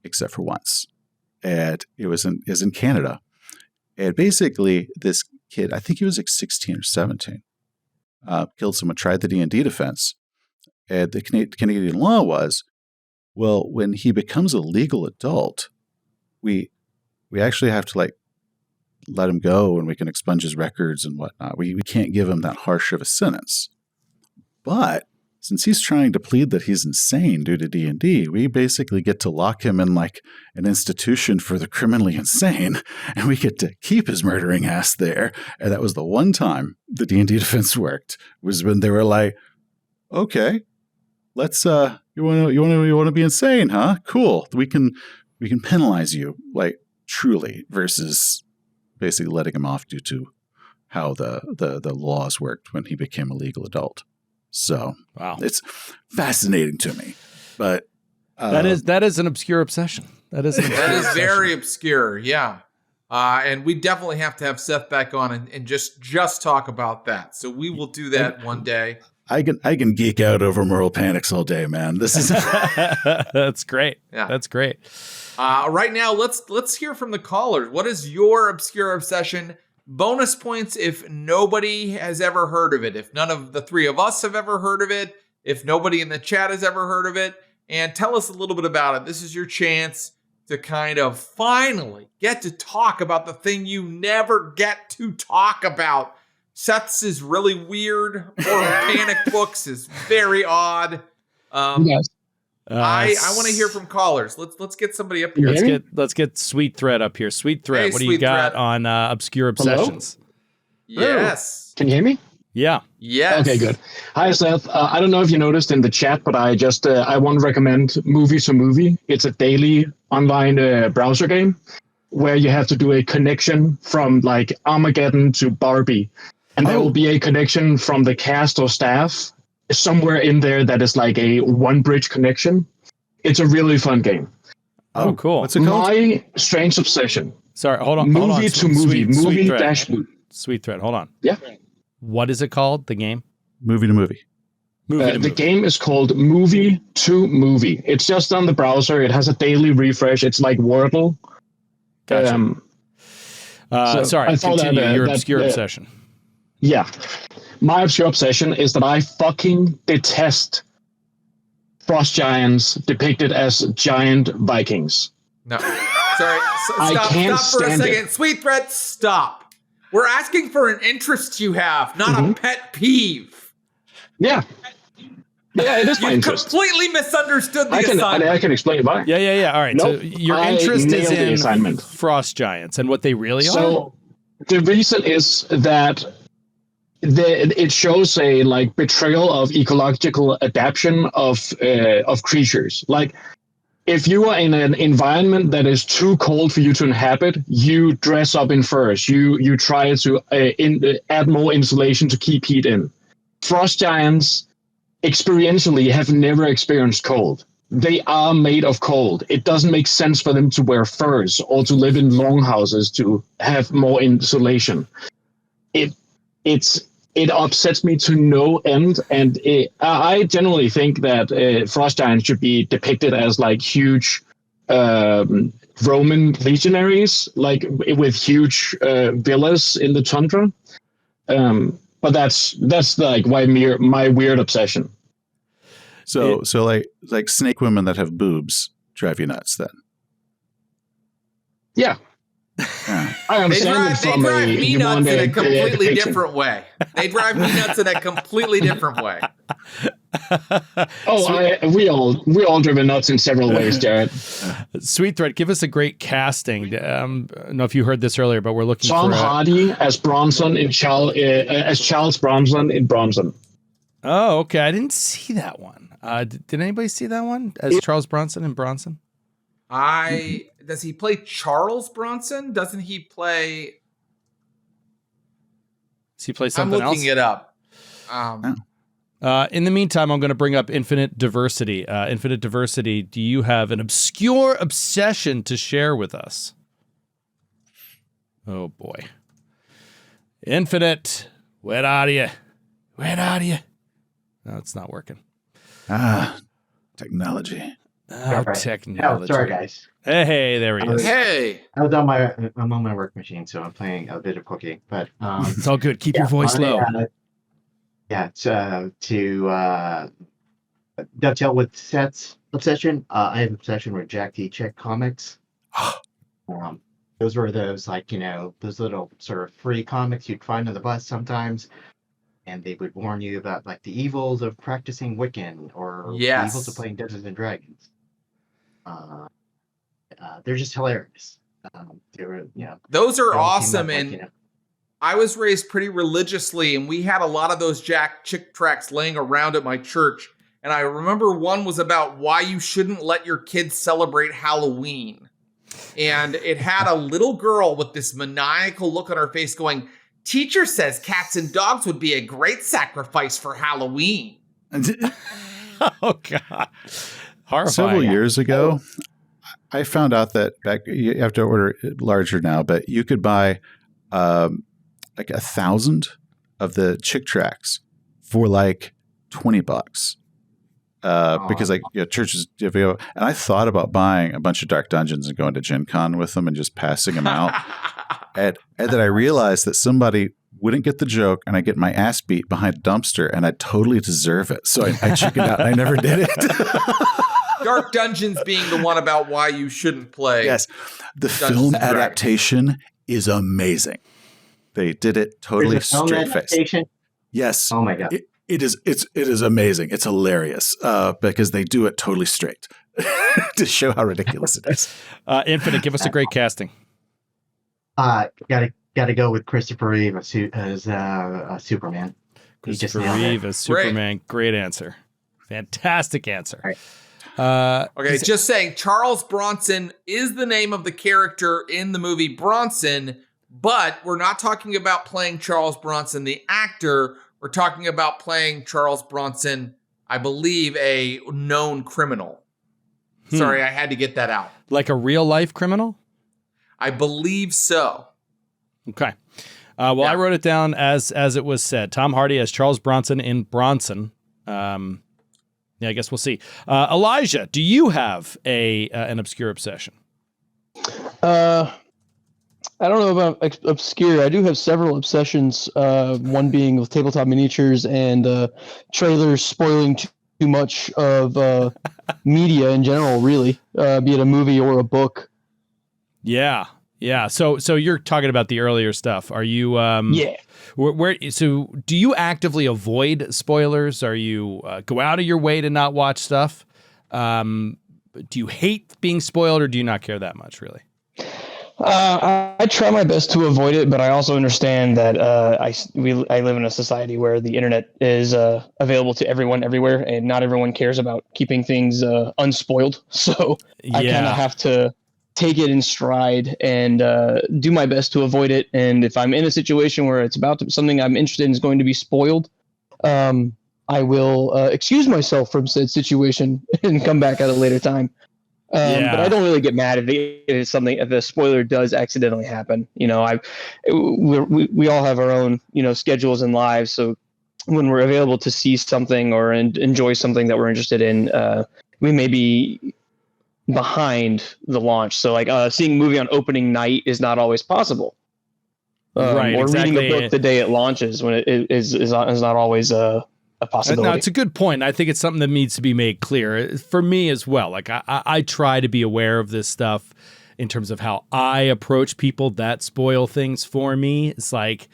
except for once. And it was in Canada. And basically this kid, I think he was like 16 or 17, killed someone, tried the D&D defense. And the Canadian law was, well, when he becomes a legal adult, we actually have to like let him go and we can expunge his records and whatnot. We can't give him that harsh of a sentence. But since he's trying to plead that he's insane due to D&D, we basically get to lock him in like an institution for the criminally insane, and we get to keep his murdering ass there. And that was the one time the D&D defense worked, was when they were like, okay, let's you want to be insane, huh? Cool. We can penalize you like truly versus basically letting him off due to how the laws worked when he became a legal adult. So wow, it's fascinating to me, but that is an obscure obsession. That is very obscure, yeah. And we definitely have to have Seth back on and just talk about that. So we will do that one day. I can geek out over moral panics all day, man. This is that's great. Yeah, that's great. Right now, let's hear from the callers. What is your obscure obsession? Bonus points if nobody has ever heard of it. If none of the 3 of us have ever heard of it. If nobody in the chat has ever heard of it. And tell us a little bit about it. This is your chance to kind of finally get to talk about the thing you never get to talk about. Seth's is really weird. Horror Panic Books is very odd. Yes. I want to hear from callers. Let's get somebody up here. Let's get Sweet Thread up here. Sweet Thread, hey, what do you got on obscure obsessions? Hello? Yes. Can you hear me? Yeah. Yes. Okay, good. Hi, Seth. I don't know if you noticed in the chat, but I just I want to recommend Movie to Movie. It's a daily online browser game where you have to do a connection from like Armageddon to Barbie, and there will be a connection from the cast or staff somewhere in there that is like a one bridge connection. It's a really fun game. Oh, cool. What's it called? My strange obsession. Sorry, hold on. Movie to movie. Movie dash movie. Sweet Thread, hold on. Yeah. What is it called, the game? Movie to Movie. The game is called Movie to Movie. It's just on the browser. It has a daily refresh. It's like Wordle. Gotcha. Sorry, continue your obscure obsession. Yeah. My obscure obsession is that I fucking detest frost giants depicted as giant Vikings. No. Sorry. I can't stop for a stand second. it. Sweet Thread, stop. We're asking for an interest you have, not a pet peeve. Yeah. Yeah, it is my interest. Completely misunderstood the assignment. I can explain why. Yeah. All right. Nope. So your interest is the in assignment. frost giants and what they really are? So the reason is that it shows a like betrayal of ecological adaptation of creatures. Like if you are in an environment that is too cold for you to inhabit, you dress up in furs. You try to add more insulation to keep heat in. Frost giants experientially have never experienced cold. They are made of cold. It doesn't make sense for them to wear furs or to live in longhouses to have more insulation. It upsets me to no end, and I generally think that frost giants should be depicted as like huge Roman legionaries, like with huge villas in the tundra. But that's like my weird obsession. So like snake women that have boobs drive you nuts then? Yeah. I understand they drive me nuts in a completely different way. They drive me nuts in a completely different way. We all driven nuts in several ways, Jared. Sweet Thread, give us a great casting. I don't know if you heard this earlier, but we're looking Tom for Hardy as Bronson as Charles Bronson in Bronson. Oh, okay. I didn't see that one. Did anybody see that one as Charles Bronson in Bronson? Does he play Charles Bronson? Doesn't he play? Does he play something else? I'm looking it up. In the meantime, I'm going to bring up Infinite Diversity. Infinite Diversity, do you have an obscure obsession to share with us? Oh, boy. Infinite, where are you? Where are you? No, it's not working. Technology. Technology. Oh, sorry, guys. Hey, there he is. Hey. I'm on my work machine, so I'm playing a bit of cooking. But it's all good. Keep your voice low. To dovetail with Seth's obsession, I have an obsession with Jack T. Chick comics. Those were those those little sort of free comics you'd find on the bus sometimes, and they would warn you about like the evils of practicing Wiccan or the evils of playing Dungeons and Dragons. They're just hilarious. They were, those are awesome, and I was raised pretty religiously, and we had a lot of those Jack Chick tracts laying around at my church. And I remember one was about why you shouldn't let your kids celebrate Halloween. And it had a little girl with this maniacal look on her face going, "Teacher says cats and dogs would be a great sacrifice for Halloween." Oh, God. Horrifying. Several years ago, I found out that you have to order it larger now, but you could buy like 1,000 of the Chick tracts for like $20. Because churches, and I thought about buying a bunch of Dark Dungeons and going to Gen Con with them and just passing them out. and then I realized that somebody wouldn't get the joke, and I get my ass beat behind a dumpster, and I totally deserve it. So I chickened out and I never did it. Dark Dungeons being the one about why you shouldn't play. Yes. The film adaptation is amazing. They did it totally straight face. Yes. Oh my God. It is amazing. It's hilarious because they do it totally straight to show how ridiculous it is. Infinite, give us a great casting. Gotta go with Christopher Reeve as Superman. Christopher Reeve as Superman. Great answer. Fantastic answer. Okay, just saying, Charles Bronson is the name of the character in the movie Bronson, but we're not talking about playing Charles Bronson, the actor. We're talking about playing Charles Bronson, I believe, a known criminal. Sorry, I had to get that out. Like a real life criminal? I believe so. Okay. I wrote it down as it was said. Tom Hardy as Charles Bronson in Bronson. I guess we'll see. Elijah, do you have an obscure obsession? I don't know about obscure. I do have several obsessions. One being with tabletop miniatures and trailers spoiling too much of media in general, really, be it a movie or a book. Yeah. So you're talking about the earlier stuff. Are you? Yeah. So do you actively avoid spoilers? Are you go out of your way to not watch stuff? Do you hate being spoiled, or do you not care that much, really? I try my best to avoid it, but I also understand that I live in a society where the internet is available to everyone everywhere, and not everyone cares about keeping things unspoiled. So I kind of have to take it in stride and do my best to avoid it. And if I'm in a situation where it's something I'm interested in is going to be spoiled, I will excuse myself from said situation and come back at a later time. But I don't really get mad if if a spoiler does accidentally happen. You know, we all have our own, schedules and lives. So when we're available to see something or enjoy something that we're interested in, we may be behind the launch. So like seeing a movie on opening night is not always possible. Right, or exactly. reading a book the day it launches when it is not always a possibility. No, it's a good point. I think it's something that needs to be made clear for me as well. Like I try to be aware of this stuff in terms of how I approach people that spoil things for me. It's like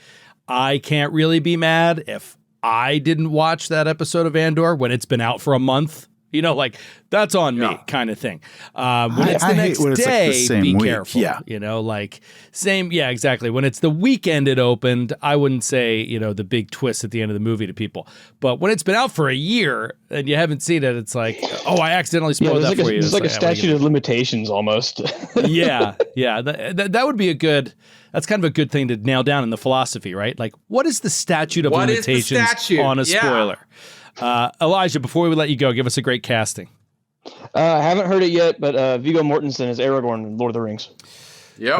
I can't really be mad if I didn't watch that episode of Andor when it's been out for a month. Like that's on me kind of thing. When it's the next day, be careful. Yeah. Yeah, exactly. When it's the weekend it opened, I wouldn't say, the big twist at the end of the movie to people. But when it's been out for a year and you haven't seen it, it's like, oh, I accidentally spoiled that for you. It's like a statute of limitations almost. Yeah. That would be that's kind of a good thing to nail down in the philosophy, right? Like, what is the statute of limitations on a spoiler? Elijah, before we let you go, give us a great casting. I haven't heard it yet, but Viggo Mortensen is Aragorn in Lord of the Rings. Yeah,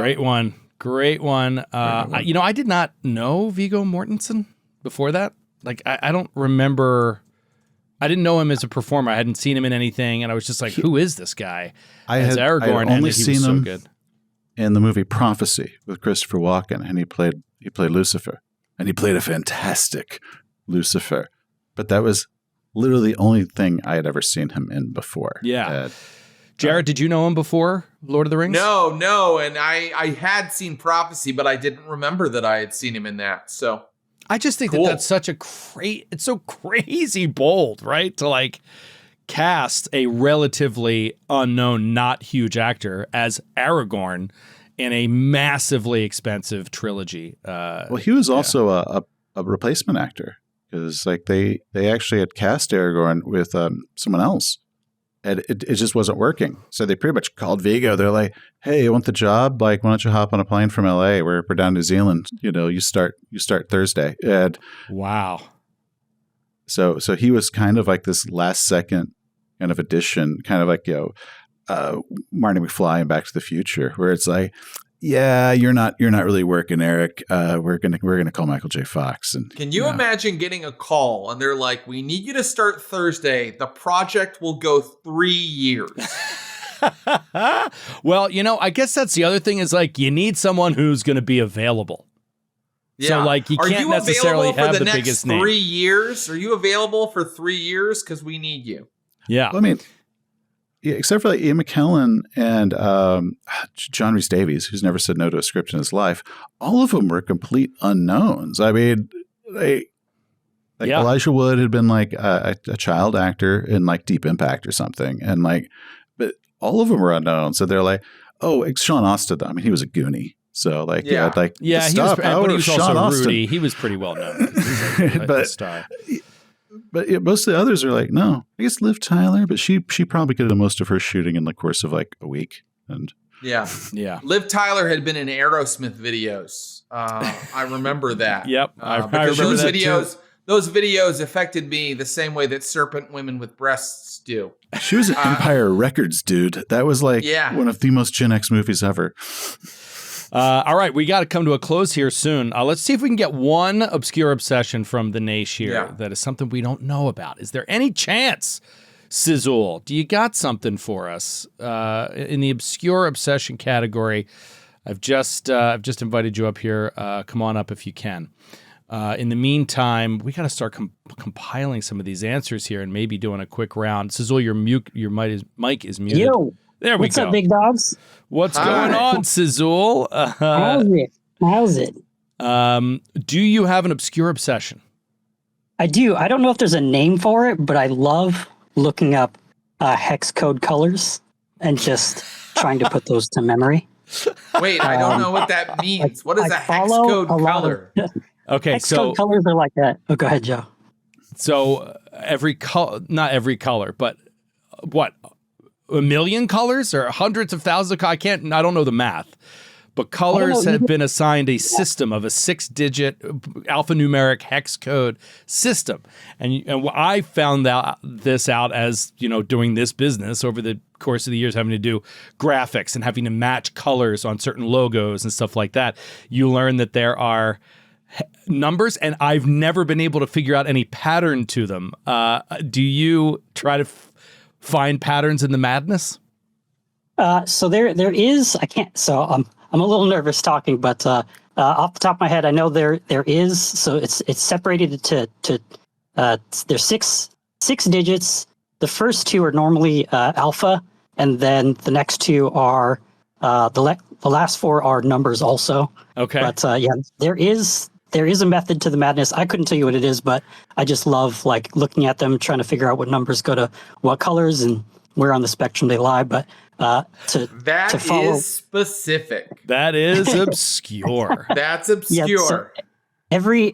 great one. I did not know Viggo Mortensen before that. Like, I don't remember. I didn't know him as a performer. I hadn't seen him in anything, and I was just like, "Who is this guy?" I had only seen him good in the movie Prophecy with Christopher Walken, and he played Lucifer, and he played a fantastic Lucifer. But that was literally the only thing I had ever seen him in before. Yeah. Jared, did you know him before Lord of the Rings? No. And I had seen Prophecy, but I didn't remember that I had seen him in that. So I just think that's such it's so crazy bold, right? To like cast a relatively unknown, not huge actor as Aragorn in a massively expensive trilogy. Well, he was also a replacement actor. Because like they actually had cast Aragorn with someone else, and it just wasn't working. So they pretty much called Viggo. They're like, "Hey, you want the job? Like, why don't you hop on a plane from LA? We're down in New Zealand. You start Thursday." And wow. So he was kind of like this last second kind of addition, kind of like Marty McFly in Back to the Future, where it's like, yeah, you're not really working, Eric. We're gonna call Michael J. Fox. And can you imagine getting a call and they're like, "We need you to start Thursday. The project will go 3 years." Well, I guess that's the other thing is like you need someone who's going to be available. Yeah. So like you can't necessarily have the biggest name. 3 years? Are you available for 3 years? Because we need you. Yeah. Well, I mean. Yeah, except for like Ian McKellen and John Rhys Davies, who's never said no to a script in his life, all of them were complete unknowns. I mean, Elijah Wood had been like a child actor in like Deep Impact or something, and but all of them were unknown. So they're like, oh, it's Sean Austin. I mean, he was a Goonie. So he was also Rudy. He was pretty well known. But a star. But most of the others are like, no, I guess Liv Tyler, but she probably did most of her shooting in the course of like a week. And yeah. Liv Tyler had been in Aerosmith videos. I remember that. Yep, I remember those that videos. Too. Those videos affected me the same way that serpent women with breasts do. She was an Empire Records dude. That was like one of the most Gen X movies ever. All right, we got to come to a close here soon. Let's see if we can get one obscure obsession from the Naish here that is something we don't know about. Is there any chance, Sizzle, do you got something for us in the obscure obsession category? I've just invited you up here. Come on up if you can. In the meantime, we got to start compiling some of these answers here and maybe doing a quick round. Sizzle, your mic is muted. Yo. There we go. What's up, big dogs? What's going on, Sizzle? How's it? Do you have an obscure obsession? I do. I don't know if there's a name for it, but I love looking up hex code colors and just trying to put those to memory. Wait, I don't know what that means. What is a hex code color? Okay, hex code colors are like that. Oh, go ahead, Joe. So not every color, but what? A million colors or hundreds of thousands of colors? I don't know the math. But colors have been assigned a system of a 6-digit alphanumeric hex code system. And I found this out as, doing this business over the course of the years, having to do graphics and having to match colors on certain logos and stuff like that. You learn that there are numbers, and I've never been able to figure out any pattern to them. Do you try to find patterns in the madness? So there is. I can't. So I'm a little nervous talking, but off the top of my head, I know there is. So it's separated to there's six digits. The first two are normally alpha, and then the next two are the last four are numbers also. Okay. But yeah, there is a method to the madness. I couldn't tell you what it is, but I just love like looking at them, trying to figure out what numbers go to what colors and where on the spectrum they lie. But to follow, is specific. That is obscure. That's obscure. Yeah, so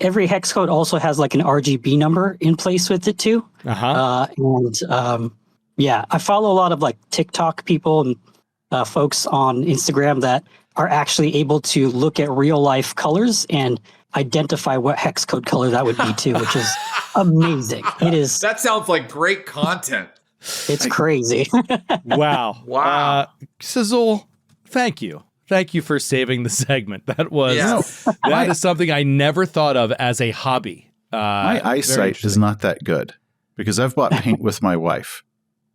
every hex code also has like an RGB number in place with it too. Yeah, I follow a lot of like TikTok people and folks on Instagram that are actually able to look at real life colors and identify what hex code color that would be too, which is amazing. It is. That sounds like great content. It's crazy. Wow. Sizzle, thank you. Thank you for saving the segment. That was that is something I never thought of as a hobby. My eyesight is not that good because I've bought paint with my wife.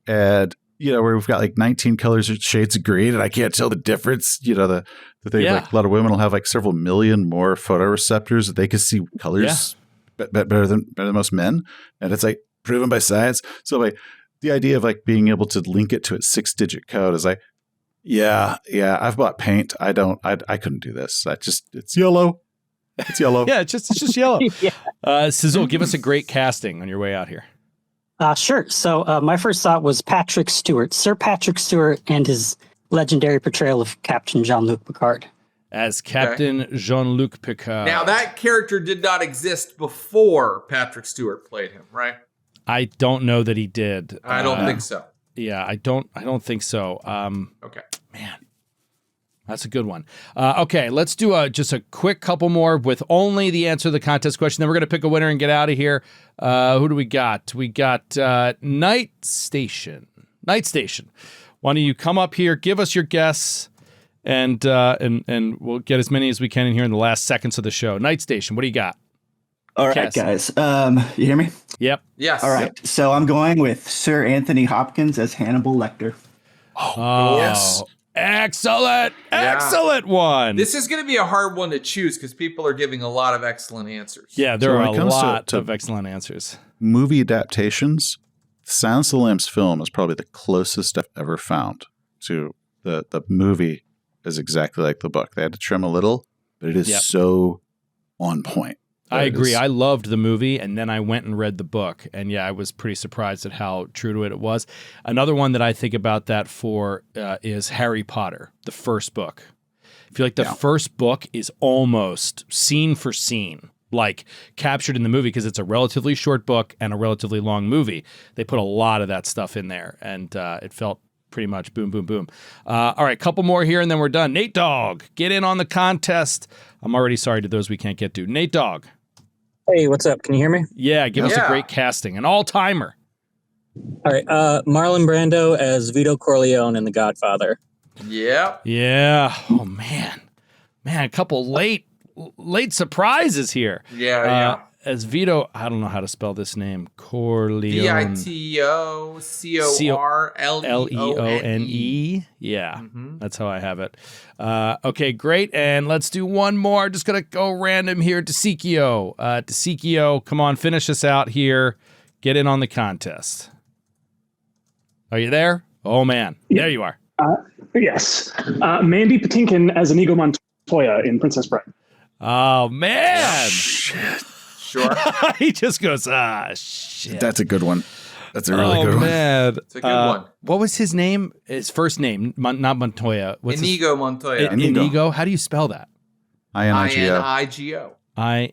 And where we've got like 19 colors or shades of green and I can't tell the difference. The thing like a lot of women will have like several million more photoreceptors that they can see colors better than most men. And it's like proven by science. So like the idea of like being able to link it to a 6-digit code is like, I've bought paint. I couldn't do this. It's yellow. It's yellow. Yeah, it's just yellow. Sizzle, give us a great casting on your way out here. Sure. So my first thought was Patrick Stewart, Sir Patrick Stewart, and his legendary portrayal of Captain Jean-Luc Picard. As Captain Jean-Luc Picard. Now that character did not exist before Patrick Stewart played him, right? I don't know that he did. I don't think so. Yeah, I don't think so. Okay. Man, that's a good one. Okay, let's do just a quick couple more with only the answer to the contest question. Then we're going to pick a winner and get out of here. Who do we got? We got Night Station. Night Station. Why don't you come up here, give us your guess, and we'll get as many as we can in here in the last seconds of the show. Night Station, what do you got? All right, guys. You hear me? Yep. Yes. All right. So I'm going with Sir Anthony Hopkins as Hannibal Lecter. Oh, yes. Excellent. Excellent one. This is going to be a hard one to choose because people are giving a lot of excellent answers. Yeah, there are a lot of excellent answers. Movie adaptations, Silence of the Lambs film is probably the closest I've ever found to the movie is exactly like the book. They had to trim a little, but it is so on point. I agree. I loved the movie, and then I went and read the book, and I was pretty surprised at how true to it was. Another one that I think about that for is Harry Potter, the first book. I feel like the first book is almost scene for scene, like captured in the movie because it's a relatively short book and a relatively long movie. They put a lot of that stuff in there, and it felt pretty much boom, boom, boom. All right, couple more here, and then we're done. Nate Dogg, get in on the contest. I'm already sorry to those we can't get to. Nate Dogg. Hey, what's up? Can you hear me? Yeah, give us a great casting. An all-timer. All right. Marlon Brando as Vito Corleone in The Godfather. Yep. Yeah. Oh, man. Man, a couple late surprises here. Yeah. As Vito, I don't know how to spell this name. Corleone. VITOCORLEONE. Yeah, that's how I have it. Okay, great. And let's do one more. Just going to go random here. DeSicchio. DeSicchio, come on, finish us out here. Get in on the contest. Are you there? Oh, man. Yeah. There you are. Yes. Mandy Patinkin as Inigo Montoya in Princess Bride. Oh, man. Shit. Sure. He just goes, shit. That's a good one. That's a really good one. Man. It's a good one. What was his name? His first name, not Montoya. Inigo Montoya. Inigo. How do you spell that? Inigo. Inigo.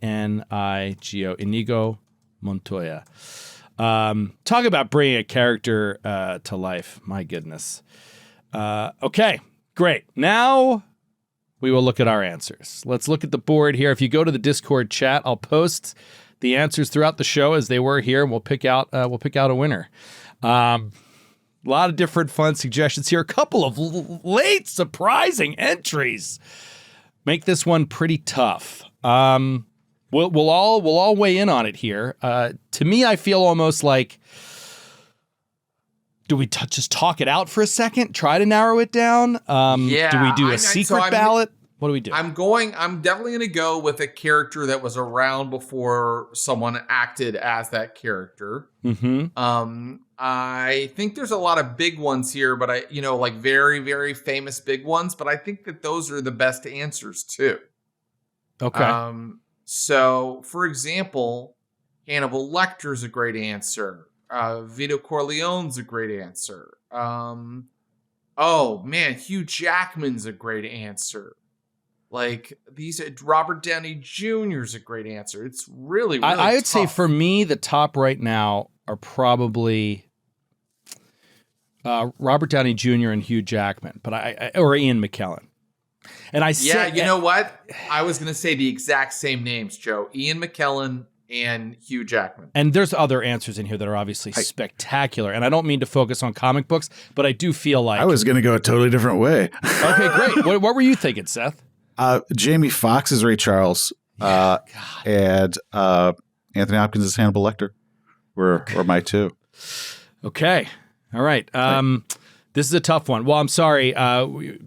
Inigo. Inigo Montoya. Talk about bringing a character to life. My goodness. Okay, great. Now we will look at our answers. Let's look at the board here. If you go to the Discord chat, I'll post the answers throughout the show as they were here, and we'll pick out a winner. A lot of different fun suggestions here. A couple of late surprising entries make this one pretty tough. We'll all weigh in on it here. To me, I feel almost like, do we just talk it out for a second? Try to narrow it down? Do we do a secret ballot? What do we do? I'm definitely going to go with a character that was around before someone acted as that character. Mm-hmm. I think there's a lot of big ones here, but like very, very famous big ones, but I think that those are the best answers too. Okay. So for example, Hannibal Lecter's a great answer. Vito Corleone's a great answer. Oh man, Hugh Jackman's a great answer. Like Robert Downey Jr. is a great answer. It's really, really I would tough. say for me, the top right now are probably Robert Downey Jr. and Hugh Jackman, but or Ian McKellen. And you know what? I was going to say the exact same names, Joe. Ian McKellen and Hugh Jackman. And there's other answers in here that are obviously spectacular. And I don't mean to focus on comic books, but I do feel like I was going to go a totally different way. Okay, great. What were you thinking, Seth? Jamie Foxx is Ray Charles, and Anthony Hopkins is Hannibal Lecter. Were my two. Okay, all right. This is a tough one. Well, I'm sorry.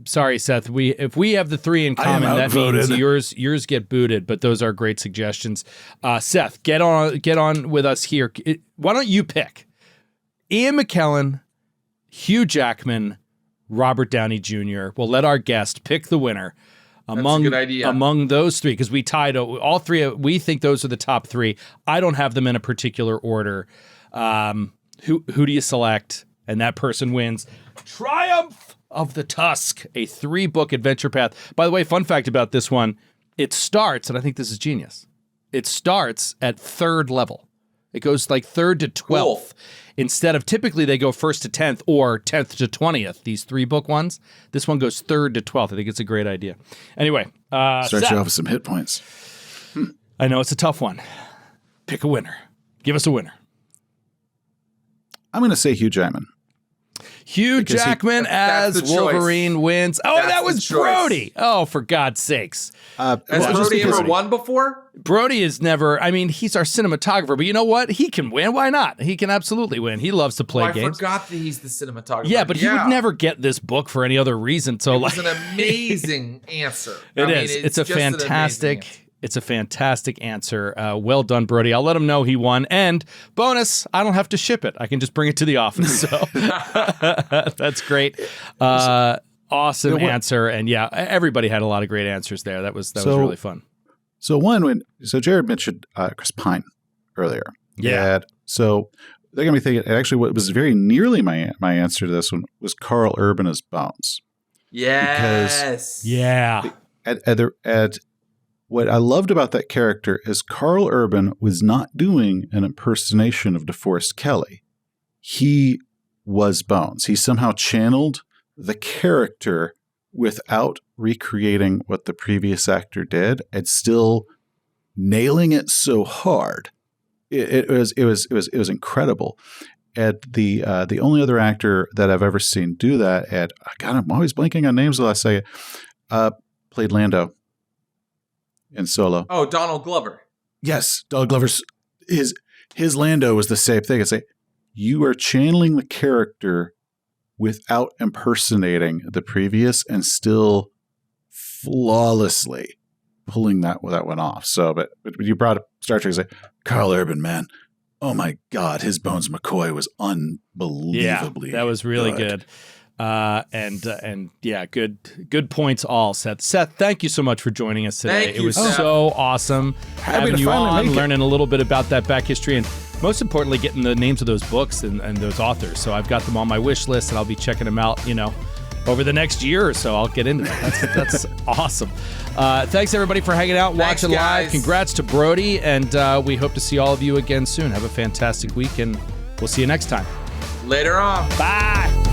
Sorry, Seth. If we have the three in common, that means yours get booted. But those are great suggestions. Seth, get on with us here. Why don't you pick Ian McKellen, Hugh Jackman, Robert Downey Jr. We'll let our guest pick the winner. That's a good idea. Among those three, because we tied all three. We think those are the top three. I don't have them in a particular order. Who do you select? And that person wins. Triumph of the Tusk, a 3-book adventure path. By the way, fun fact about this one, it starts, and I think this is genius, it starts at 3rd level. It goes like 3rd to 12th. Cool. Instead of typically they go 1st to 10th or 10th to 20th, these 3-book ones. This one goes 3rd to 12th. I think it's a great idea. Anyway. Starts you off with some hit points. I know it's a tough one. Pick a winner. Give us a winner. I'm going to say Hugh Jackman. Hugh Jackman as Wolverine wins. Oh, that was Brody. Oh, for God's sakes. Has Brody ever won before? Brody is never, he's our cinematographer, but you know what? He can win. Why not? He can absolutely win. He loves to play games. I forgot that he's the cinematographer. Yeah, but he would never get this book for any other reason. So it's an amazing answer. It is. It's a fantastic... It's a fantastic answer. Well done, Brody. I'll let him know he won. And bonus, I don't have to ship it. I can just bring it to the office. So that's great. Awesome answer. And yeah, everybody had a lot of great answers there. That was really fun. So Jared mentioned Chris Pine earlier. Yeah. So they're going to be thinking, actually what was very nearly my answer to this one was Carl Urban as Bones. Yes. What I loved about that character is Carl Urban was not doing an impersonation of DeForest Kelley. He was Bones. He somehow channeled the character without recreating what the previous actor did and still nailing it so hard. It was incredible. The only other actor that I've ever seen do that, I'm always blanking on names the last second, played Lando in Solo. Oh, Donald Glover. Yes, Donald Glover's his Lando was the same thing. It's like you are channeling the character without impersonating the previous and still flawlessly pulling that one off. So, but when you brought up Star Trek, it's like Carl Urban, man. Oh my God, his Bones McCoy was unbelievably. Yeah, that was really good. And yeah, good points all, Seth. Seth, thank you so much for joining us today. Thank you, it was Seth. so awesome having you on, learning a little bit about that back history. And most importantly, getting the names of those books and those authors. So I've got them on my wish list, and I'll be checking them out, over the next year or so. I'll get into that. That's awesome. Thanks, everybody, for hanging out, watching live. Congrats to Brody, and we hope to see all of you again soon. Have a fantastic week, and we'll see you next time. Later on. Bye.